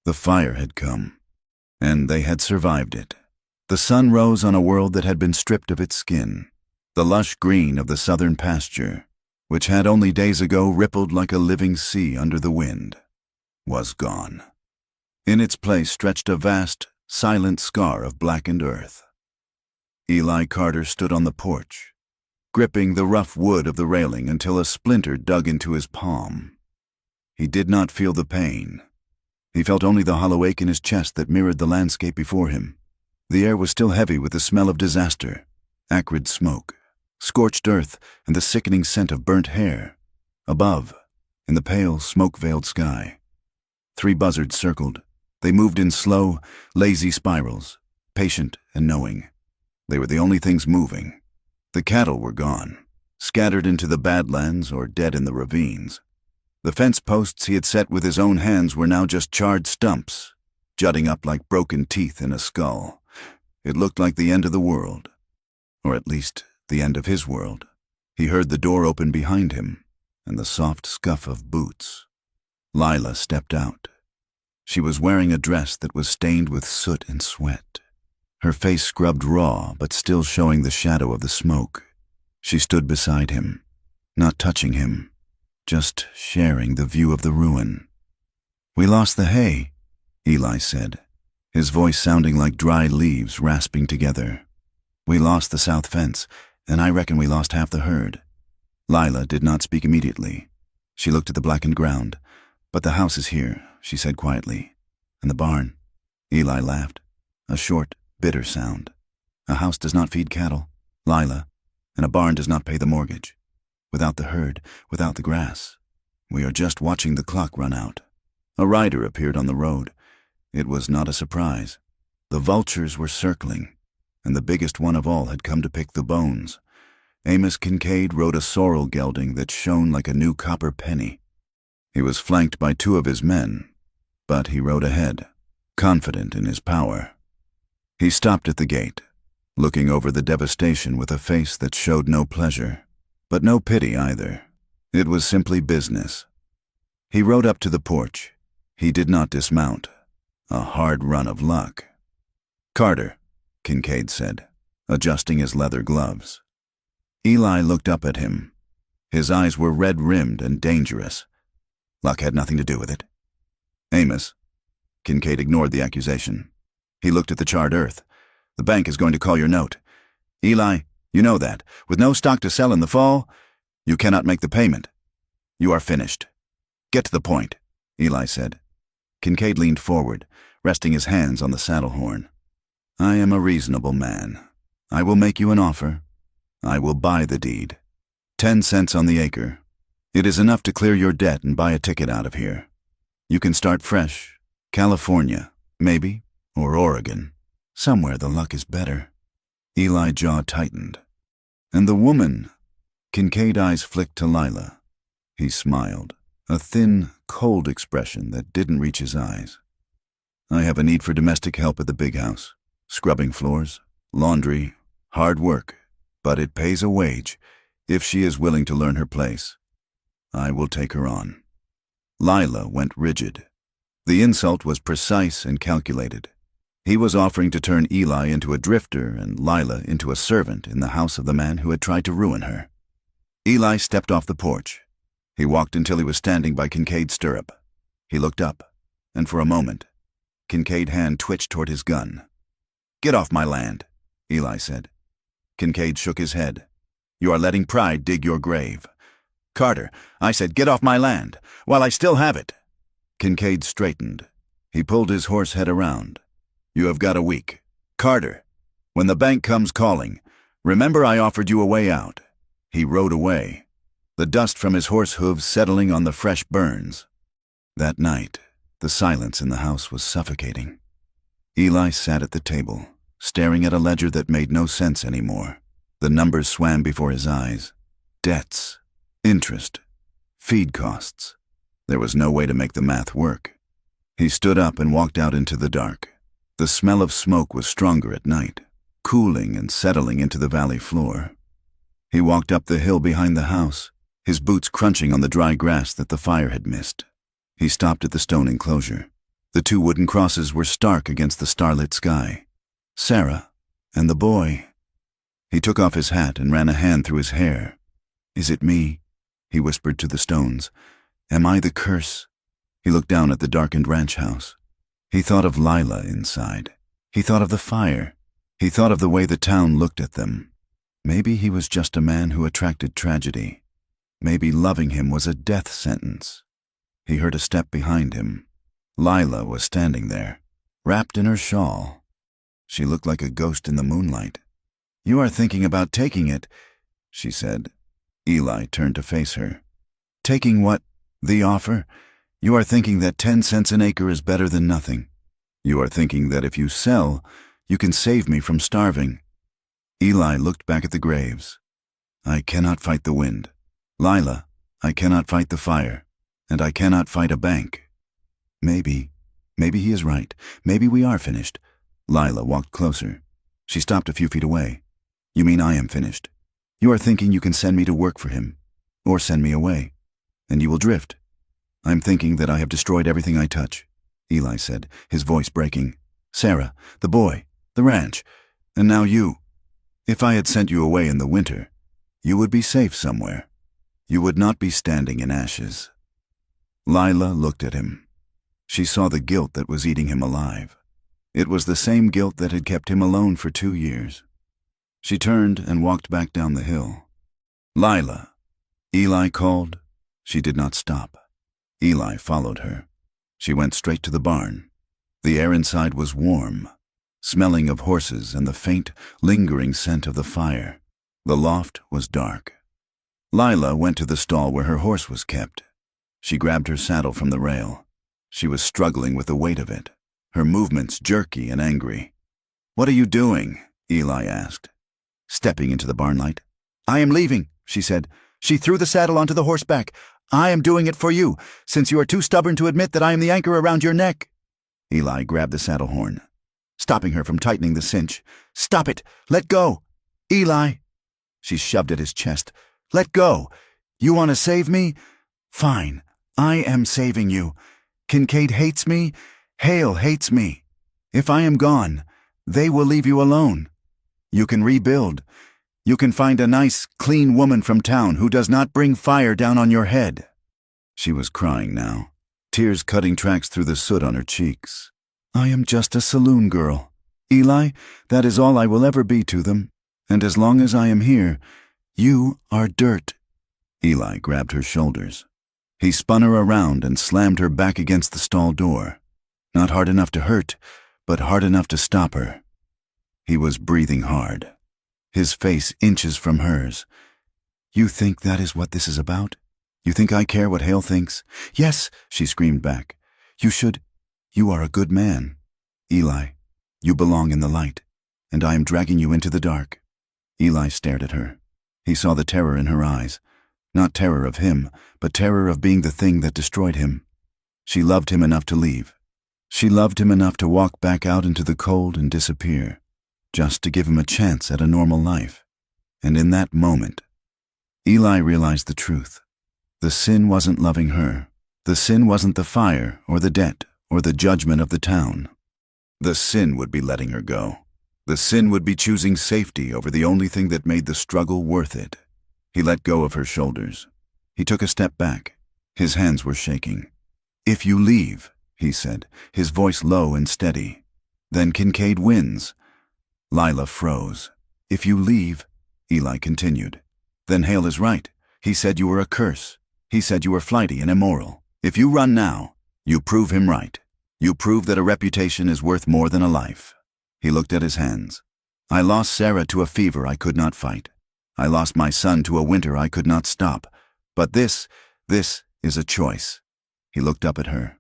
The fire had come, and they had survived it. The sun rose on a world that had been stripped of its skin. The lush green of the southern pasture, which had only days ago rippled like a living sea under the wind, was gone. In its place stretched a vast, silent scar of blackened earth. Eli Carter stood on the porch, gripping the rough wood of the railing until a splinter dug into his palm. He did not feel the pain. He felt only the hollow ache in his chest that mirrored the landscape before him. The air was still heavy with the smell of disaster, acrid smoke, scorched earth, and the sickening scent of burnt hair. Above, in the pale, smoke-veiled sky, 3 buzzards circled. They moved in slow, lazy spirals, patient and knowing. They were the only things moving. The cattle were gone, scattered into the badlands or dead in the ravines. The fence posts he had set with his own hands were now just charred stumps, jutting up like broken teeth in a skull. It looked like the end of the world, or at least the end of his world. He heard the door open behind him and the soft scuff of boots. Lila stepped out. She was wearing a dress that was stained with soot and sweat, her face scrubbed raw but still showing the shadow of the smoke. She stood beside him, not touching him, just sharing the view of the ruin. "We lost the hay," Eli said, his voice sounding like dry leaves rasping together. "We lost the south fence, and I reckon we lost half the herd." Lila did not speak immediately. She looked at the blackened ground. "But the house is here," she said quietly. "And the barn." Eli laughed, a short, bitter sound. "A house does not feed cattle, Lila, and a barn does not pay the mortgage. Without the herd, without the grass, we are just watching the clock run out." A rider appeared on the road. It was not a surprise. The vultures were circling, and the biggest one of all had come to pick the bones. Amos Kincaid rode a sorrel gelding that shone like a new copper penny. He was flanked by 2 of his men, but he rode ahead, confident in his power. He stopped at the gate, looking over the devastation with a face that showed no pleasure, but no pity either. It was simply business. He rode up to the porch. He did not dismount. A hard run of luck. "Carter," Kincaid said, adjusting his leather gloves. Eli looked up at him. His eyes were red-rimmed and dangerous. "Luck had nothing to do with it." "Amos." Kincaid ignored the accusation. He looked at the charred earth. "The bank is going to call your note. Eli, you know that. With no stock to sell in the fall, you cannot make the payment. You are finished." "Get to the point," Eli said. Kincaid leaned forward, resting his hands on the saddle horn. "I am a reasonable man. I will make you an offer. I will buy the deed. 10 cents on the acre. It is enough to clear your debt and buy a ticket out of here. You can start fresh. California, maybe, or Oregon. Somewhere the luck is better." Eli's jaw tightened. "And the woman?" Kincaid's eyes flicked to Lila. He smiled, a thin, cold expression that didn't reach his eyes. "I have a need for domestic help at the big house. Scrubbing floors, laundry, hard work, but it pays a wage if she is willing to learn her place. I will take her on." Lila went rigid. The insult was precise and calculated. He was offering to turn Eli into a drifter and Lila into a servant in the house of the man who had tried to ruin her. Eli stepped off the porch. He walked until he was standing by Kincaid's stirrup. He looked up, and for a moment, Kincaid's hand twitched toward his gun. "Get off my land," Eli said. Kincaid shook his head. "You are letting pride dig your grave." "Carter, I said get off my land, while I still have it." Kincaid straightened. He pulled his horse head around. "You have got a week. Carter, when the bank comes calling, remember I offered you a way out." He rode away, the dust from his horse hooves settling on the fresh burns. That night, the silence in the house was suffocating. Eli sat at the table, staring at a ledger that made no sense anymore. The numbers swam before his eyes. Debts, interest, feed costs. There was no way to make the math work. He stood up and walked out into the dark. The smell of smoke was stronger at night, cooling and settling into the valley floor. He walked up the hill behind the house, his boots crunching on the dry grass that the fire had missed. He stopped at the stone enclosure. The 2 wooden crosses were stark against the starlit sky. Sarah and the boy. He took off his hat and ran a hand through his hair. "Is it me?" he whispered to the stones. "Am I the curse?" He looked down at the darkened ranch house. He thought of Lila inside. He thought of the fire. He thought of the way the town looked at them. Maybe he was just a man who attracted tragedy. Maybe loving him was a death sentence. He heard a step behind him. Lila was standing there, wrapped in her shawl. She looked like a ghost in the moonlight. "You are thinking about taking it," she said. Eli turned to face her. "Taking what? The offer? You are thinking that 10 cents an acre is better than nothing. You are thinking that if you sell, you can save me from starving." Eli looked back at the graves. "I cannot fight the wind. Lila, I cannot fight the fire. And I cannot fight a bank." Maybe he is right. Maybe we are finished." Lila walked closer. She stopped a few feet away. "You mean I am finished? You are thinking you can send me to work for him, or send me away, and you will drift. I'm thinking that I have destroyed everything I touch, Eli said, his voice breaking. Sarah, the boy, the ranch, and now you. If I had sent you away in the winter, you would be safe somewhere. You would not be standing in ashes. Lila looked at him. She saw the guilt that was eating him alive. It was the same guilt that had kept him alone for 2 years. She turned and walked back down the hill. Lila, Eli called. She did not stop. Eli followed her. She went straight to the barn. The air inside was warm, smelling of horses and the faint, lingering scent of the fire. The loft was dark. Lila went to the stall where her horse was kept. She grabbed her saddle from the rail. She was struggling with the weight of it, her movements jerky and angry. "What are you doing?" Eli asked, stepping into the barn light. "I am leaving," she said. She threw the saddle onto the horseback. "I am doing it for you, since you are too stubborn to admit that I am the anchor around your neck." Eli grabbed the saddle horn, stopping her from tightening the cinch. "Stop it! Let go! Eli!" She shoved at his chest. "Let go! You want to save me? Fine, I am saving you. Kincaid hates me. Hale hates me. If I am gone, they will leave you alone. You can rebuild. You can find a nice, clean woman from town who does not bring fire down on your head." She was crying now, tears cutting tracks through the soot on her cheeks. "I am just a saloon girl. Eli, that is all I will ever be to them. And as long as I am here, you are dirt." Eli grabbed her shoulders. He spun her around and slammed her back against the stall door. Not hard enough to hurt, but hard enough to stop her. He was breathing hard, his face inches from hers. "You think that is what this is about? You think I care what Hale thinks?" "Yes," she screamed back. "You should. You are a good man. Eli, you belong in the light, and I am dragging you into the dark." Eli stared at her. He saw the terror in her eyes. Not terror of him, but terror of being the thing that destroyed him. She loved him enough to leave. She loved him enough to walk back out into the cold and disappear, just to give him a chance at a normal life. And in that moment, Eli realized the truth. The sin wasn't loving her. The sin wasn't the fire or the debt or the judgment of the town. The sin would be letting her go. The sin would be choosing safety over the only thing that made the struggle worth it. He let go of her shoulders. He took a step back. His hands were shaking. "If you leave," he said, his voice low and steady, "then Kincaid wins." Lila froze. "If you leave," Eli continued, "then Hale is right. He said you were a curse. He said you were flighty and immoral. If you run now, you prove him right. You prove that a reputation is worth more than a life." He looked at his hands. "I lost Sarah to a fever I could not fight. I lost my son to a winter I could not stop. But this is a choice." He looked up at her.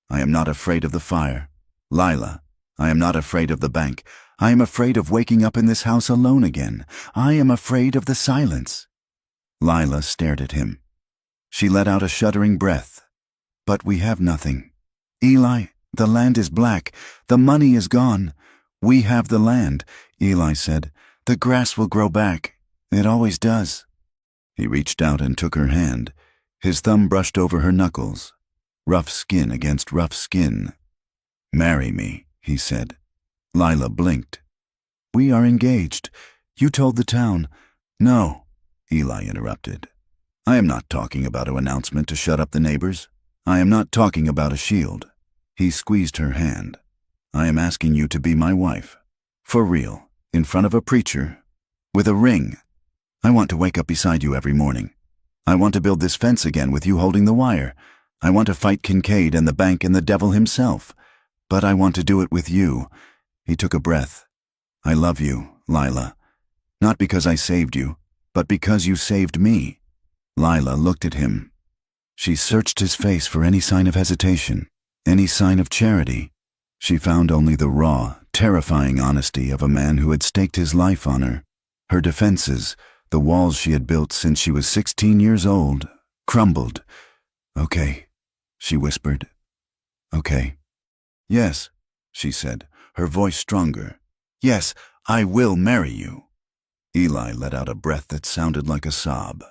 "I am not afraid of the fire. Lila, I am not afraid of the bank. I am afraid of waking up in this house alone again. I am afraid of the silence." Lila stared at him. She let out a shuddering breath. "But we have nothing. Eli, the land is black. The money is gone. We have the land," Eli said. "The grass will grow back. It always does." He reached out and took her hand. His thumb brushed over her knuckles. Rough skin against rough skin. "Marry me," he said. Lila blinked. "We are engaged. You told the town." "No," Eli interrupted. "I am not talking about an announcement to shut up the neighbors. I am not talking about a shield." He squeezed her hand. "I am asking you to be my wife. For real, in front of a preacher, with a ring. I want to wake up beside you every morning. I want to build this fence again with you holding the wire. I want to fight Kincaid and the bank and the devil himself. But I want to do it with you." He took a breath. "I love you, Lila. Not because I saved you, but because you saved me." Lila looked at him. She searched his face for any sign of hesitation, any sign of charity. She found only the raw, terrifying honesty of a man who had staked his life on her. Her defenses, the walls she had built since she was 16 years old, crumbled. "Okay," she whispered. "Okay." "Yes," she said, her voice stronger. "Yes, I will marry you." Eli let out a breath that sounded like a sob.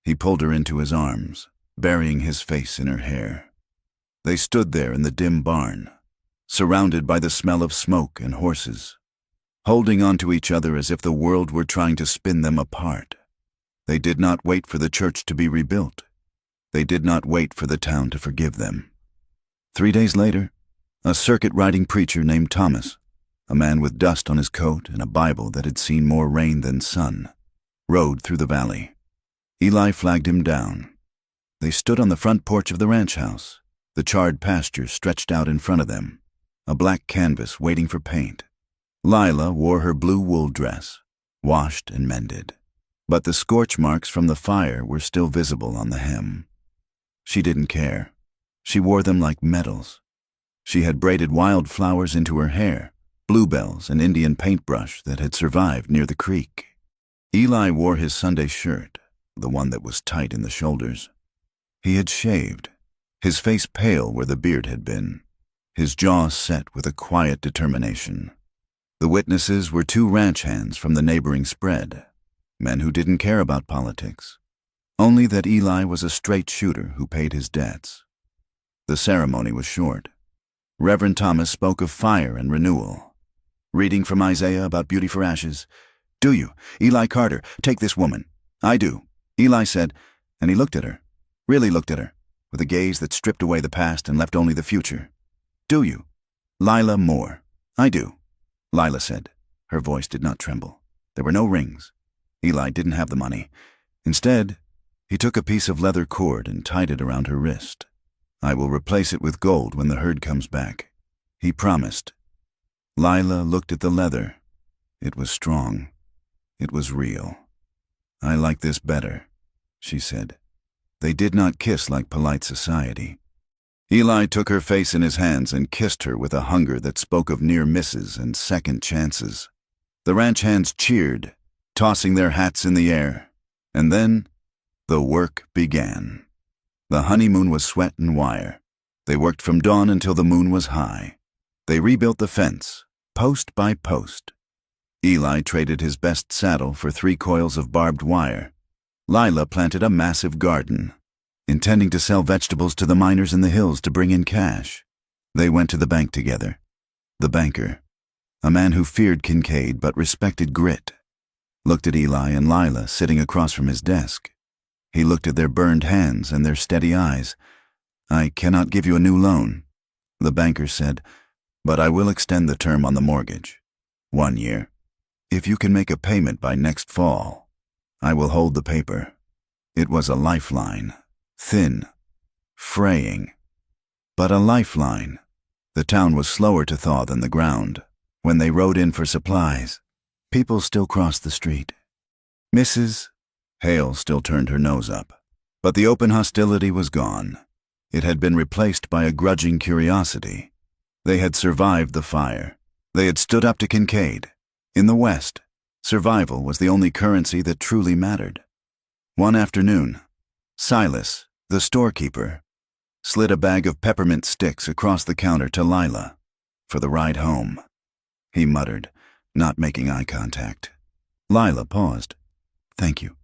He pulled her into his arms, burying his face in her hair. They stood there in the dim barn, surrounded by the smell of smoke and horses, holding on to each other as if the world were trying to spin them apart. They did not wait for the church to be rebuilt. They did not wait for the town to forgive them. 3 days later, a circuit-riding preacher named Thomas, a man with dust on his coat and a Bible that had seen more rain than sun, rode through the valley. Eli flagged him down. They stood on the front porch of the ranch house, the charred pasture stretched out in front of them, a black canvas waiting for paint. Lila wore her blue wool dress, washed and mended, but the scorch marks from the fire were still visible on the hem. She didn't care. She wore them like medals. She had braided wildflowers into her hair, bluebells and Indian paintbrush that had survived near the creek. Eli wore his Sunday shirt, the one that was tight in the shoulders. He had shaved, his face pale where the beard had been, his jaw set with a quiet determination. The witnesses were 2 ranch hands from the neighboring spread, men who didn't care about politics, only that Eli was a straight shooter who paid his debts. The ceremony was short. Reverend Thomas spoke of fire and renewal, reading from Isaiah about beauty for ashes. "Do you, Eli Carter, take this woman?" "I do," Eli said, and he looked at her, really looked at her, with a gaze that stripped away the past and left only the future. "Do you?" "Lila Moore." "I do," Lila said. Her voice did not tremble. There were no rings. Eli didn't have the money. Instead, he took a piece of leather cord and tied it around her wrist. "I will replace it with gold when the herd comes back," he promised. Lila looked at the leather. It was strong. It was real. "I like this better," she said. They did not kiss like polite society. Eli took her face in his hands and kissed her with a hunger that spoke of near misses and second chances. The ranch hands cheered, tossing their hats in the air. And then, the work began. The honeymoon was sweat and wire. They worked from dawn until the moon was high. They rebuilt the fence, post by post. Eli traded his best saddle for 3 coils of barbed wire. Lila planted a massive garden, intending to sell vegetables to the miners in the hills to bring in cash. They went to the bank together. The banker, a man who feared Kincaid but respected grit, looked at Eli and Lila sitting across from his desk. He looked at their burned hands and their steady eyes. "I cannot give you a new loan," the banker said, "but I will extend the term on the mortgage. 1 year. If you can make a payment by next fall, I will hold the paper." It was a lifeline, thin, fraying, but a lifeline. The town was slower to thaw than the ground. When they rode in for supplies, people still crossed the street. "Mrs. Hale still turned her nose up, but the open hostility was gone. It had been replaced by a grudging curiosity. They had survived the fire. They had stood up to Kincaid. In the West, survival was the only currency that truly mattered. One afternoon, Silas, the storekeeper, slid a bag of peppermint sticks across the counter to Lila for the ride home. He muttered, not making eye contact. Lila paused. "Thank you."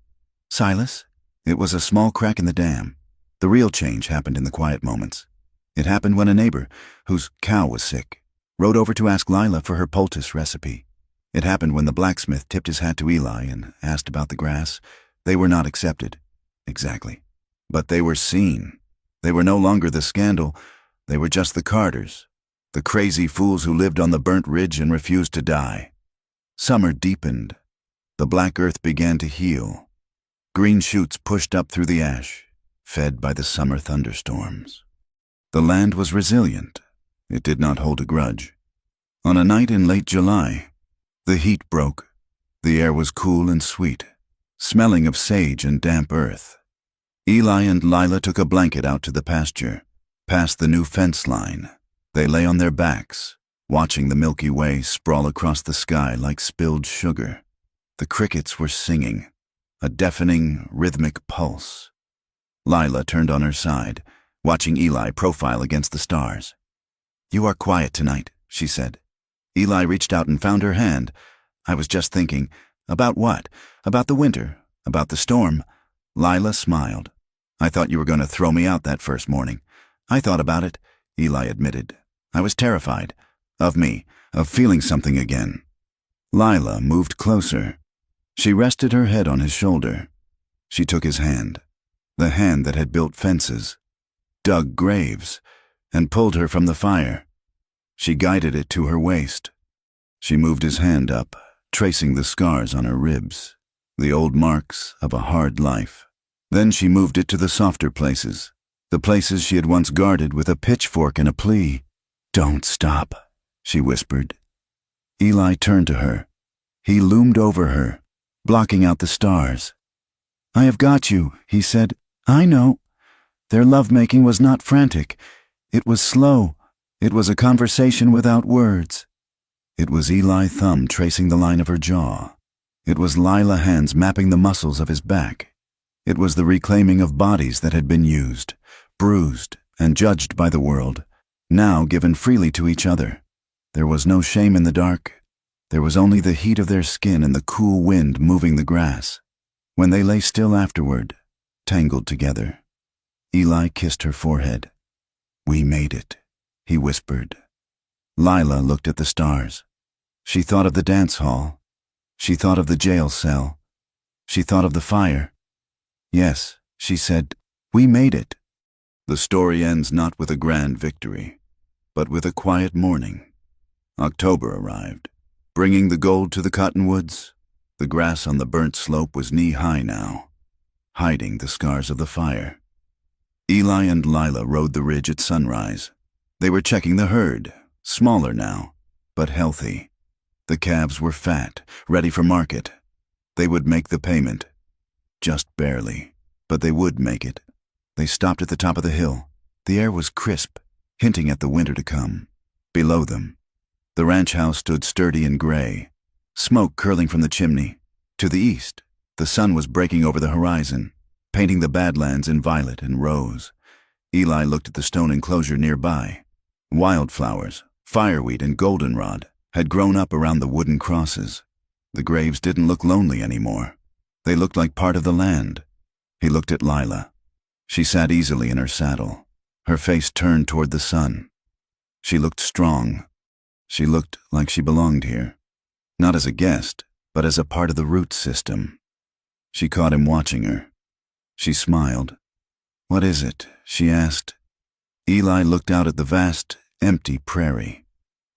"Silas?" It was a small crack in the dam. The real change happened in the quiet moments. It happened when a neighbor, whose cow was sick, rode over to ask Lila for her poultice recipe. It happened when the blacksmith tipped his hat to Eli and asked about the grass. They were not accepted. Exactly. But they were seen. They were no longer the scandal. They were just the Carters, the crazy fools who lived on the burnt ridge and refused to die. Summer deepened. The black earth began to heal. Green shoots pushed up through the ash, fed by the summer thunderstorms. The land was resilient. It did not hold a grudge. On a night in late July, the heat broke. The air was cool and sweet, smelling of sage and damp earth. Eli and Lila took a blanket out to the pasture, past the new fence line. They lay on their backs, watching the Milky Way sprawl across the sky like spilled sugar. The crickets were singing, a deafening, rhythmic pulse. Lila turned on her side, watching Eli profile against the stars. "You are quiet tonight," she said. Eli reached out and found her hand. "I was just thinking." "About what? About the winter? About the storm?" Lila smiled. "I thought you were going to throw me out that first morning." I thought about it, Eli admitted. I was terrified. Of me, of feeling something again. Lila moved closer. She rested her head on his shoulder. She took his hand, the hand that had built fences, dug graves, and pulled her from the fire. She guided it to her waist. She moved his hand up, tracing the scars on her ribs, the old marks of a hard life. Then she moved it to the softer places, the places she had once guarded with a pitchfork and a plea. "Don't stop," she whispered. Eli turned to her. He loomed over her, blocking out the stars. "I have got you," he said. "I know." Their lovemaking was not frantic. It was slow. It was a conversation without words. It was Eli thumb tracing the line of her jaw. It was Lila hands mapping the muscles of his back. It was the reclaiming of bodies that had been used, bruised, and judged by the world, now given freely to each other. There was no shame in the dark. There was only the heat of their skin and the cool wind moving the grass. When they lay still afterward, tangled together, Eli kissed her forehead. "We made it," he whispered. Lila looked at the stars. She thought of the dance hall. She thought of the jail cell. She thought of the fire. "Yes," she said, "we made it." The story ends not with a grand victory, but with a quiet morning. October arrived, bringing the gold to the cottonwoods. The grass on the burnt slope was knee-high now, hiding the scars of the fire. Eli and Lila rode the ridge at sunrise. They were checking the herd, smaller now, but healthy. The calves were fat, ready for market. They would make the payment. Just barely, but they would make it. They stopped at the top of the hill. The air was crisp, hinting at the winter to come. Below them, the ranch house stood sturdy and gray, smoke curling from the chimney. To the east, the sun was breaking over the horizon, painting the Badlands in violet and rose. Eli looked at the stone enclosure nearby. Wildflowers, fireweed, and goldenrod had grown up around the wooden crosses. The graves didn't look lonely anymore. They looked like part of the land. He looked at Lila. She sat easily in her saddle, her face turned toward the sun. She looked strong. She looked like she belonged here, not as a guest, but as a part of the root system. She caught him watching her. She smiled. "What is it?" she asked. Eli looked out at the vast, empty prairie.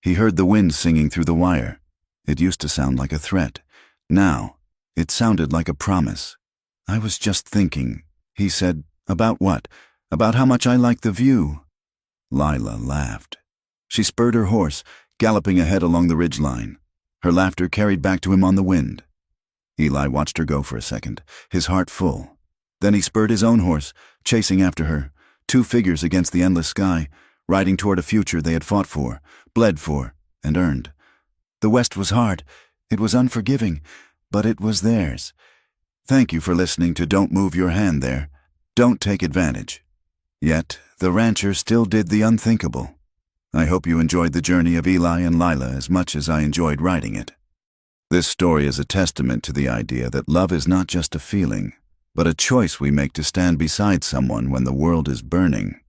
He heard the wind singing through the wire. It used to sound like a threat. Now, it sounded like a promise. "I was just thinking," he said. "About what? About how much I like the view." Lila laughed. She spurred her horse, galloping ahead along the ridgeline. Her laughter carried back to him on the wind. Eli watched her go for a second, his heart full. Then he spurred his own horse, chasing after her, two figures against the endless sky, riding toward a future they had fought for, bled for, and earned. The West was hard. It was unforgiving, but it was theirs. Thank you for listening to Don't Move Your Hand There. Don't take advantage. Yet, the rancher still did the unthinkable. I hope you enjoyed the journey of Eli and Lila as much as I enjoyed writing it. This story is a testament to the idea that love is not just a feeling, but a choice we make to stand beside someone when the world is burning.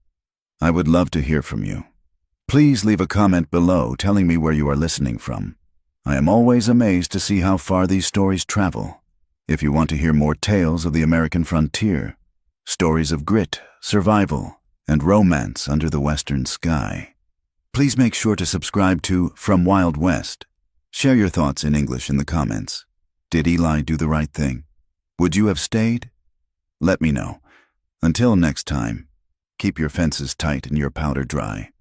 I would love to hear from you. Please leave a comment below telling me where you are listening from. I am always amazed to see how far these stories travel. If you want to hear more tales of the American frontier, stories of grit, survival, and romance under the western sky, please make sure to subscribe to From Wild West. Share your thoughts in English in the comments. Did Eli do the right thing? Would you have stayed? Let me know. Until next time, keep your fences tight and your powder dry.